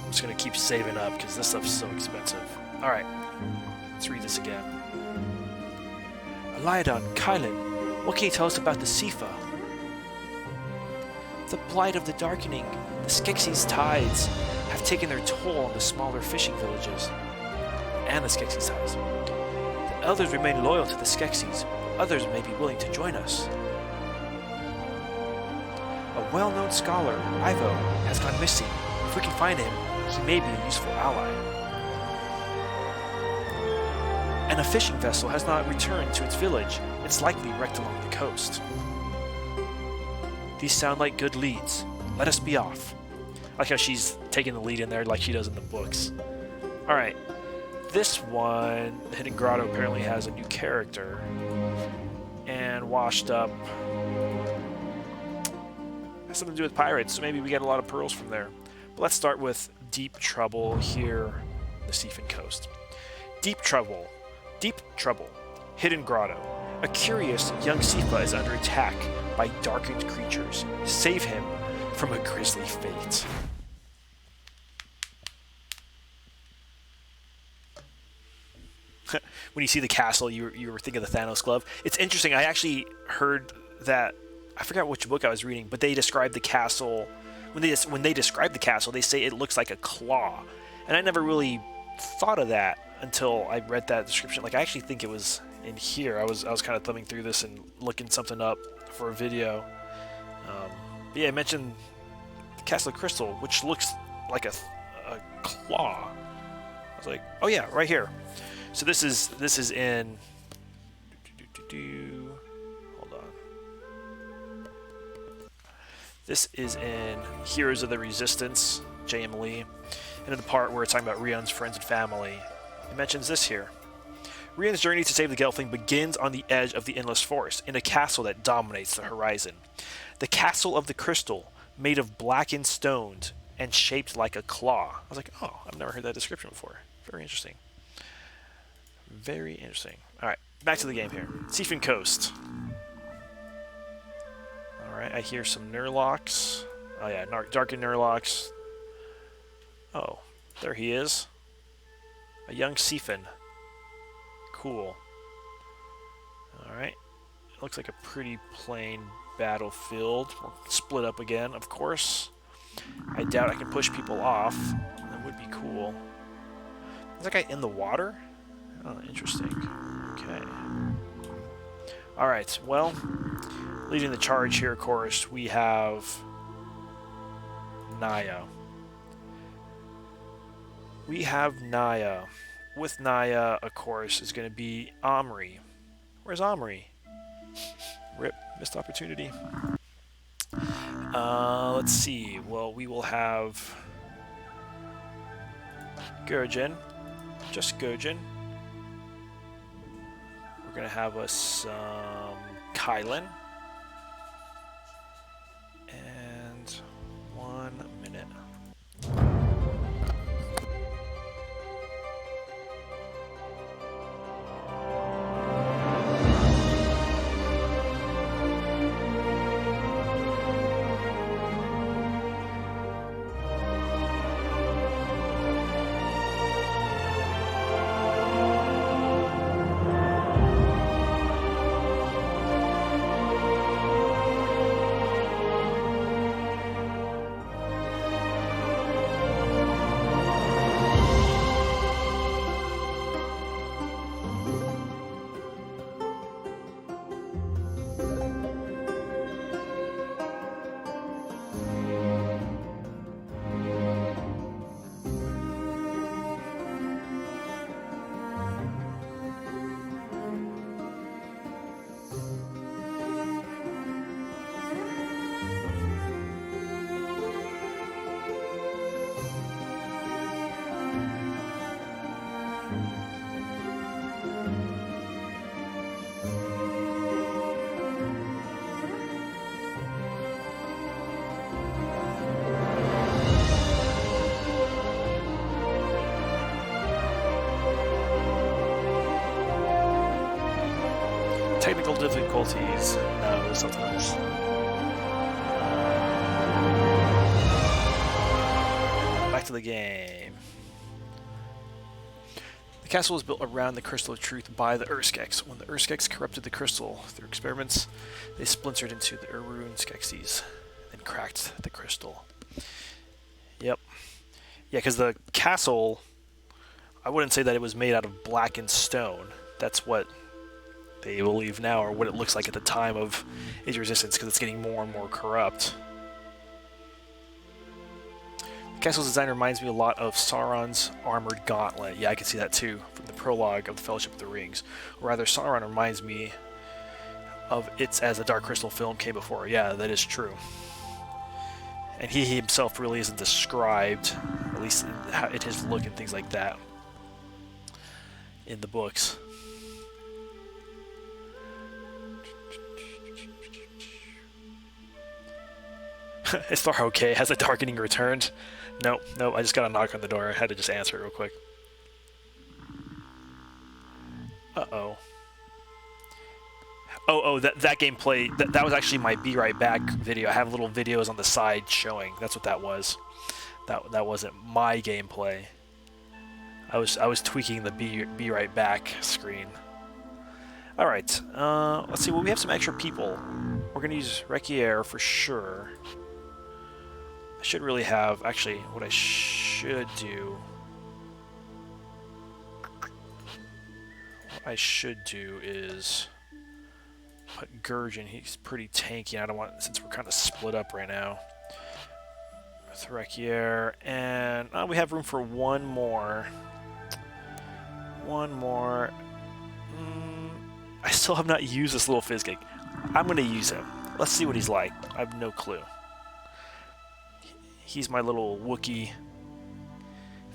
I'm just gonna keep saving up because this stuff's so expensive. Alright, let's read this again. Eliadon, Kylan, what can you tell us about the Sifa? The blight of the darkening, the Skeksis tides, have taken their toll on the smaller fishing villages and the Skeksis tides. The elders remain loyal to the Skeksis. Others may be willing to join us. A well-known scholar, Ivo, has gone missing. If we can find him, he may be a useful ally. And a fishing vessel has not returned to its village. It's likely wrecked along the coast. These sound like good leads. Let us be off. I like how she's taking the lead in there like she does in the books. Alright. This one, the Hidden Grotto, apparently has a new character. And washed up has something to do with pirates, so maybe we get a lot of pearls from there. But let's start with Deep Trouble here on the Sifan coast. Deep Trouble. Deep Trouble. Hidden Grotto. A curious young Sifa is under attack by darkened creatures. Save him from a grisly fate. When you see the castle, you were thinking of the Thanos glove. It's interesting. I actually heard that, I forgot which book I was reading, but they described the castle. When they describe the castle, they say it looks like a claw, and I never really thought of that until I read that description. Like, I actually think it was in here. I was kind of thumbing through this and looking something up for a video. But yeah, I mentioned the Castle of Crystal, which looks like a claw. I was like, oh yeah, right here. So this is in. Hold on. This is in Heroes of the Resistance, J.M. Lee, and in the part where it's talking about Rion's friends and family, it mentions this here. Rion's journey to save the Gelfling begins on the edge of the Endless Forest, in a castle that dominates the horizon. The Castle of the Crystal, made of blackened stones and shaped like a claw. I was like, oh, I've never heard that description before. Very interesting. Very interesting. Alright, back to the game here. Sifan Coast. Alright, I hear some Nurlocks. Oh yeah, darkened Nurlocks. Oh, there he is. A young Sifan. Cool. Alright. It looks like a pretty plain battlefield. We're split up again, of course. I doubt I can push people off. That would be cool. Is that guy in the water? Oh, interesting. Okay. Alright, well, leading the charge here, of course, we have Naya. We have Naya. With Naya, of course, is going to be Omri. Where's Omri? Rip. Missed opportunity. Let's see. Well, we will have Gurjin. Just Gurjin. We're going to have us some Kylan. And 1 minute. Technical difficulties. No, there's something else. Back to the game. The castle was built around the Crystal of Truth by the Urskeks. When the Urskeks corrupted the crystal through experiments, they splintered into the Urun Skeksis and cracked the crystal. Yep. Yeah, because the castle, I wouldn't say that it was made out of blackened stone. That's what they believe now, or what it looks like at the time of its resistance, because it's getting more and more corrupt. The castle's design reminds me a lot of Sauron's armored gauntlet. Yeah, I can see that too from the prologue of the Fellowship of the Rings. Or rather, Sauron reminds me of it as the Dark Crystal film came before. Yeah, that is true. And he himself really isn't described, at least in his look and things like that, in the books. Is Thor okay? Has the darkening returned? Nope, nope. I just got a knock on the door. I had to just answer it real quick. Uh-oh. Oh, that gameplay, that was actually my Be Right Back video. I have little videos on the side showing. That's what that was. That wasn't my gameplay. I was tweaking the Be Right Back screen. All right, let's see. Well, we have some extra people. We're gonna use Requier for sure. I should really have, actually, what I should do. What I should do is put Gurgen. He's pretty tanky. I don't want, since we're kind of split up right now. With Requier, and we have room for one more. One more. I still have not used this little Fizzgig. I'm going to use him. Let's see what he's like. I have no clue. He's my little Wookiee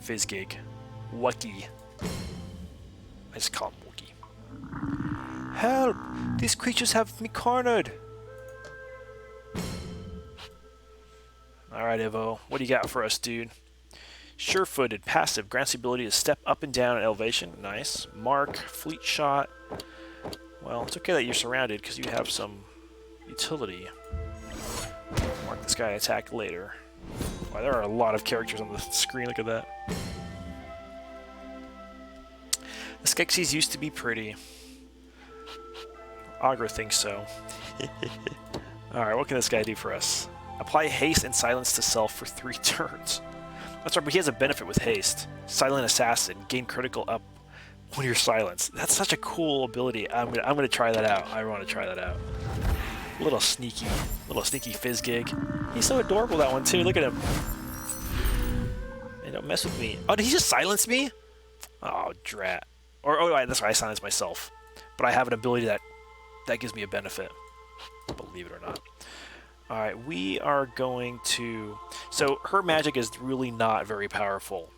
Fizzgig. Wookiee. I just call him Wookiee. Help! These creatures have me cornered! Alright, Evo. What do you got for us, dude? Sure-footed. Passive. Grants the ability to step up and down in elevation. Nice. Mark. Fleet shot. Well, it's okay that you're surrounded because you have some utility. Mark this guy attack later. Wow, there are a lot of characters on the screen. Look at that. The Skeksis used to be pretty. Augur thinks so. Alright, what can this guy do for us? Apply haste and silence to self for 3 turns. That's right, but he has a benefit with haste. Silent Assassin. Gain critical up when you're silenced. That's such a cool ability. I'm gonna try that out. I want to try that out. Little sneaky Fizzgig. He's so adorable, that one too. Look at him. Hey, don't mess with me. Oh, did he just silence me? Oh, drat. Or that's right, I silenced myself. But I have an ability that gives me a benefit. Believe it or not. Alright, we are going to... So, her magic is really not very powerful.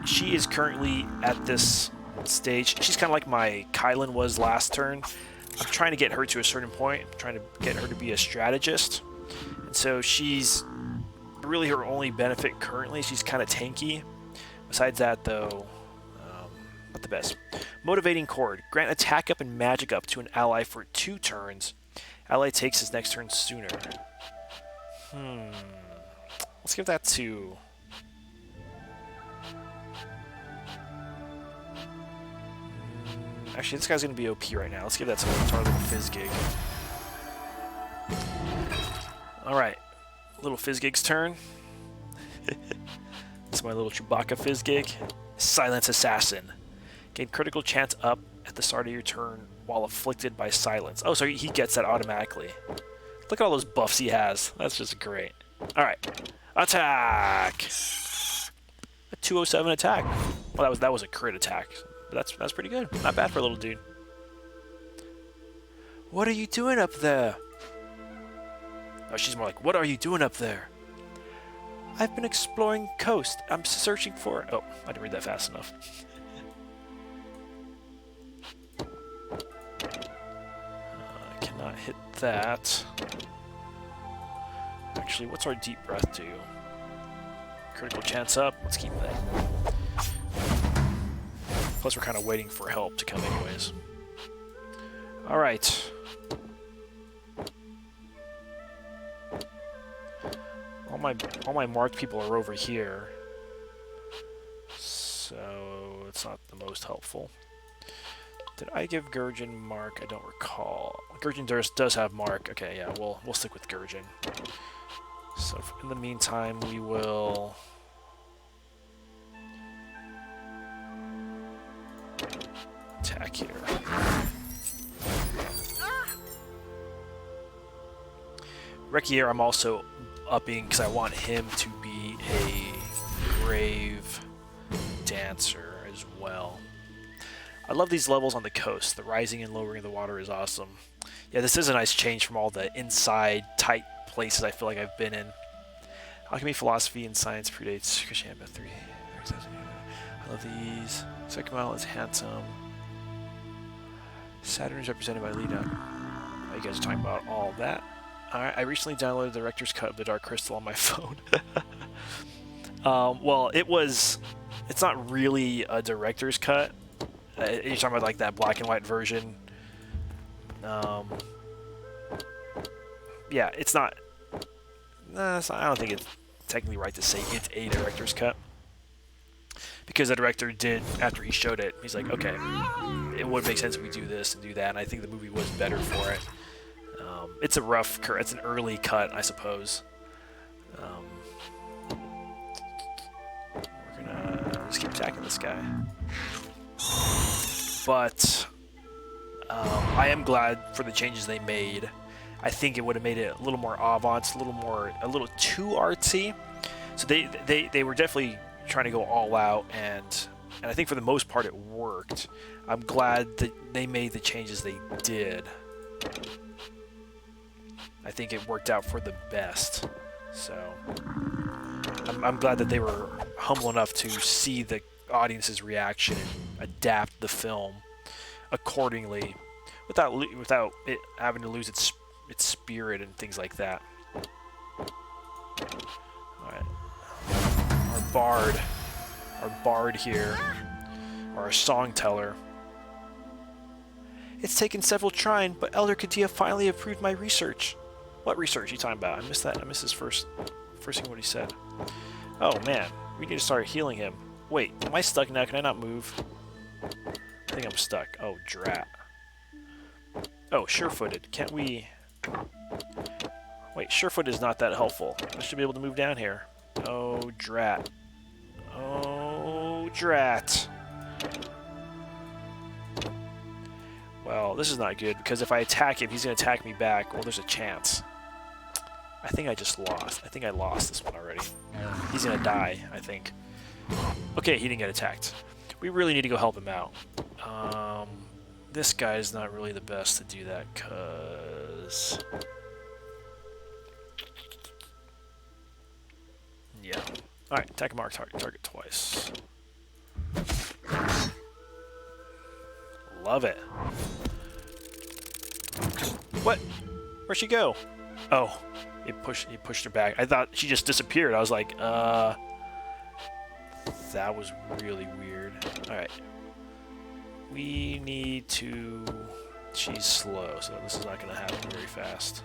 She is currently at this stage. She's kind of like my Kylan was last turn. I'm trying to get her to a certain point. I'm trying to get her to be a strategist. And so she's really her only benefit currently. She's kind of tanky. Besides that, though, not the best. Motivating Chord. Grant attack up and magic up to an ally for 2 turns. Ally takes his next turn sooner. Let's give that to... Actually, this guy's going to be OP right now. Let's give that to our little Fizzgig. Alright. Little Fizzgig's turn. It's my little Chewbacca Fizzgig. Silence Assassin. Gain critical chance up at the start of your turn while afflicted by silence. Oh, so he gets that automatically. Look at all those buffs he has. That's just great. Alright. Attack! A 207 attack. Well, that was a crit attack. But that's pretty good. Not bad for a little dude. What are you doing up there? Oh, she's more like, what are you doing up there? I've been exploring coast. I'm searching for... Oh, I didn't read that fast enough. I cannot hit that. Actually, what's our deep breath do? Critical chance up. Let's keep that. Plus, we're kind of waiting for help to come anyways. Alright. All my marked people are over here. So, it's not the most helpful. Did I give Gurgen mark? I don't recall. Gurgen does have mark. Okay, yeah, we'll stick with Gurgen. So, in the meantime, we will... attack here. Requier I'm also upping because I want him to be a grave dancer as well. I love these levels on the coast. The rising and lowering of the water is awesome. Yeah, this is a nice change from all the inside tight places I feel like I've been in. Alchemy, philosophy, and science predates Christianity by 3,000 years. I love these. Second model is handsome. Saturn is represented by Leda. You guys are talking about all that. Alright, I recently downloaded the director's cut of the Dark Crystal on my phone. Well, it's not really a director's cut. You're talking about like that black and white version. Yeah, it's not. I don't think it's technically right to say it's a director's cut, because the director did, after he showed it, he's like, okay, it would make sense if we do this and do that, and I think the movie was better for it. It's a it's an early cut, I suppose. We're gonna just keep attacking this guy. But I am glad for the changes they made. I think it would have made it a little more avant, a little too artsy. So they were definitely trying to go all out, and I think for the most part it worked. I'm glad that they made the changes they did. I think it worked out for the best. So I'm glad that they were humble enough to see the audience's reaction and adapt the film accordingly, without it having to lose its spirit and things like that. Alright. Our bard here, or our song teller. It's taken several trying, but Elder Kadia finally approved my research. What research are you talking about? I missed that. I missed his first thing what he said. Oh man, we need to start healing him. Wait, am I stuck now? Can I not move? I think I'm stuck. Oh, drat. Oh, sure-footed. Can't we... Wait, sure-footed is not that helpful. I should be able to move down here. Oh, drat. Oh, drat. Well, this is not good, because if I attack him, he's going to attack me back. Well, there's a chance. I think I just lost. I think I lost this one already. He's going to die, I think. Okay, he didn't get attacked. We really need to go help him out. This guy's not really the best to do that, because... Yeah. Alright, attack and mark target twice. Love it. What? Where'd she go? Oh, he pushed her back. I thought she just disappeared. I was like, that was really weird. Alright. We need to... She's slow, so this is not going to happen very fast.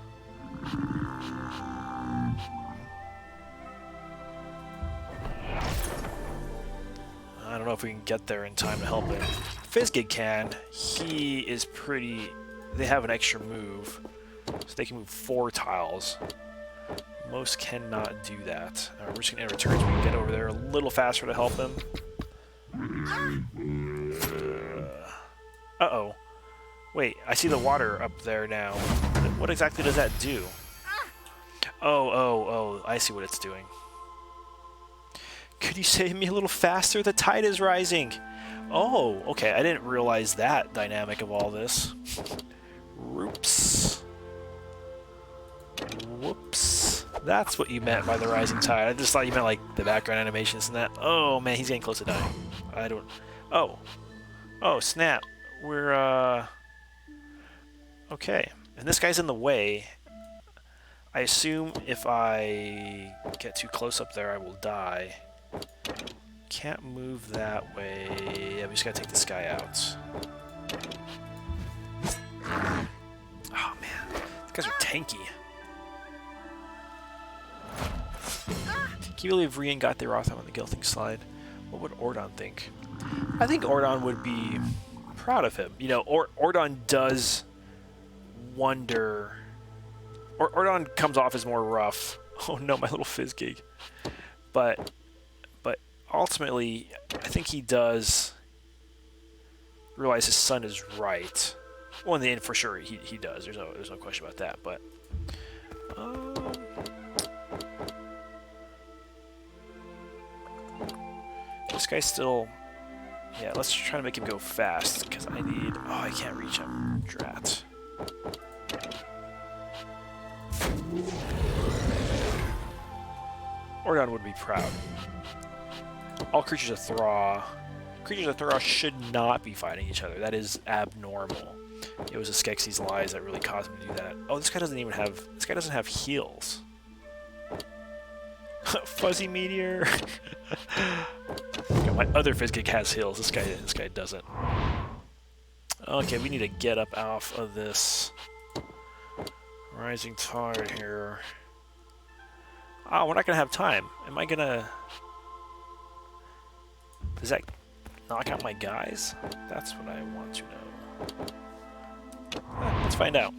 I don't know if we can get there in time to help him. Fizzgig can. He is pretty... They have an extra move, so they can move 4 tiles. Most cannot do that. We're just going to enter turns. We can get over there a little faster to help him. Uh-oh. Wait, I see the water up there now. What exactly does that do? Oh, I see what it's doing. Could you save me a little faster? The tide is rising. Oh, okay. I didn't realize that dynamic of all this. Whoops. Whoops. That's what you meant by the rising tide. I just thought you meant like the background animations and that. Oh man, he's getting close to dying. I don't... Oh. Oh, snap. We're, okay. And this guy's in the way. I assume if I get too close up there, I will die. Can't move that way. Yeah, we just gotta take this guy out. Oh man, these guys are tanky. Can you believe Rian got the Rotham on the Gilthing slide? What would Ordon think? I think Ordon would be proud of him. You know, Ordon does wonder... Ordon comes off as more rough. Oh no, my little Fizzgig. But ultimately, I think he does realize his son is right. Well, in the end, for sure, he does. There's no question about that. But this guy's still... Yeah, let's try to make him go fast, because I need... Oh, I can't reach him. Drat. Ordon would be proud. All creatures of Thra should not be fighting each other. That is abnormal. It was a Skeksis lies that really caused me to do that. Oh, this guy doesn't even have. This guy doesn't have heals. Fuzzy meteor. My other Fizgig has heals. This guy doesn't. Okay, we need to get up off of this rising tide here. Oh, we're not gonna have time. Am I gonna? Does that knock out my guys? That's what I want to know. Let's find out.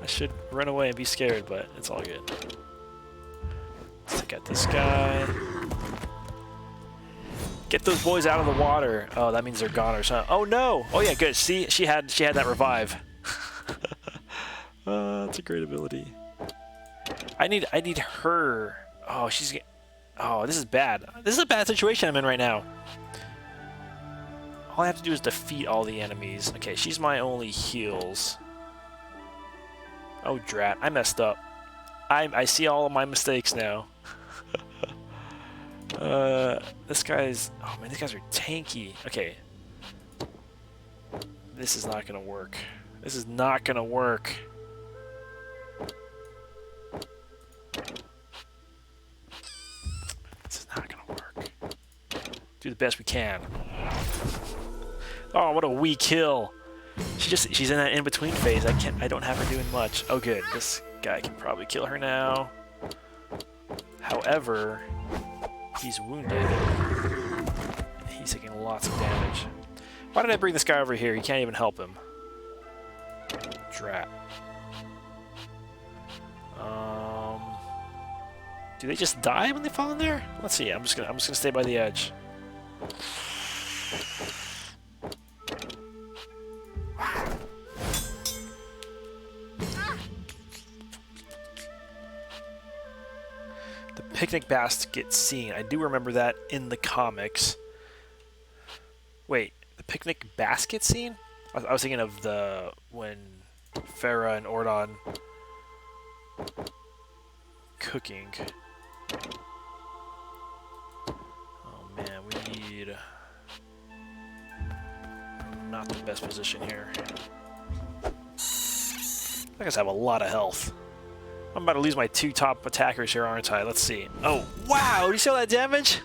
I should run away and be scared, but it's all good. Let's take out this guy. Get those boys out of the water. Oh, that means they're goners, huh? Oh no! Oh yeah, good. See, she had that revive. That's a great ability. I need her. Oh, oh, this is bad. This is a bad situation I'm in right now. All I have to do is defeat all the enemies. Okay, she's my only heals. Oh, drat. I messed up. I see all of my mistakes now. This guy's... Oh, man, these guys are tanky. Okay. This is not gonna work. This is not gonna work. This is not gonna work. Do the best we can. Oh, what a weak kill. She's in that in-between phase. I don't have her doing much. Oh good, this guy can probably kill her now. However, he's wounded. He's taking lots of damage. Why did I bring this guy over here? He can't even help him. Drat. Do they just die when they fall in there? Let's see. I'm just gonna stay by the edge. The picnic basket scene. I do remember that in the comics. Wait, the picnic basket scene? I was thinking of when Farah and Ordon cooking. Oh man, we need not the best position here. I guess I have a lot of health. I'm about to lose my two top attackers here, aren't I? Let's see. Oh, wow! Do you see all that damage?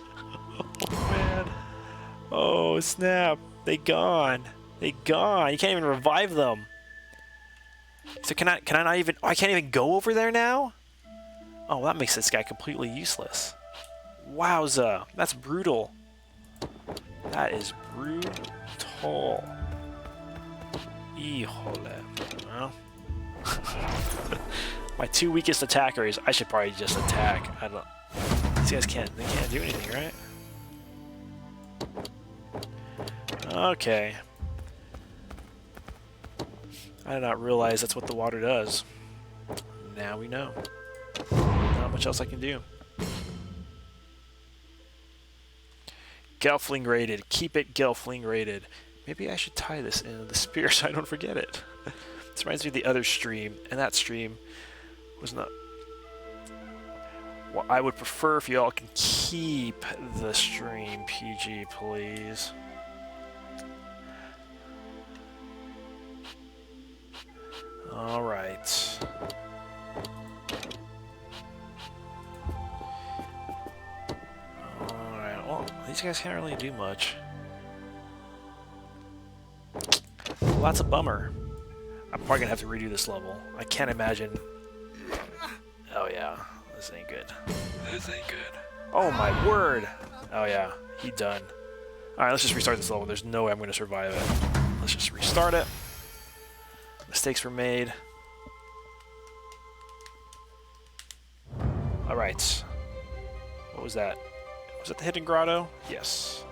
Oh, man. Oh, snap. They gone. They gone. You can't even revive them. So can I not even... Oh, I can't even go over there now? Oh, that makes this guy completely useless. Wowza. That's brutal. That is brutal. Híjole. Well... My two weakest attackers, I should probably just attack. I don't... These guys can't do anything, right? Okay. I did not realize that's what the water does. Now we know. Not much else I can do. Gelfling rated. Keep it Gelfling rated. Maybe I should tie this into the spear so I don't forget it. This reminds me of the other stream, and that stream was not... Well, I would prefer if you all can keep the stream PG, please. Alright. Alright, well, these guys can't really do much. Well, that's a bummer. I'm probably gonna have to redo this level. I can't imagine... Oh yeah, this ain't good. This ain't good. Oh my word! Oh yeah, he done. Alright, let's just restart this level. There's no way I'm gonna survive it. Let's just restart it. Mistakes were made. Alright. What was that? Was that the hidden grotto? Yes.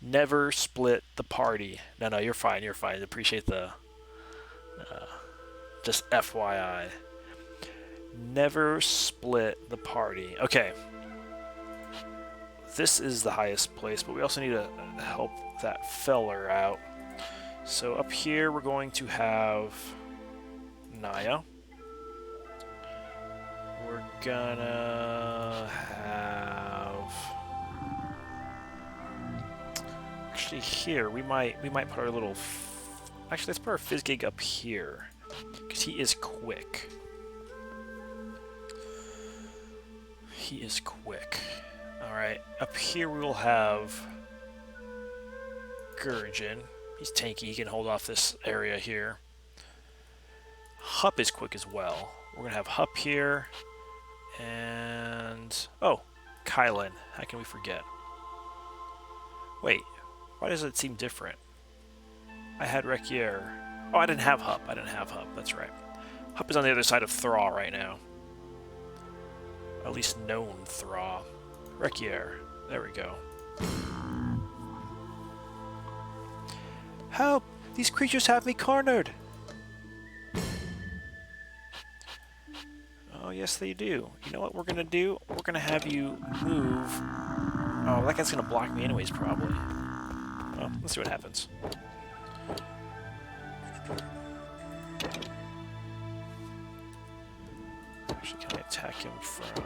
Never split the party. No, you're fine, you're fine. Appreciate the... just FYI. Never split the party. Okay. This is the highest place, but we also need to help that feller out. So up here we're going to have Naya. We're gonna have actually here, we might put our little... Actually, let's put our Fizzgig up here. Because he is quick. He is quick. Alright, up here we will have Gurjin. He's tanky, he can hold off this area here. Hup is quick as well. We're gonna have Hup here. And... oh, Kylan. How can we forget? Wait, why does it seem different? I had Rekier. Oh, I didn't have Hup. That's right. Hup is on the other side of Thraw right now. At least known Thraw. Rekier. There we go. Help! These creatures have me cornered! Oh, yes they do. You know what we're gonna do? We're gonna have you move... oh, that guy's gonna block me anyways, probably. Well, let's see what happens. Actually, can I attack him from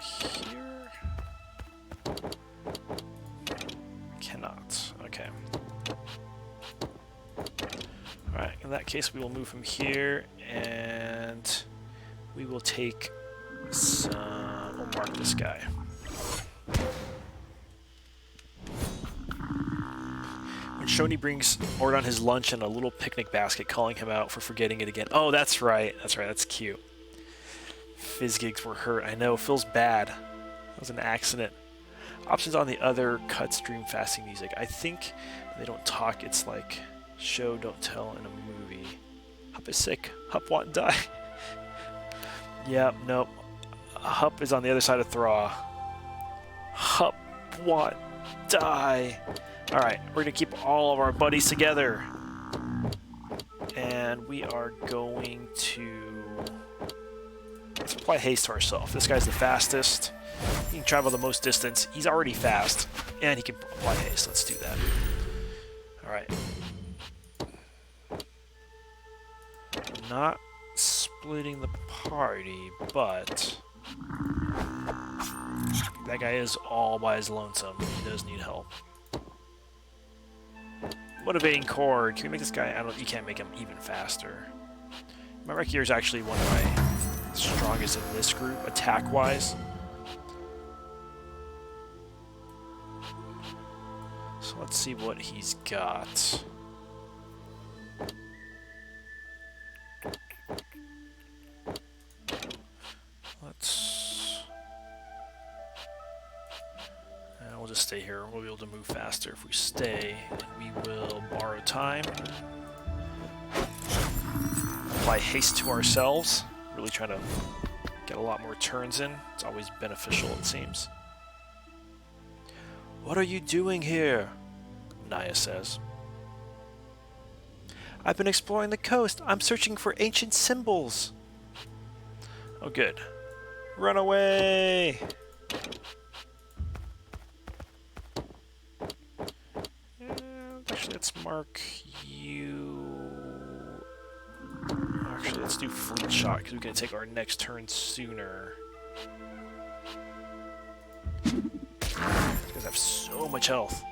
here? Cannot. Okay. Alright, in that case we will move him here, and we will take some... we'll mark this guy. When Shoni brings Ordon his lunch in a little picnic basket, calling him out for forgetting it again. Oh, that's right. That's cute. Fizzgigs were hurt. I know. Feels bad. That was an accident. Options on the other cut stream fasting music. I think they don't talk. It's like show, don't tell in a movie. Hup is sick. Hup want die. Yep, nope. Hup is on the other side of Thraw. Hup want die. Alright, we're going to keep all of our buddies together. And we are going to... let's apply haste to ourselves. This guy's the fastest. He can travel the most distance. He's already fast. And he can apply haste. Let's do that. Alright. Not splitting the party, but... that guy is all by his lonesome. He does need help. Motivating Core. Can we make this guy... you can't make him even faster. My Rekier is actually one of my strongest in this group, attack-wise. So let's see what he's got. We'll just stay here. We'll be able to move faster if we stay. And we will borrow time. Apply haste to ourselves. Really trying to get a lot more turns in. It's always beneficial, it seems. What are you doing here? Naya says. I've been exploring the coast. I'm searching for ancient symbols. Oh, good. Run away! Actually, let's mark you... actually, let's do Fleet Shot, because we can take our next turn sooner. These guys have so much health.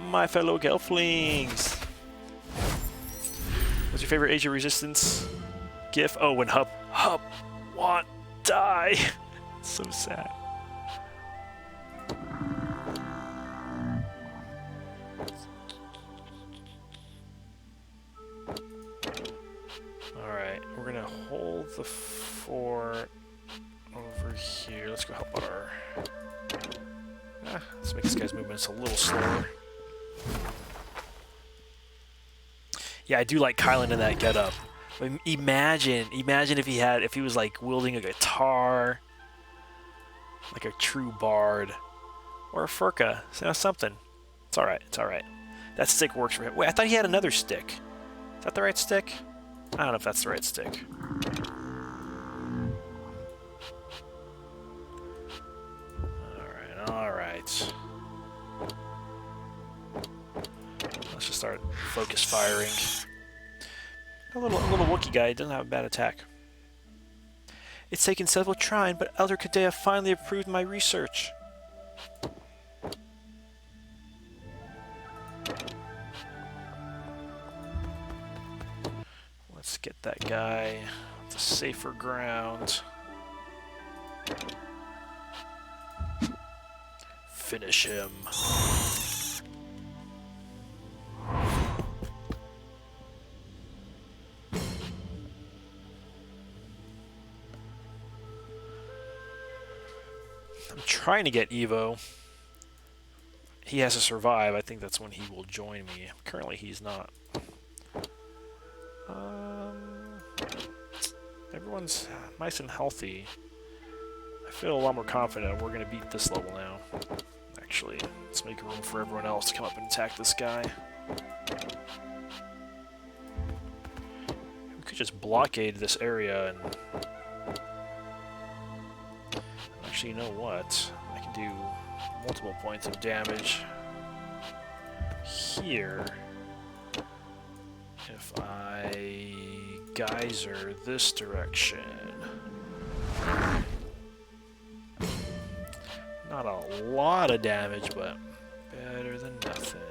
My fellow Gelflings! What's your favorite Age of Resistance gif? Oh, when Hup want die! So sad. Alright, we're gonna hold the fort over here. Let's go help out our... let's make this guy's movements a little slower. Yeah, I do like Kylan in that getup. But imagine if he was like wielding a guitar, like a true bard, or a Furka. So something. It's alright. That stick works for him. Wait, I thought he had another stick. Is that the right stick? I don't know if that's the right stick. Alright. Let's just start focus firing. A little Wookiee guy doesn't have a bad attack. It's taken several trying, but Elder Kadea finally approved my research. Get that guy to safer ground. Finish him. I'm trying to get Evo. He has to survive. I think that's when he will join me. Currently, he's not. Everyone's nice and healthy. I feel a lot more confident we're going to beat this level now. Actually, let's make room for everyone else to come up and attack this guy. We could just blockade this area and... Actually, you know what? I can do multiple points of damage here if I geyser this direction. Not a lot of damage, but better than nothing.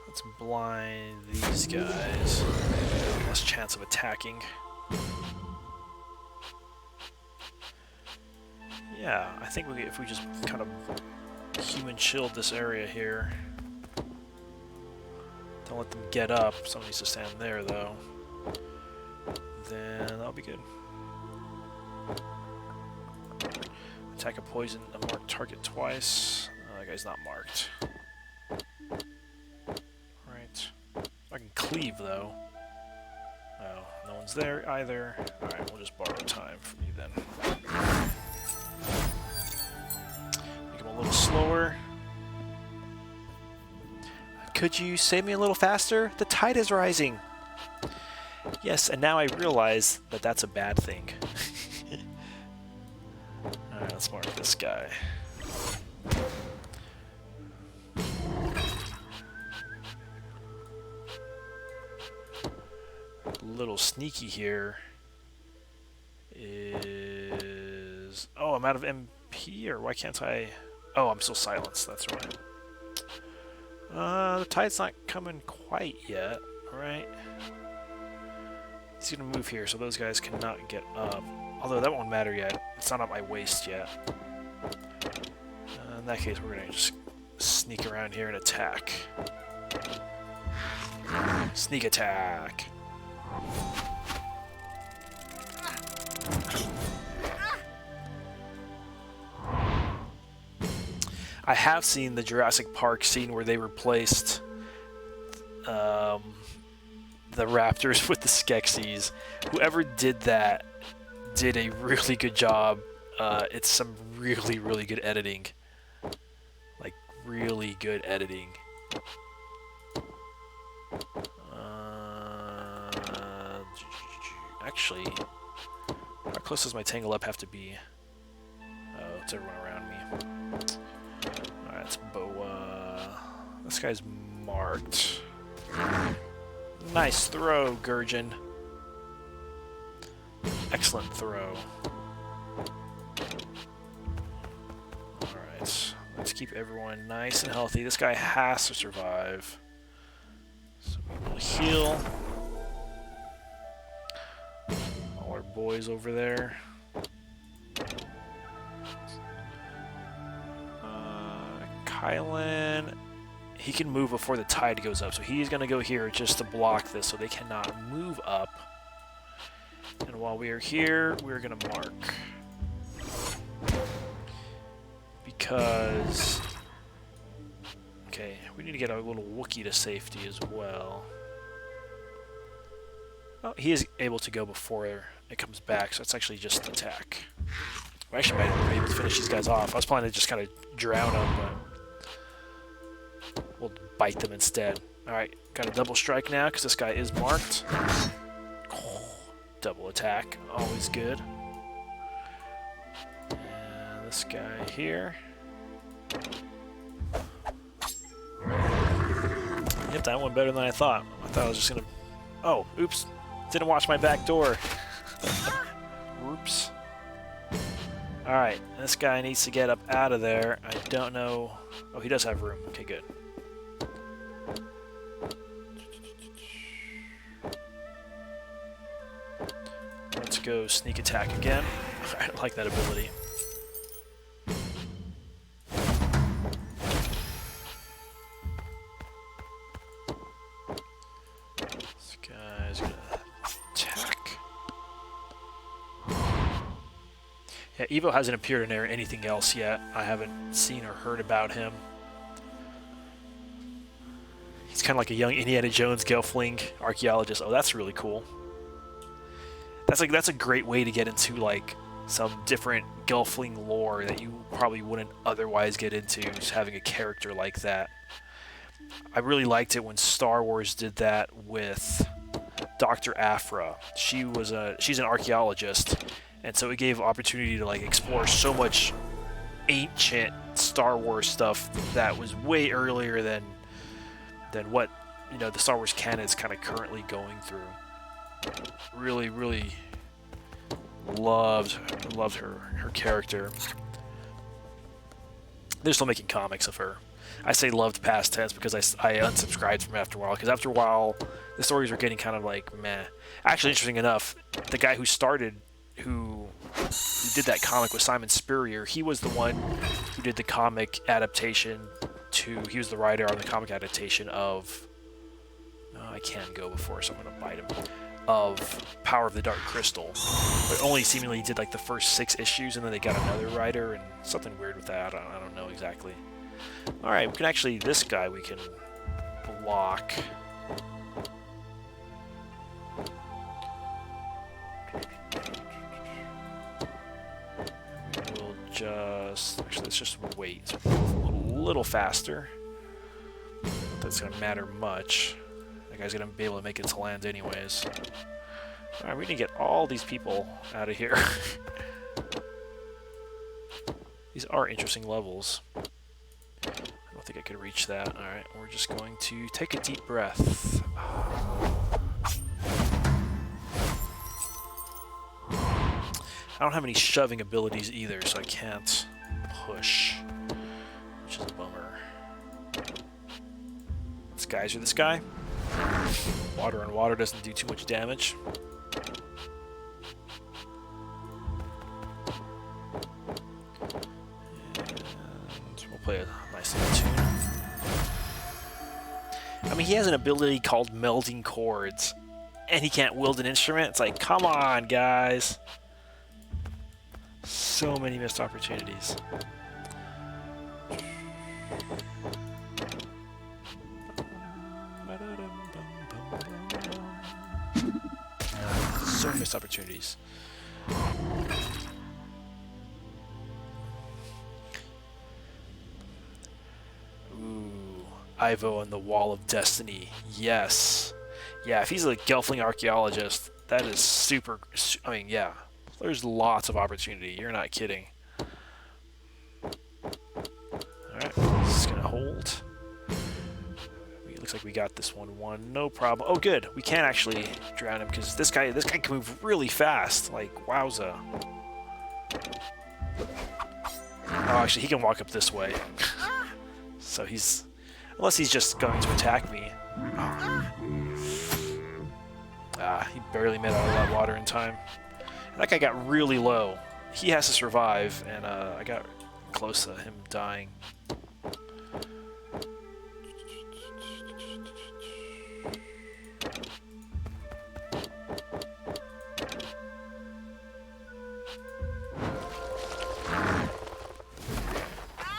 Let's blind these guys. Less chance of attacking. Yeah, I think if we just kind of human shield this area here. Don't let them get up. Someone needs to stand there, though. Then that'll be good. Attack a poison, a marked target twice. That guy's not marked. Right. I can cleave, though. Oh, no one's there either. Alright, we'll just borrow time from you then. Make him a little slower. Could you save me a little faster? The tide is rising. Yes, and now I realize that that's a bad thing. Alright, let's mark this guy. A little sneaky here is... Oh, I'm out of MP, or why can't I... Oh, I'm still silenced, that's right. The tide's not coming quite yet, right? He's gonna move here, so those guys cannot get up. Although that won't matter yet. It's not at my waist yet. In that case, we're gonna just sneak around here and attack. Sneak attack. I have seen the Jurassic Park scene where they replaced the raptors with the Skeksis. Whoever did that did a really good job. It's some really, really good editing. Like, really good editing. Actually, how close does my Tangle Up have to be? Oh, it's everyone around me. Alright, it's Boa. This guy's marked. Nice throw, Gurgin. Excellent throw. Alright, let's keep everyone nice and healthy. This guy has to survive. So we will heal. All our boys over there. Kylan, he can move before the tide goes up, so he's going to go here just to block this so they cannot move up. And while we are here, we're going to mark. Because... Okay, we need to get a little Wookiee to safety as well. Oh, he is able to go before it comes back, so it's actually just attack. We actually might be able to finish these guys off. I was planning to just kind of drown them, but... We'll bite them instead. Alright, got a double strike now because this guy is marked. Oh, double attack, always good. And this guy here. Yep, that went better than I thought. I thought I was just gonna... Oh, oops. Didn't watch my back door. Whoops. Alright, this guy needs to get up out of there. I don't know... Oh, he does have room. Okay, good. Let's go sneak attack again. I like that ability. This guy's gonna attack. Yeah, Evo hasn't appeared in anything else yet. I haven't seen or heard about him. He's kind of like a young Indiana Jones Gelfling archaeologist. Oh, that's really cool. That's a great way to get into like some different Gelfling lore that you probably wouldn't otherwise get into, just having a character like that. I really liked it when Star Wars did that with Dr. Aphra. She's an archaeologist, and so it gave opportunity to like explore so much ancient Star Wars stuff that was way earlier than what, you know, the Star Wars canon is kind of currently going through. Really, really loved her character. They're still making comics of her. I say loved past tense because I unsubscribed from after a while, because after a while the stories were getting kind of like meh. Actually, interesting enough, the guy who did that comic with Simon Spurrier, he was the one who did the comic adaptation he was the writer on the comic adaptation of I can't go before, so I'm gonna bite him. Of Power of the Dark Crystal, but only seemingly did like the first 6 issues, and then they got another writer, and something weird with that. I don't know exactly. All right, we can actually, this guy we can block. We'll just actually let's just wait a little faster. Not that it's gonna matter much. That guy's gonna be able to make it to land anyways. Alright, we need to get all these people out of here. These are interesting levels. I don't think I could reach that. Alright, we're just going to take a deep breath. I don't have any shoving abilities either, so I can't push, which is a bummer. Disguiser this guy. Water on water doesn't do too much damage. And we'll play a nice little tune. I mean, he has an ability called Melding Chords, and he can't wield an instrument. It's like, come on, guys. So many missed opportunities. So many missed opportunities. Ooh, Ivo on the Wall of Destiny. Yes. Yeah, if he's a Gelfling archaeologist, that is super... I mean, yeah. There's lots of opportunity. You're not kidding. Alright, just gonna hold. It looks like we got this one. No problem. Oh, good. We can actually drown him because this guy can move really fast. Like, wowza. Oh, actually, he can walk up this way. So he's... Unless he's just going to attack me. Ah, he barely made out of that water in time. That guy got really low. He has to survive, and I got close to him dying.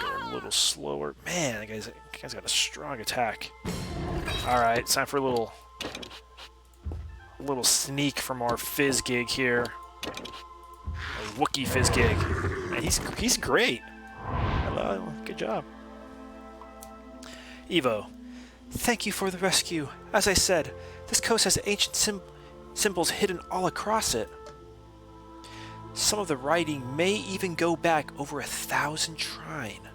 Go a little slower. Man, that guy's got a strong attack. Alright, it's time for a little sneak from our fizz gig here. A Wookiee fizz gig. And he's great. Hello, good job. Evo, thank you for the rescue. As I said, this coast has ancient symbols hidden all across it. Some of the writing may even go back over 1,000 trine.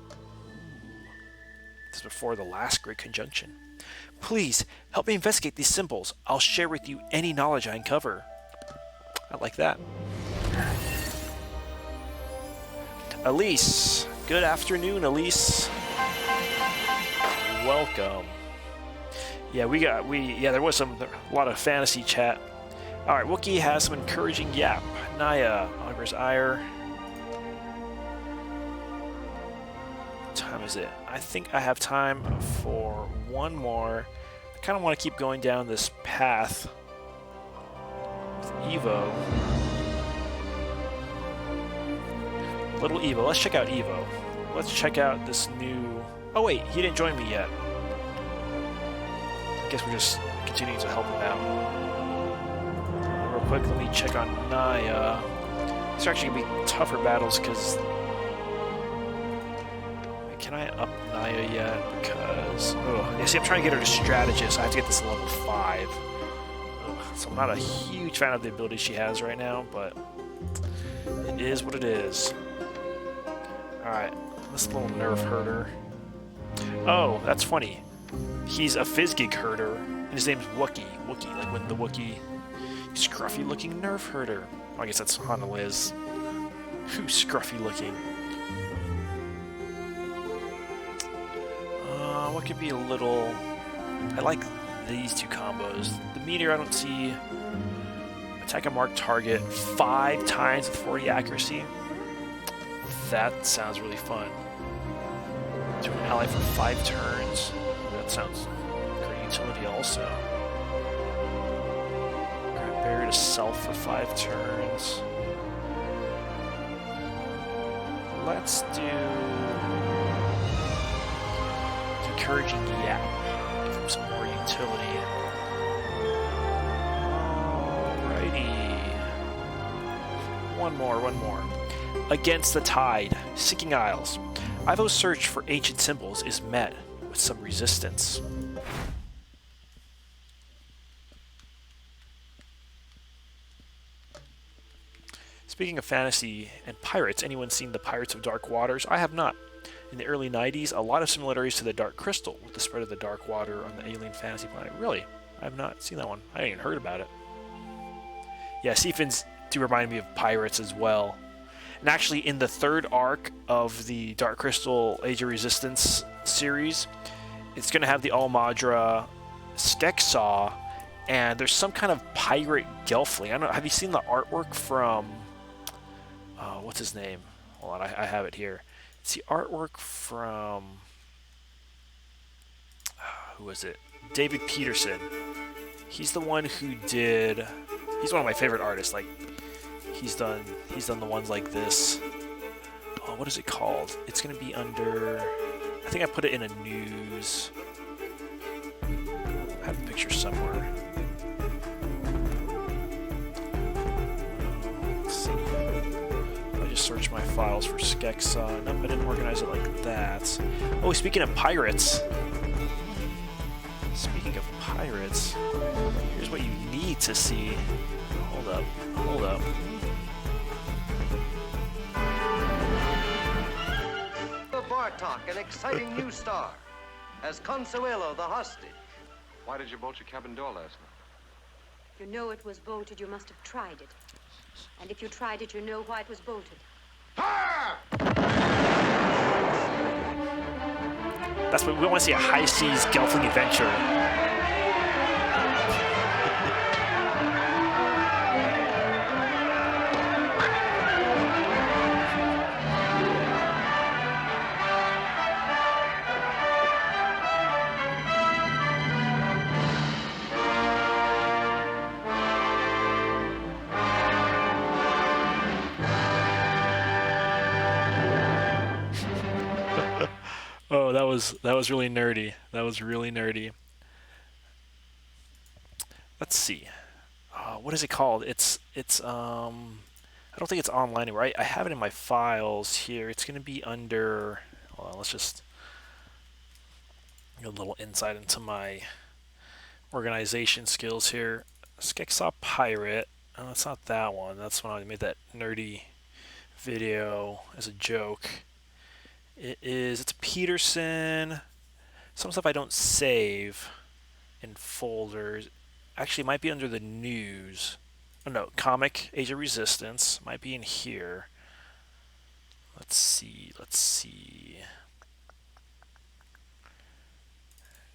This is before the last Great Conjunction. Please, help me investigate these symbols. I'll share with you any knowledge I uncover. I like that. Elise. Good afternoon, Elise. Welcome. Yeah, there was a lot of fantasy chat. All right, Wookiee has some encouraging yap. Naya, Augur's Ire. What time is it? I think I have time for one more. I kind of want to keep going down this path with Evo. Little Evo. Let's check out Evo. Let's check out this new... Oh wait, he didn't join me yet. I guess we're just continuing to help him out. Real quick, let me check on Naya. These are actually going to be tougher battles because... Can I up Naya yet? Because... You see, I'm trying to get her to strategist. I have to get this to level 5. So I'm not a huge fan of the ability she has right now, but... It is what it is. Alright, this little nerf herder. Oh, that's funny. He's a Fizzgig herder, and his name's Wookiee. Wookiee, like when the Wookiee... Scruffy-looking nerf herder. Oh, I guess that's Hana Liz. Who's scruffy-looking? What could be a little... I like these two combos. The meteor, I don't see... Attack a marked target 5 times with 40 accuracy. That sounds really fun. To an ally for 5 turns. That sounds great utility also. Grab Barrier to self for 5 turns. Let's do encouraging yap. Give him some more utility. Alrighty. One more. Against the Tide, Seeking Isles. Ivo's search for ancient symbols is met with some resistance. Speaking of fantasy and pirates, anyone seen the Pirates of Dark Waters? I have not. In the early 90s, a lot of similarities to the Dark Crystal with the spread of the Dark Water on the alien fantasy planet. Really? I have not seen that one. I hadn't even heard about it. Yeah, Sifans do remind me of pirates as well. And actually, in the 3rd arc of the Dark Crystal Age of Resistance series, it's going to have the Almadra Skeksaw, and there's some kind of pirate Gelfling. I don't know. Have you seen the artwork from... what's his name? Hold on, I have it here. It's the artwork from... who was it? David Peterson. He's the one who did... He's one of my favorite artists. Like, he's done the ones like this. Oh, what is it called? It's gonna be under... I think I put it in a news. I have a picture somewhere. Let's see. I just searched my files for Skeksaw. Nope, I didn't organize it like that. Oh, speaking of pirates. Speaking of pirates, here's what you need to see. Hold up. Bartok, an exciting new star, as Consuelo, the hostage. Why did you bolt your cabin door last night? You know it was bolted, you must have tried it. And if you tried it, you know why it was bolted. That's what we want to see, a high seas Gelfling adventure. Oh, that was really nerdy. That was really nerdy. Let's see. What is it called? It's I don't think it's online anywhere. I have it in my files here. It's going to be under... Hold on, let's just get a little insight into my organization skills here. Skeksaw Pirate. Oh, it's not that one. That's when I made that nerdy video as a joke. It's Peterson. Some stuff I don't save in folders. Actually, it might be under the news. Oh no, Comic Age of Resistance might be in here. Let's see.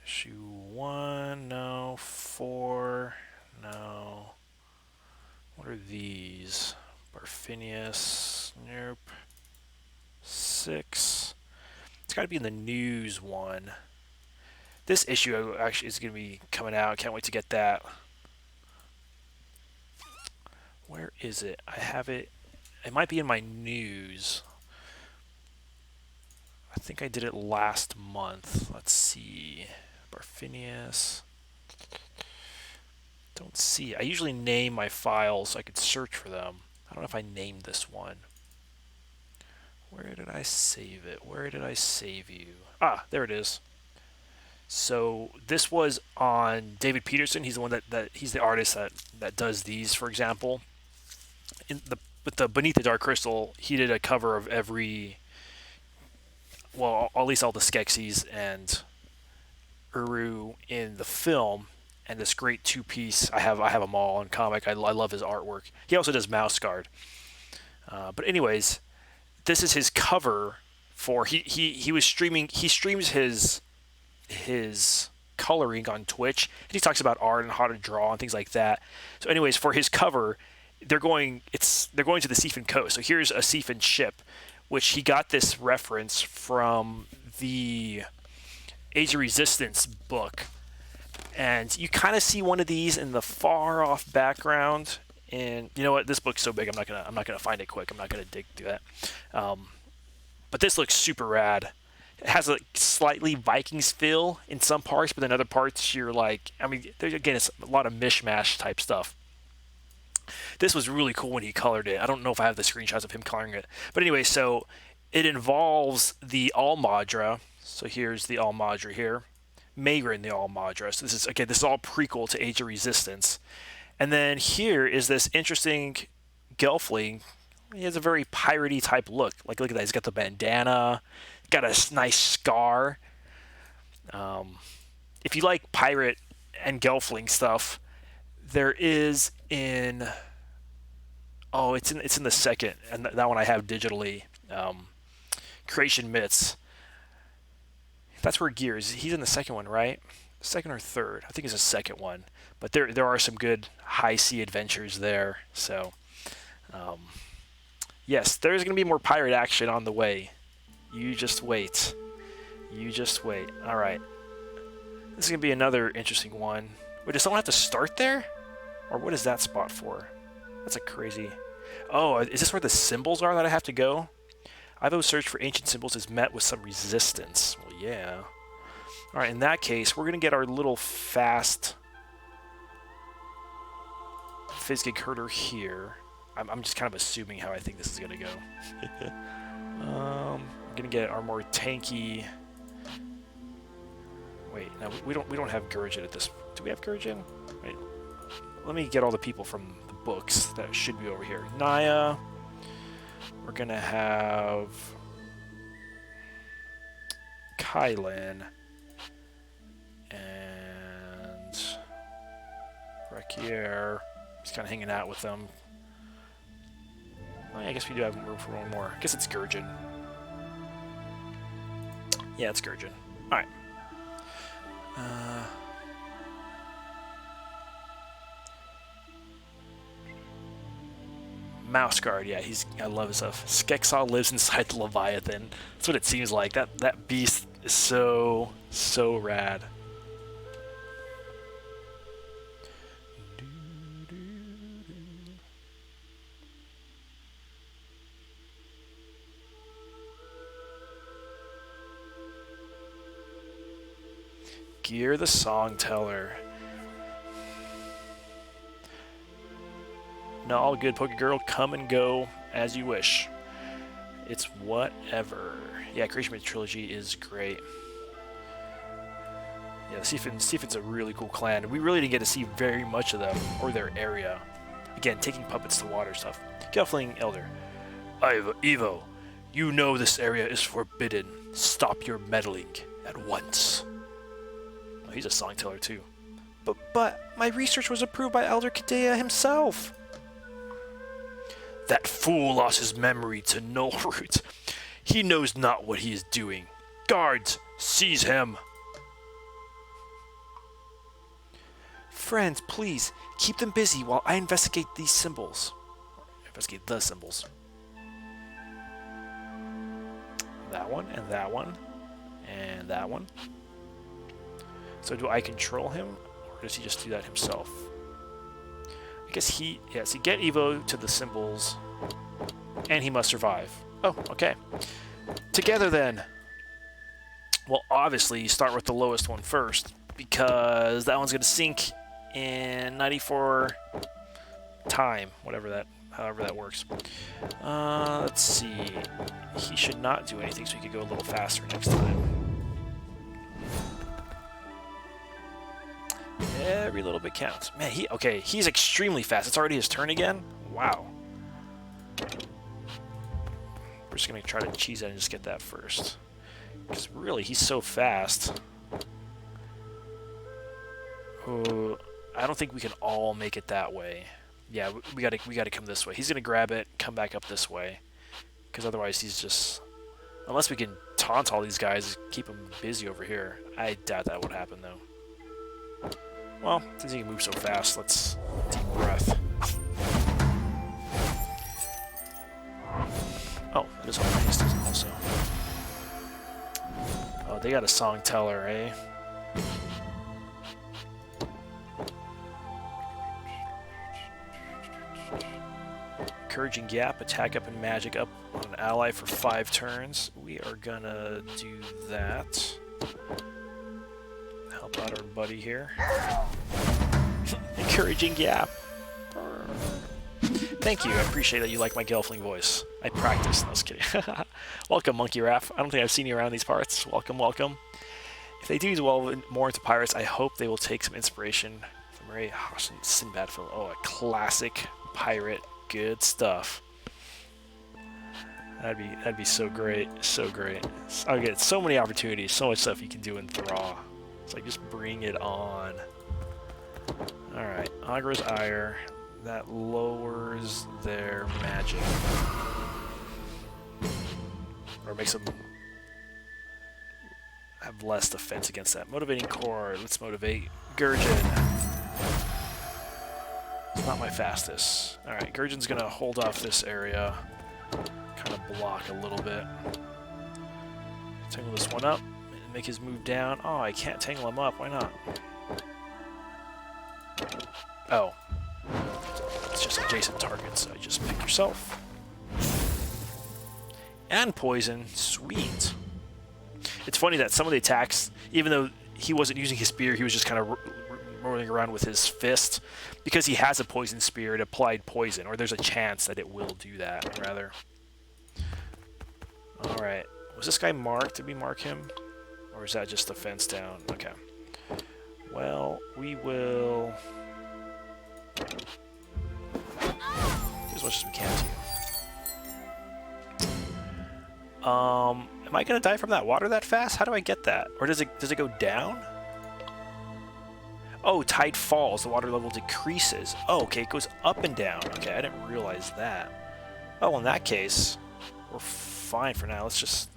Issue 1, no. 4, no. What are these? Barfinius, nope. 6. It's got to be in the news one. This issue actually is going to be coming out. Can't wait to get that. Where is it? I have it. It might be in my news. I think I did it last month. Let's see. Barfinius. Don't see. I usually name my files so I could search for them. I don't know if I named this one. Where did I save it? Where did I save you? Ah, there it is. So this was on David Peterson. He's the one that he's the artist that does these, for example. With the Beneath the Dark Crystal, he did a cover of every, well, at least all the Skeksis and Uru in the film, and this great two-piece. I have them all in comic. I love his artwork. He also does Mouse Guard. But anyways, this is his cover for he was streaming. He streams his coloring on Twitch, and he talks about art and how to draw and things like that. So anyways, for his cover, they're going to the Sifan coast. So here's a Sifan ship, which he got this reference from the Age of Resistance book, and you kind of see one of these in the far off background. And you know what? This book's so big, I'm not gonna find it quick. I'm not gonna dig through that. But this looks super rad. It has a slightly Vikings feel in some parts, but in other parts you're like, I mean, again, it's a lot of mishmash type stuff. This was really cool when he colored it. I don't know if I have the screenshots of him coloring it. But anyway, so it involves the Almadra. So here's the Almadra here. Magrin, the Almadra. So this is all prequel to Age of Resistance. And then here is this interesting Gelfling. He has a very piratey type look. Like, look at that. He's got the bandana. Got a nice scar. If you like pirate and Gelfling stuff, there is in... Oh, it's in the second, and that one I have digitally. Creation Myths. That's where Gears. He's in the second one, right? Second or third? I think it's the second one. But there are some good high sea adventures there. So, yes, there's going to be more pirate action on the way. You just wait. You just wait. All right. This is going to be another interesting one. Wait, does someone have to start there? Or what is that spot for? That's a crazy... Oh, is this where the symbols are that I have to go? Ivo's search for ancient symbols is met with some resistance. Well, yeah. Alright, in that case, we're going to get our little fast Fizzgig herder here. I'm just kind of assuming how I think this is going to go. We're going to get our more tanky... Wait, no, we don't have Gurjin at this... Do we have Gurjin? Wait, let me get all the people from the books that should be over here. Naya. We're going to have... Kylan. And... Rekier. Just kind of hanging out with them. Well, I guess we do have room for one more. I guess it's Gurjin. Yeah, it's Gurjin. Alright. Mouse Guard, yeah, I love his stuff. Skeksaw lives inside the Leviathan. That's what it seems like. That beast is so rad. Gear the Songteller. No, all good, Pokegirl. Come and go as you wish. It's whatever. Yeah, Creation Myth Trilogy is great. Yeah, Sifan's a really cool clan. We really didn't get to see very much of them or their area. Again, taking puppets to water stuff. Gelfling Elder. Evo, you know this area is forbidden. Stop your meddling at once. Oh, he's a Songteller too. But my research was approved by Elder Kadea himself. That fool lost his memory to null root. He knows not what he is doing. Guards, seize him. Friends, please, keep them busy while I investigate these symbols. Investigate the symbols. That one, and that one, and that one. So do I control him, or does he just do that himself? I guess he... Yeah, so get Evo to the symbols, and he must survive. Oh, okay. Together, then. Well, obviously, you start with the lowest one first, because that one's going to sink in 94 time, however that works. Let's see. He should not do anything, so he could go a little faster next time. Every little bit counts. Man, he's extremely fast. It's already his turn again? Wow. We're just going to try to cheese that and just get that first. Because really, he's so fast. Oh, I don't think we can all make it that way. Yeah, we gotta come this way. He's gonna grab it, come back up this way, because otherwise he's just... Unless we can taunt all these guys, keep them busy over here. I doubt that would happen, though. Well, since he can move so fast, let's deep breath. Oh, it is all haste also. Oh, they got a song teller, eh? Encouraging Gap, attack up and magic up on an ally for 5 turns. We are gonna do that. Help out our buddy here. Encouraging Gap. Thank you, I appreciate that you like my Gelfling voice. I practiced, no, I was kidding. Welcome, Monkey Raph. I don't think I've seen you around these parts. Welcome, welcome. If they do delve more into pirates, I hope they will take some inspiration from Ray Hassan Sinbad. Oh, a classic pirate. Good stuff. That'd be so great, so great. I'll get so many opportunities, so much stuff you can do in Thraw. It's like just bring it on. All right, Agra's Ire. That lowers their magic, or makes them have less defense against that. Motivating Core. Let's motivate Gurjin. Not my fastest. Alright, Gurjin's gonna hold off this area. Kind of block a little bit. Tangle this one up and make his move down. Oh, I can't tangle him up. Why not? Oh. It's just adjacent targets, so I just pick yourself. And poison. Sweet. It's funny that some of the attacks, even though he wasn't using his spear, he was just kind of rolling around with his fist. Because he has a poison spear, it applied poison, or there's a chance that it will do that, rather. Alright. Was this guy marked? Did we mark him? Or is that just a fence down? Okay. Well, we will... do as much as we can to you. Am I gonna die from that water that fast? How do I get that? Or does it go down? Oh, tide falls, the water level decreases. Oh, okay, it goes up and down. Okay, I didn't realize that. Oh, in that case, we're fine for now. Let's just...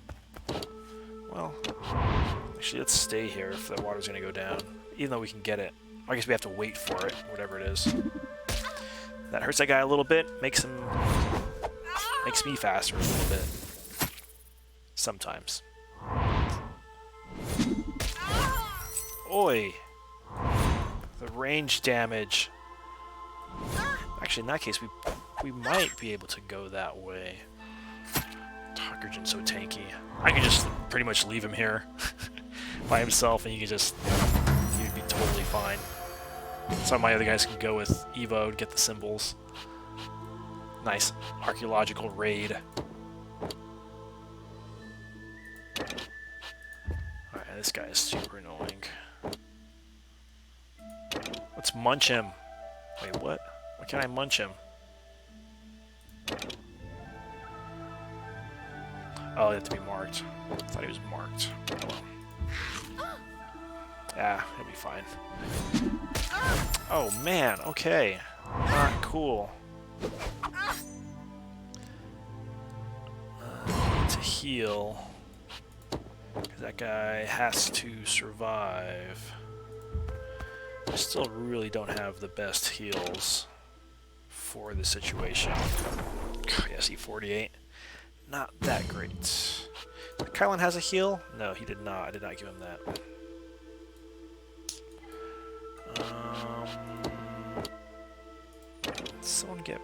Well, actually, let's stay here if the water's going to go down. Even though we can get it. I guess we have to wait for it, whatever it is. That hurts that guy a little bit. Makes me faster a little bit. Sometimes. Oi! The range damage. Actually, in that case, we might be able to go that way. Gurjin's so tanky. I could just pretty much leave him here by himself, and he'd be totally fine. Some of my other guys can go with Evo and get the symbols. Nice archaeological raid. Alright, this guy is super annoying. Let's munch him. Wait, what? Why can't I munch him? Oh, they have to be marked. I thought he was marked. Oh well. Yeah, he'll be fine. Oh man, okay. Alright, cool. heal. Because that guy has to survive. I still really don't have the best heals for the situation. Yeah, C48. Not that great. Kylan has a heal? No, he did not. I did not give him that. Someone get...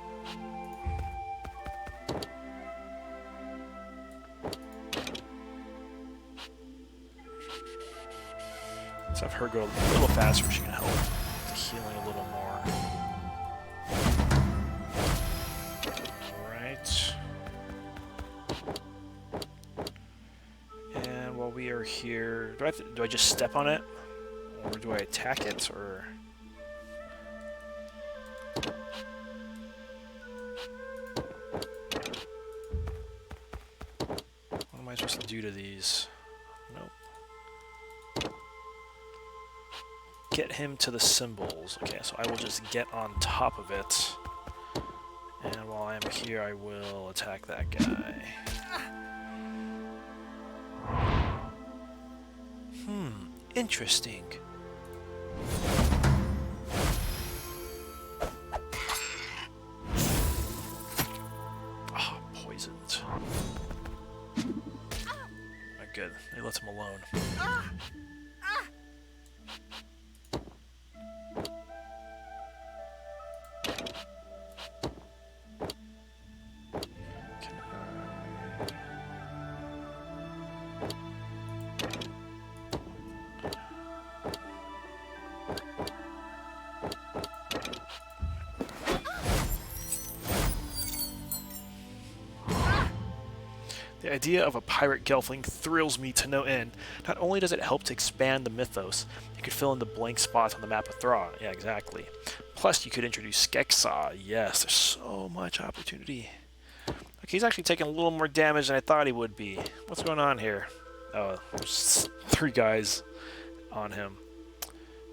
Let's have her go a little faster. She can help the healing a little more. Alright. And while we are here... Do I just step on it? Or do I attack it? Or... What am I supposed to do to these? Nope. Get him to the symbols. Okay, so I will just get on top of it. And while I'm here, I will attack that guy. Interesting. Oh, poisoned. Not good. They left him alone. The idea of a pirate gelfling thrills me to no end. Not only does it help to expand the mythos, it could fill in the blank spots on the map of Thra. Yeah, exactly. Plus, you could introduce SkekTek. Yes, there's so much opportunity. Okay, he's actually taking a little more damage than I thought he would be. What's going on here? Oh, there's 3 guys on him.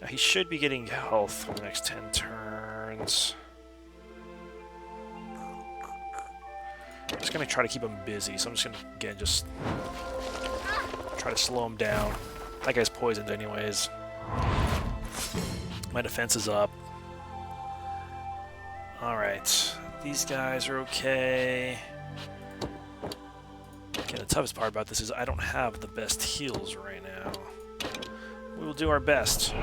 Now, he should be getting health for the next 10 turns. I'm just going to try to keep him busy, so I'm just going to, again, just try to slow him down. That guy's poisoned anyways. My defense is up. Alright, these guys are okay. Okay, the toughest part about this is I don't have the best heals right now. We will do our best.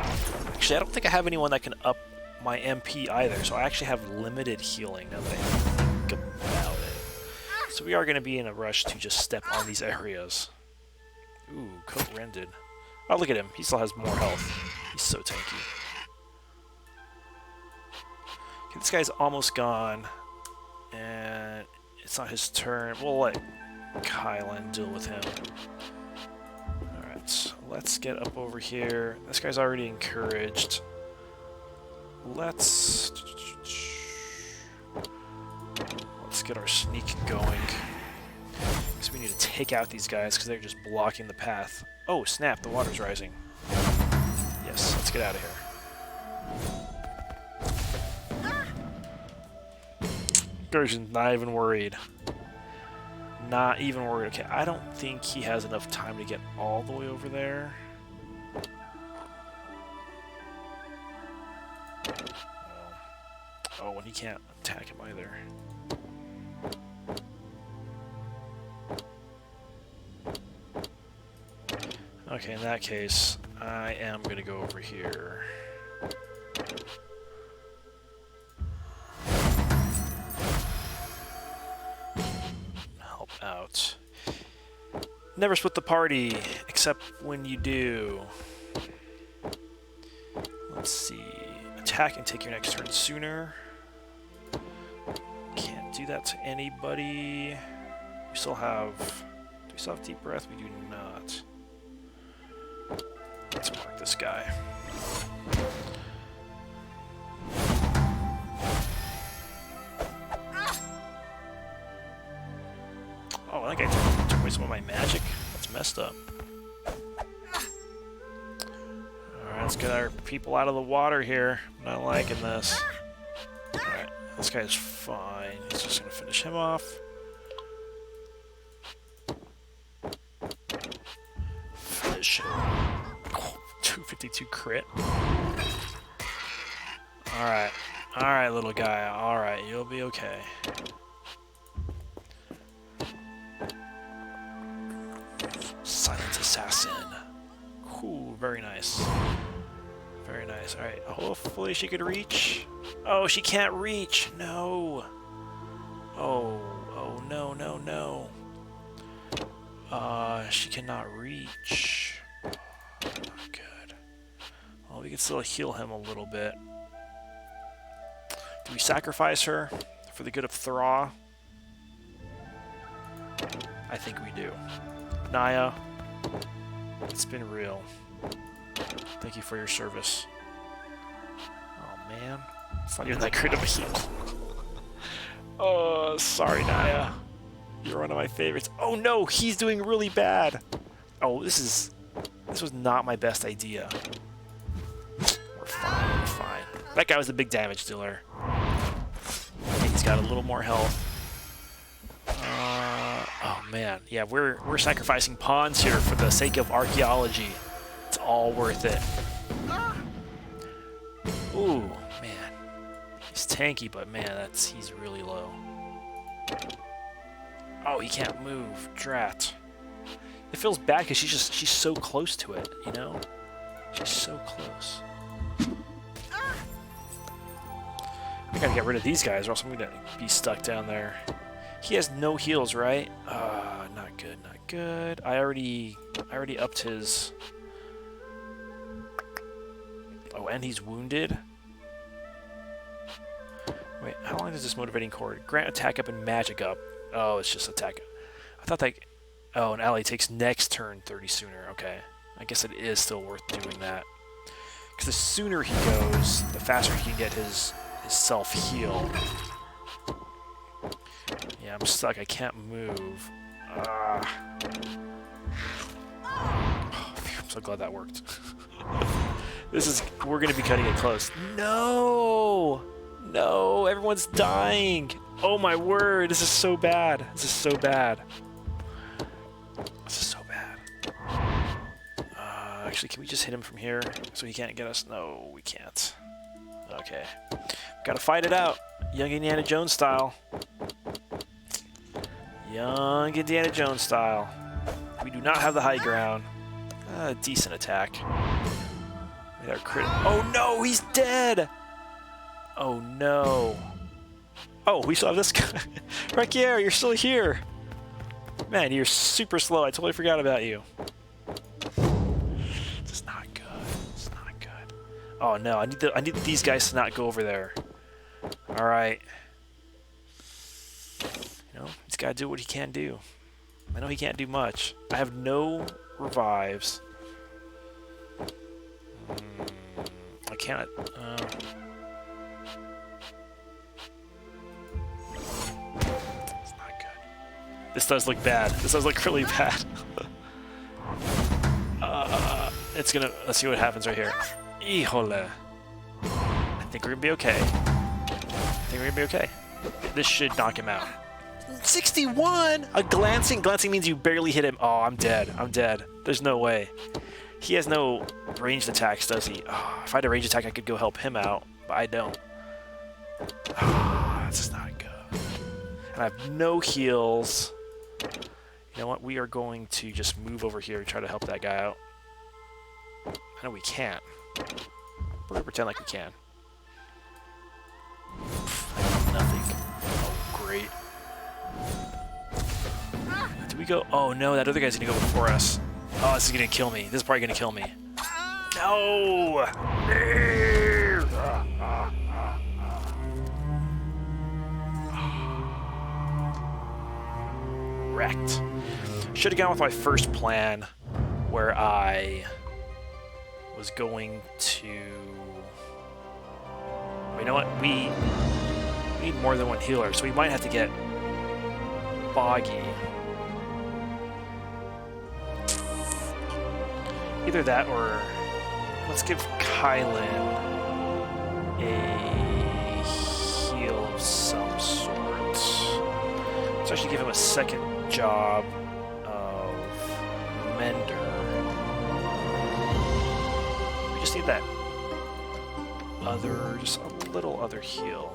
Actually, I don't think I have anyone that can up my MP either, so I actually have limited healing now that I think about it. So we are going to be in a rush to just step on these areas. Ooh, coat rended. Oh, look at him. He still has more health. He's so tanky. Okay, this guy's almost gone. And it's not his turn. We'll let Kylan deal with him. Alright, so let's get up over here. This guy's already encouraged. Let's get our sneak going. Because we need to take out these guys because they're just blocking the path. Oh, snap, the water's rising. Yes, let's get out of here. Gershon's not even worried. Not even worried. Okay, I don't think he has enough time to get all the way over there. Oh, and he can't attack him either. Okay, in that case, I am going to go over here. Help out. Never split the party, except when you do. Let's see. Attack and take your next turn sooner. Can't do that to anybody. We still have... Do we still have deep breath? We do not. Let's mark this guy. Oh, that guy took away some of my magic. That's messed up. Alright, let's get our people out of the water here. I'm not liking this. Alright, this guy's fine. He's just gonna finish him off. this shit. 252 crit. Alright. Alright, little guy. Alright, you'll be okay. Silent Assassin. Cool, very nice. Very nice. Alright, hopefully she could reach. Oh, she can't reach! No! Oh, no, no, no. She cannot reach. Not good. Well, we can still heal him a little bit. Do we sacrifice her for the good of Thra? I think we do. Naya, it's been real. Thank you for your service. Oh man, it's not even that great of a heal. Oh, sorry, Naya. You're one of my favorites. Oh no, he's doing really bad. Oh, this was not my best idea. We're fine, we're fine. That guy was the big damage dealer. He's got a little more health. Oh man, yeah, we're sacrificing pawns here for the sake of archaeology. It's all worth it. Ooh, man. He's tanky, but man, he's really low. Oh, he can't move. Drat. It feels bad because she's so close to it, you know? She's so close. I gotta get rid of these guys or else I'm gonna be stuck down there. He has no heals, right? Not good, not good. I already upped his... Oh, and he's wounded? Wait, how long does this motivating chord? Grant attack up and magic up. Oh, it's just attack. I thought that... Oh, an ally takes next turn 30 sooner. Okay. I guess it is still worth doing that. Because the sooner he goes, the faster he can get his self-heal. Yeah, I'm stuck. I can't move. I'm so glad that worked. We're gonna be cutting it close. No! No, everyone's dying! Oh my word, this is so bad. This is so bad. This is so bad. Actually, can we just hit him from here so he can't get us? No, we can't. Okay. Gotta fight it out. Young Indiana Jones style. Young Indiana Jones style. We do not have the high ground. Decent attack. With our crit. Oh no, he's dead! Oh no. Oh, we still have this guy. Rekier, you're still here. Man, you're super slow. I totally forgot about you. This is not good. It's not good. Oh no, I need these guys to not go over there. Alright. You know, he's gotta do what he can do. I know he can't do much. I have no revives. I can't... It's not good. This does look bad. This does look really bad. It's gonna... Let's see what happens right here. Híjole. I think we're gonna be okay. I think we're gonna be okay. This should knock him out. 61! A glancing? Glancing means you barely hit him. Oh, I'm dead. I'm dead. There's no way. He has no ranged attacks, does he? Oh, if I had a ranged attack, I could go help him out, but I don't. Oh, this is not good. And I have no heals. You know what? We are going to just move over here and try to help that guy out. I know we can't. We're going to pretend like we can. I have nothing. Oh, great. Did we go? Oh no, that other guy's going to go before us. Oh, this is going to kill me. This is probably going to kill me. No! Wrecked. Should have gone with my first plan, where I was going to... You know what? We need more than one healer, so we might have to get Boggy. Either that or let's give Kylan a heal of some sort. Let's actually give him a second job of Mender. just need that other, just a little other heal.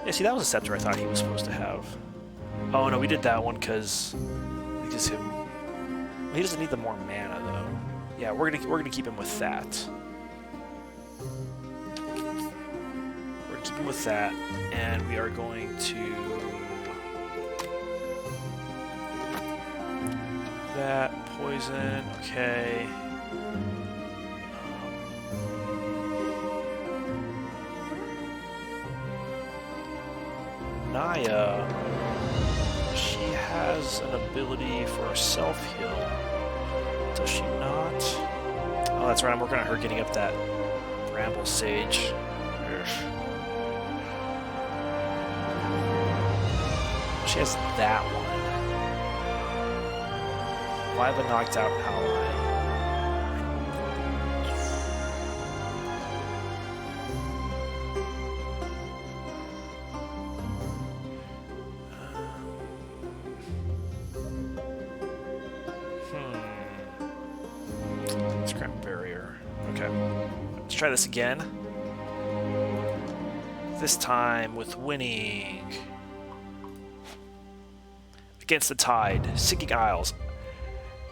Yeah, see, that was a scepter I thought he was supposed to have. Oh no, we did that one because just him. Well, he doesn't need the more mana though. Yeah, we're gonna keep him with that. We're gonna keep him with that, and we are going to that poison. Okay. Naya, she has an ability for a self-heal. Does she not? Oh, that's right, I'm working on her getting up that Bramble Sage. Ugh. She has that one. Why have a knocked out ally? Try this again. This time with winning. Against the tide, sinking isles.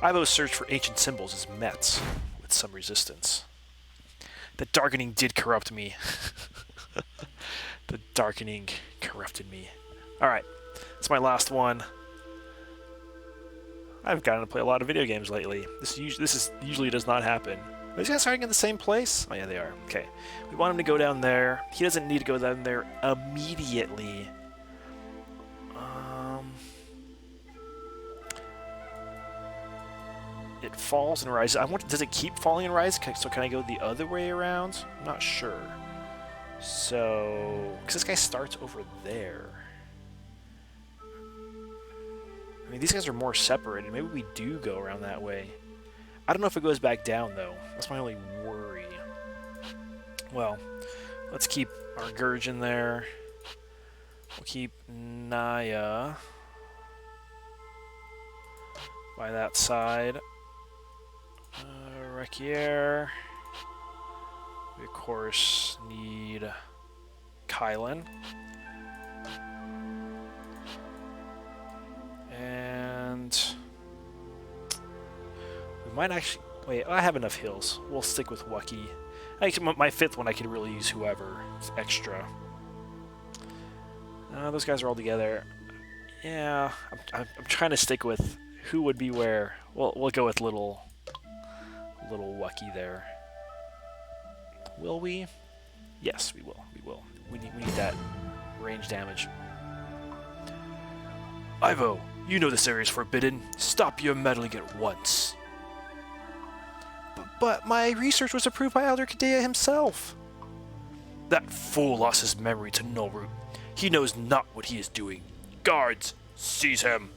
Ivo's search for ancient symbols is met with some resistance. The darkening did corrupt me. The darkening corrupted me. Alright, that's my last one. I've gotten to play a lot of video games lately. This usually does not happen. Are these guys starting in the same place? Oh yeah, they are. Okay. We want him to go down there. He doesn't need to go down there immediately. It falls and rises. Does it keep falling and rising? So can I go the other way around? I'm not sure. So, because this guy starts over there. I mean, these guys are more separated. Maybe we do go around that way. I don't know if it goes back down, though. That's my only worry. Well, let's keep our Gurge in there. We'll keep Naya by that side. Rekier. We, of course, need Kylan. And we might actually... Wait, I have enough heals. We'll stick with Wucky. Actually, my fifth one, I could really use whoever. It's extra. Those guys are all together. Yeah, I'm trying to stick with who would be where. We'll go with little Wucky there. Will we? Yes, we will. We will. We need that range damage. Ivo, you know this area is forbidden. Stop your meddling at once. But my research was approved by Elder Kadea himself. That fool lost his memory to Nullroot. He knows not what he is doing. Guards, seize him.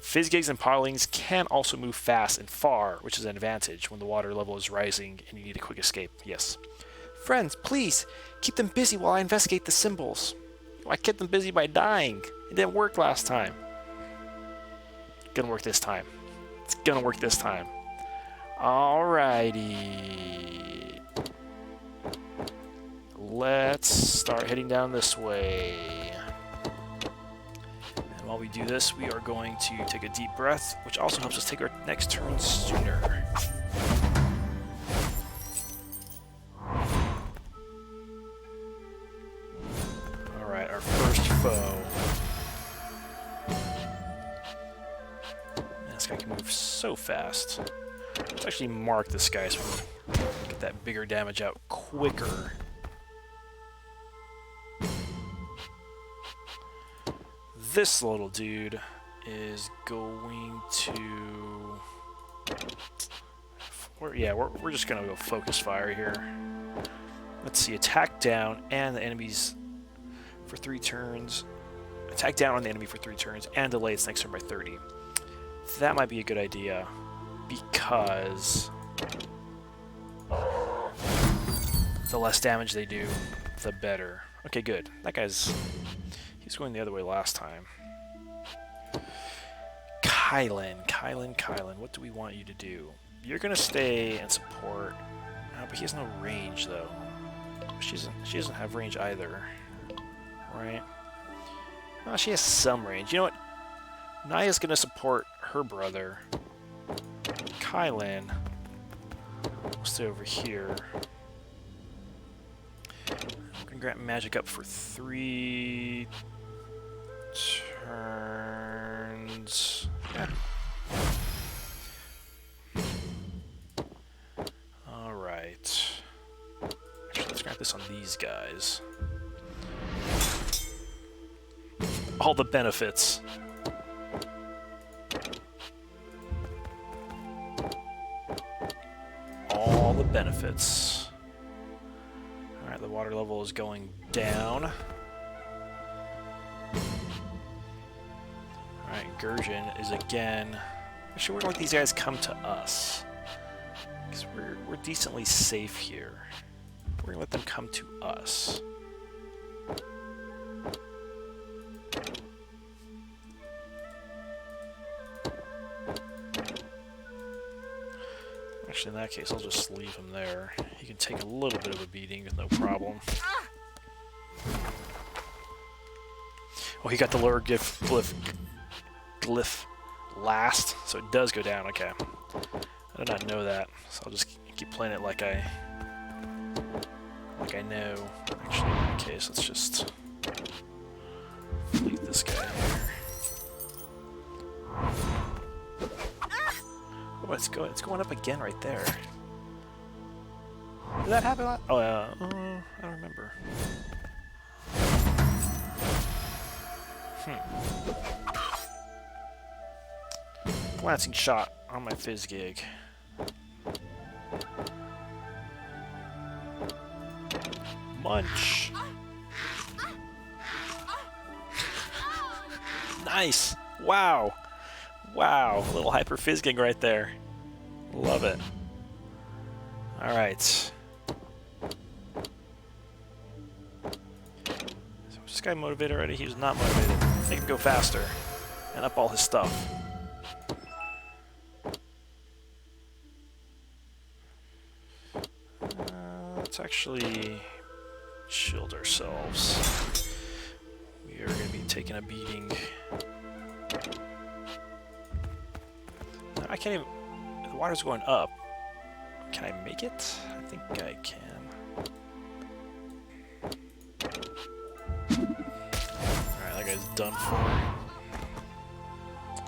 Fizzgigs and Podlings can also move fast and far, which is an advantage when the water level is rising and you need a quick escape. Yes. Friends, please, keep them busy while I investigate the symbols. I kept them busy by dying. It didn't work last time. Gonna work this time. It's gonna work this time. Alrighty. Let's start heading down this way. And while we do this, we are going to take a deep breath, which also helps us take our next turn sooner. Alright, our first foe. This guy can move so fast. Let's actually mark this guy so we can get that bigger damage out quicker. This little dude is going to... We're just going to go focus fire here. Let's see, attack down and the enemies for 3 turns. Attack down on the enemy for 3 turns and delay its next turn by 30. That might be a good idea, because the less damage they do, the better. Okay, good. That guy's... He's going the other way last time. Kylan, what do we want you to do? You're gonna stay and support. But he has no range, though. She doesn't have range either, right? Well, she has some range. You know what? Naya's gonna support her brother. Kylan will stay over here. I'm gonna grant magic up for 3 turns. Yeah. Alright. Actually, let's grant this on these guys. All the benefits. All the benefits. Alright, the water level is going down. Alright, Gurjin is again... Actually, we're gonna let these guys come to us. Because we're decently safe here. We're gonna let them come to us. Actually, in that case, I'll just leave him there. He can take a little bit of a beating with no problem. Oh, he got the lower glyph last, so it does go down. Okay. I did not know that, so I'll just keep playing it like I know. Actually, in that case, let's just leave this guy here. Oh, it's going up again right there. Did that happen? Oh, I don't remember. Glancing shot on my fizz gig. Munch. Nice. Wow. Wow. A little hyper fizz gig right there. Love it. All right. So was this guy motivated already? He was not motivated. Make him go faster and up all his stuff. Let's actually shield ourselves. We are going to be taking a beating. I can't even... The water's going up. Can I make it? I think I can. Alright, that guy's done for.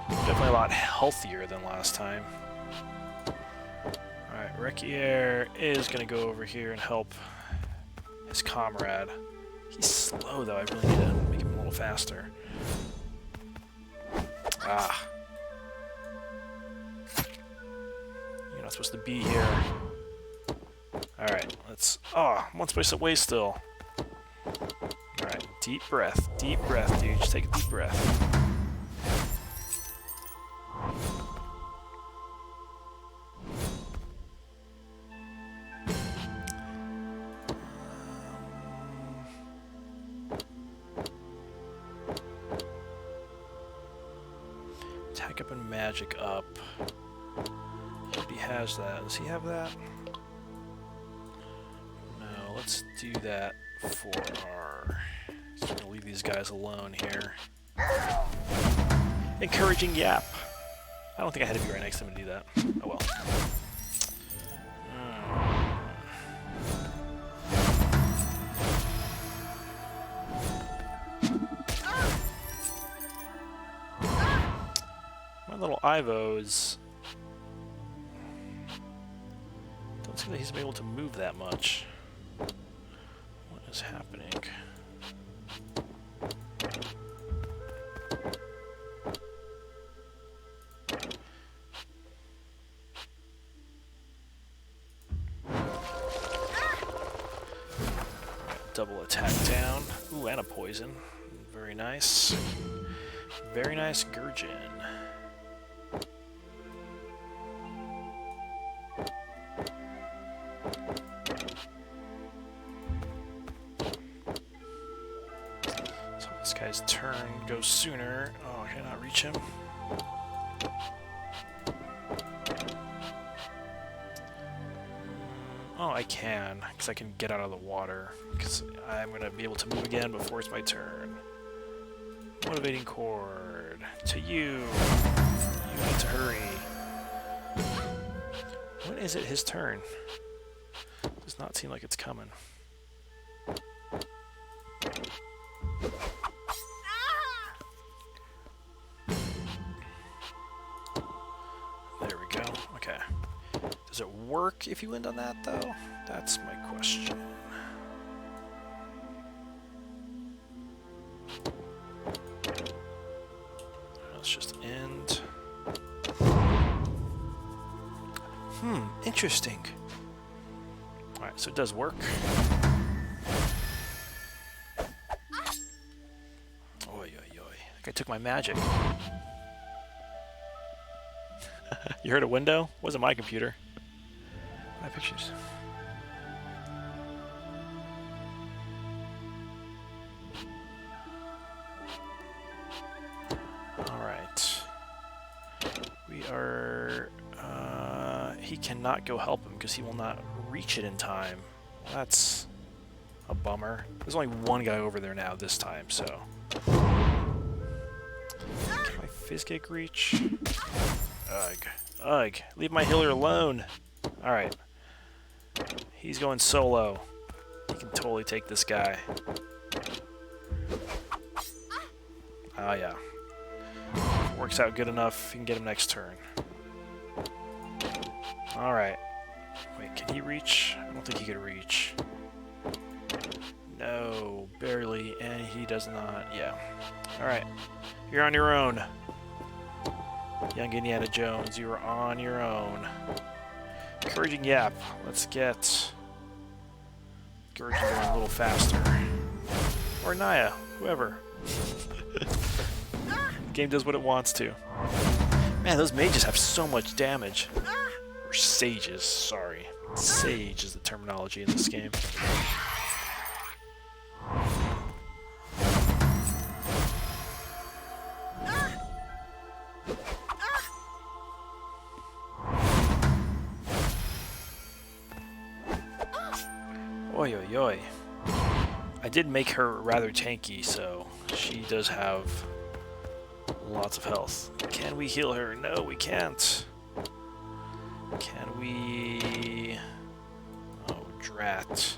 Definitely a lot healthier than last time. Alright, Rekier is going to go over here and help his comrade. He's slow, though. I really need to make him a little faster. Ah. You're not supposed to be here. Alright, let's... Oh, one space away still. Alright, deep breath, dude. Just take a deep breath. Attack up and magic up. He has that. Does he have that? No, let's do that for our... Just gonna leave these guys alone here. Encouraging yap. I don't think I had to be right next to him to do that. Oh well. My little Ivo's... Don't see that he's been able to move that much. What is happening? Double attack down. Ooh, and a poison. Very nice. Very nice, Gurjin. This guy's turn goes sooner. Oh, can I not reach him? Oh, I can, because I can get out of the water. Because I'm going to be able to move again before it's my turn. Motivating chord. To you. You need to hurry. When is it his turn? Does not seem like it's coming. There we go. Okay. Does it work if you end on that, though? That's my question. Let's just end. Interesting. Alright, so it does work. Oy, oy, oy. I took my magic. You heard a window? Wasn't my computer. My pictures. Alright. We are... he cannot go help him because he will not reach it in time. That's a bummer. There's only one guy over there now this time, so... Can my Fizzcake reach? Ugh. Ugh. Leave my healer alone. Alright. He's going solo. He can totally take this guy. Oh, yeah. Works out good enough. You can get him next turn. Alright. Wait, can he reach? I don't think he could reach. No, barely, and he does not. Yeah. Alright. You're on your own. Young Indiana Jones, you are on your own. Encouraging Yap. Let's get Gurgen going a little faster. Or Naya, whoever. Game does what it wants to. Man, those mages have so much damage. Or sages, sorry. Sage is the terminology in this game. Oi, oi, oi. I did make her rather tanky, so she does have lots of health. Can we heal her? No, we can't. Can we... Oh, drat.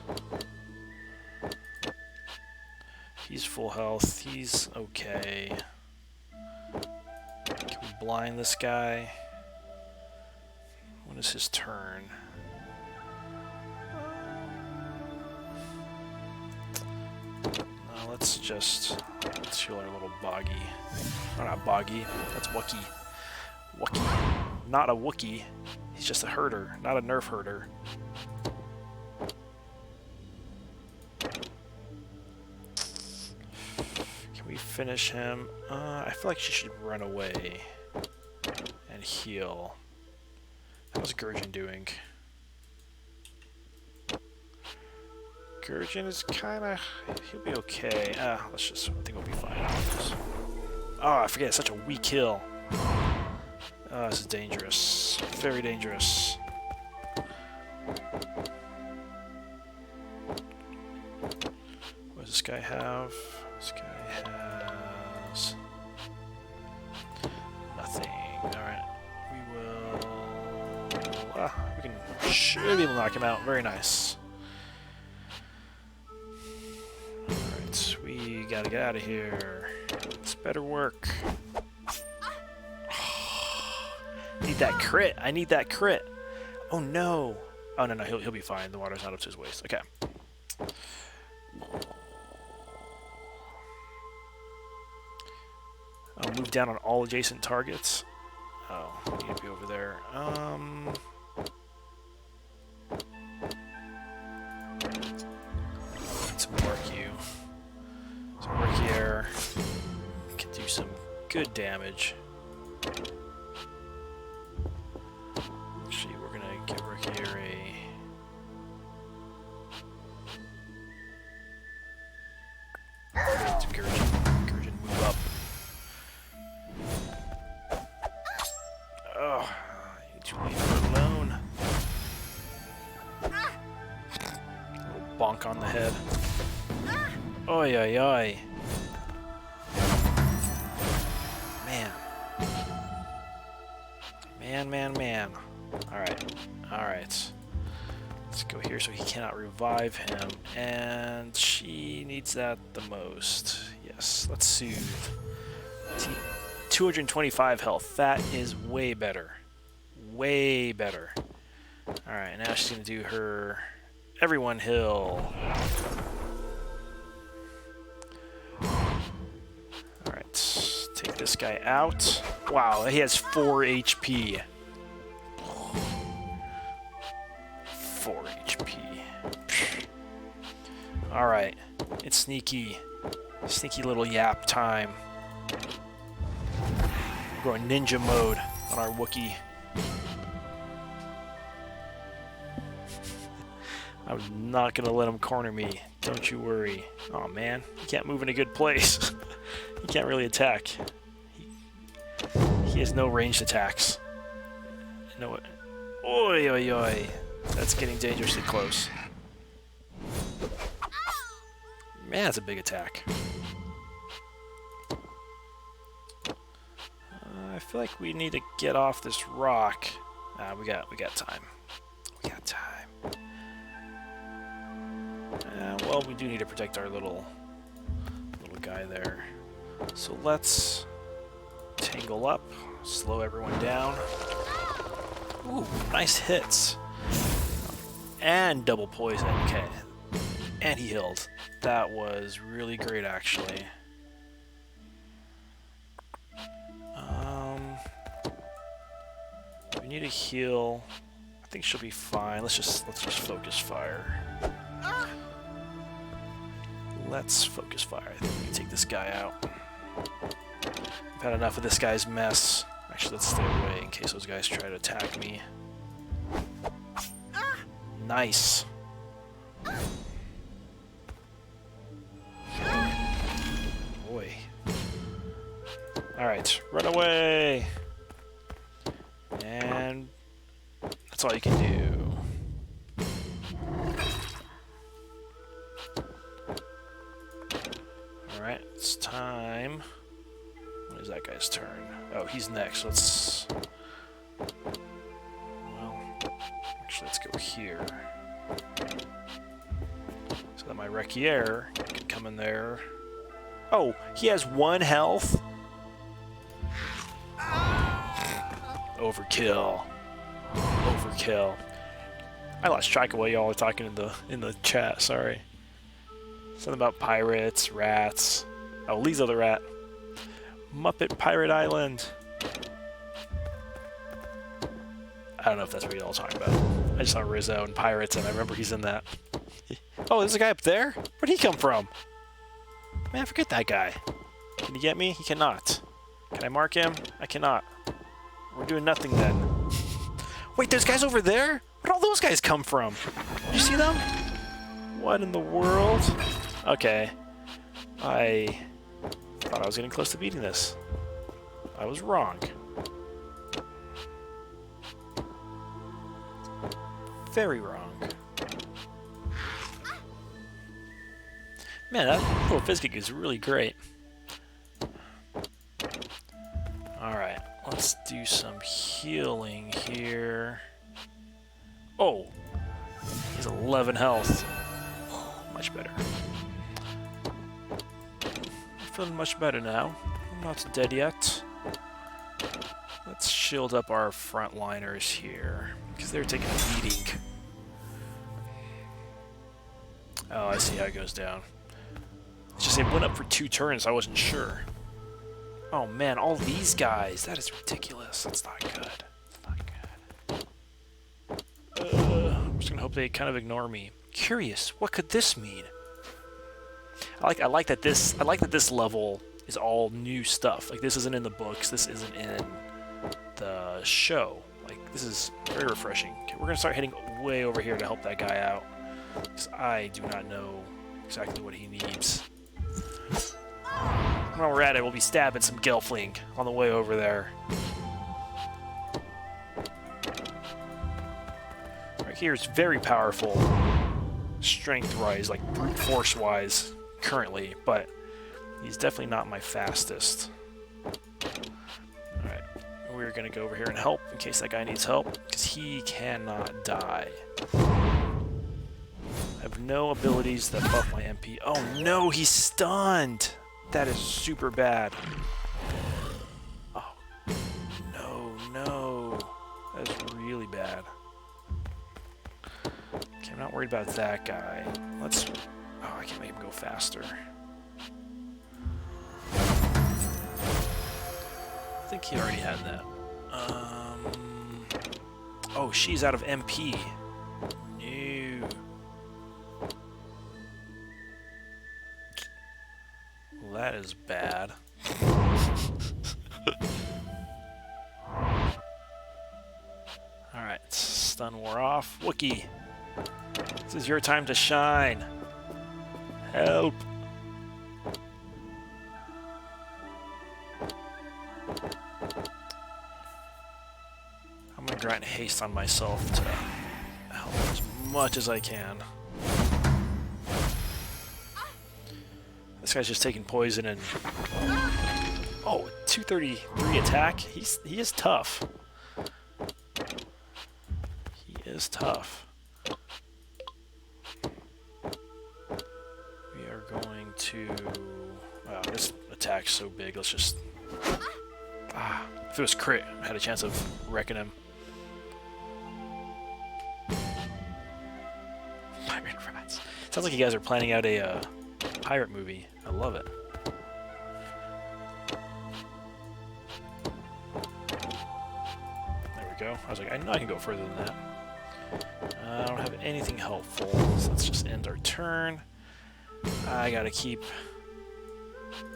He's full health. He's okay. Can we blind this guy? When is his turn? No, let's heal our little Boggy. Oh, not Boggy. That's Wookie. Wookie. Not a Wookie. He's just a herder, not a nerf herder. Can we finish him? I feel like she should run away and heal. How's Gurgen doing? Gurgen is kinda... he'll be okay. Let's just... I think we'll be fine. Oh, I forget, it's such a weak heal. Oh, this is dangerous. Very dangerous. What does this guy have? This guy has... nothing. Alright. We will... should be able to knock him out. Very nice. Alright, we gotta get out of here. It's better work. Need that crit. I need that crit. Oh no. Oh no, he'll be fine. The water's not up to his waist. Okay. I'll move down on all adjacent targets. Oh, I need to be over there. Let's mark you. So Markier can do some good damage. Actually, we're gonna give Markier a... Gurgen. bonk on the head. Oi, oi, oi. Man. Man. Alright. Let's go here so he cannot revive him. And she needs that the most. Yes, let's soothe. 225 health. That is way better. Way better. Alright, now she's going to do her everyone heal. Alright, take this guy out. Wow, he has 4 HP. 4 HP. Alright, it's sneaky little yap time. We're going ninja mode on our Wookiee. I'm not gonna let him corner me. Don't you worry. Oh man, he can't move in a good place. He can't really attack. He has no ranged attacks. No. Oi, oi, oi. That's getting dangerously close. Man, that's a big attack. I feel like we need to get off this rock. We got time. We got time. Well, we do need to protect our little guy there. So let's tangle up, slow everyone down. Ooh, nice hits. And double poison. Okay. And he healed. That was really great, actually. We need to heal. I think she'll be fine. Let's just focus fire. Let's focus fire. I think we can take this guy out. I've had enough of this guy's mess. Actually, let's stay away in case those guys try to attack me. Nice. Boy. Alright, run away! And that's all you can do. Alright, it's time. When is that guy's turn? Oh, he's next. Let's... Well, actually, let's go here. So that my Requiere can come in there. Oh, he has 1 health? Overkill. Overkill. I lost track of what y'all are talking in the chat, sorry. Something about pirates, rats. Oh, Lisa the rat. Muppet Pirate Island. I don't know if that's what y'all are talking about. I just saw Rizzo and pirates and I remember he's in that. Oh, there's a guy up there? Where'd he come from? Man, forget that guy. Can he get me? He cannot. Can I mark him? I cannot. We're doing nothing then. Wait, there's guys over there? Where'd all those guys come from? Did you see them? What in the world? Okay. I thought I was getting close to beating this. I was wrong. Very wrong. Man, that little fizz kick is really great. Alright, let's do some healing here. Oh! He's 11 health. Much better. I'm feeling much better now. I'm not dead yet. Let's shield up our frontliners here, because they're taking a beating. Oh, I see how it goes down. It's just it went up for 2 turns, I wasn't sure. Oh man, all these guys, that is ridiculous. That's not good. That's not good. I'm just gonna hope they kind of ignore me. Curious, what could this mean? I like that this level is all new stuff. Like, this isn't in the books, this isn't in the show. Like, this is very refreshing. Okay, we're gonna start heading way over here to help that guy out, because I do not know exactly what he needs. While we're at it, we'll be stabbing some Gelfling on the way over there. Right here is very powerful. strength-wise, like brute force-wise, currently, but he's definitely not my fastest. Alright, we're gonna go over here and help in case that guy needs help, because he cannot die. I have no abilities that buff my MP. Oh no, he's stunned! That is super bad. Oh, no. That is really bad. Okay, I'm not worried about that guy. Let's... Oh, I can make him go faster. I think he already had that. Oh, she's out of MP. No. Well, that is bad. Alright, stun wore off. Wookie, this is your time to shine. Help! I'm gonna grant haste on myself to help as much as I can. This guy's just taking poison and... Oh, 233 attack? He is tough. He is tough. We are going to... Wow, this attack's so big, let's just... if it was crit, I had a chance of wrecking him. Pirate rats. Sounds like you guys are planning out a pirate movie. I love it. There we go. I was like, I know I can go further than that. I don't have anything helpful, so let's just end our turn. I gotta keep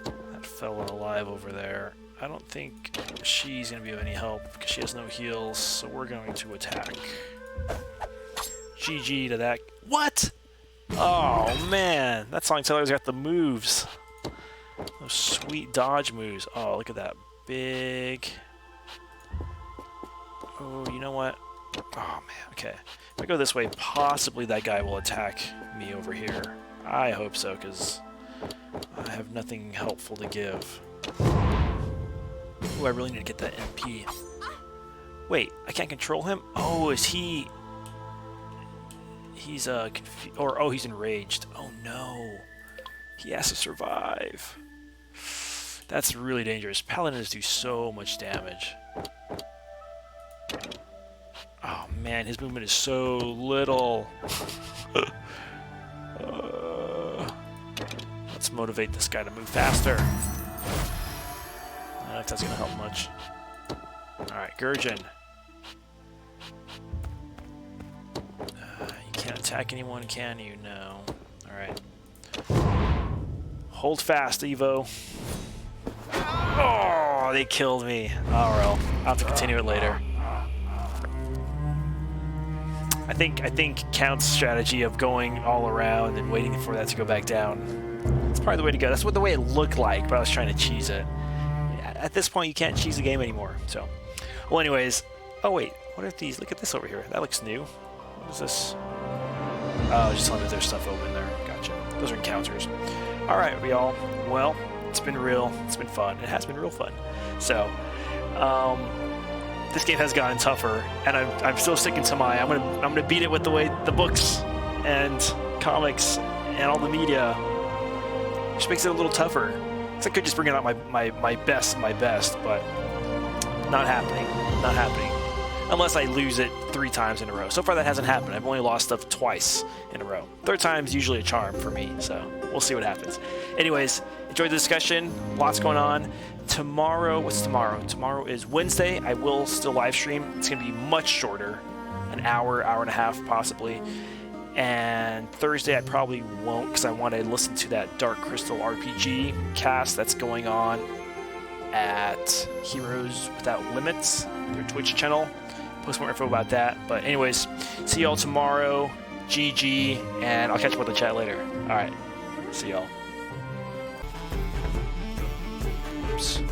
that fella alive over there. I don't think she's going to be of any help because she has no heals, so we're going to attack. GG to that. What? Oh, man. That Song Teller's got the moves. Those sweet dodge moves. Oh, look at that. Big. Oh, you know what? Oh, man. Okay. If I go this way, possibly that guy will attack me over here. I hope so, because I have nothing helpful to give. Ooh, I really need to get that MP. Wait, I can't control him? Oh, is he... He's, oh, he's enraged. Oh, no. He has to survive. That's really dangerous. Paladins do so much damage. Oh, man, his movement is so little. Let's motivate this guy to move faster. I don't know if that's going to help much. Alright, Gurjin. You can't attack anyone, can you? No. Alright. Hold fast, Evo. Oh, they killed me. Oh, well. I'll have to continue it later. I think Count's strategy of going all around and waiting for that to go back down, it's probably the way to go. That's what the way it looked like, but I was trying to cheese it. At this point, you can't cheese the game anymore. So, well, anyways. Oh wait, what are these? Look at this over here. That looks new. What is this? Oh, just telling me there's stuff open there. Gotcha. Those are encounters. All right, y'all. Well, it's been real. It's been fun. It has been real fun. So, this game has gotten tougher, and I'm still sticking to my. I'm gonna beat it with the way the books and comics and all the media. Which makes it a little tougher. So I could just bring out my best, but not happening. Not happening. Unless I lose it 3 times in a row. So far that hasn't happened. I've only lost stuff twice in a row. 3rd time's usually a charm for me, so we'll see what happens. Anyways, enjoyed the discussion. Lots going on. Tomorrow, what's tomorrow? Tomorrow is Wednesday. I will still live stream. It's going to be much shorter. An hour, hour and a half possibly. And Thursday I probably won't because I want to listen to that Dark Crystal RPG cast that's going on at Heroes Without Limits, their Twitch channel. Post more info about that. But anyways, see y'all tomorrow. GG, and I'll catch up with the chat later. Alright, see y'all. Oops.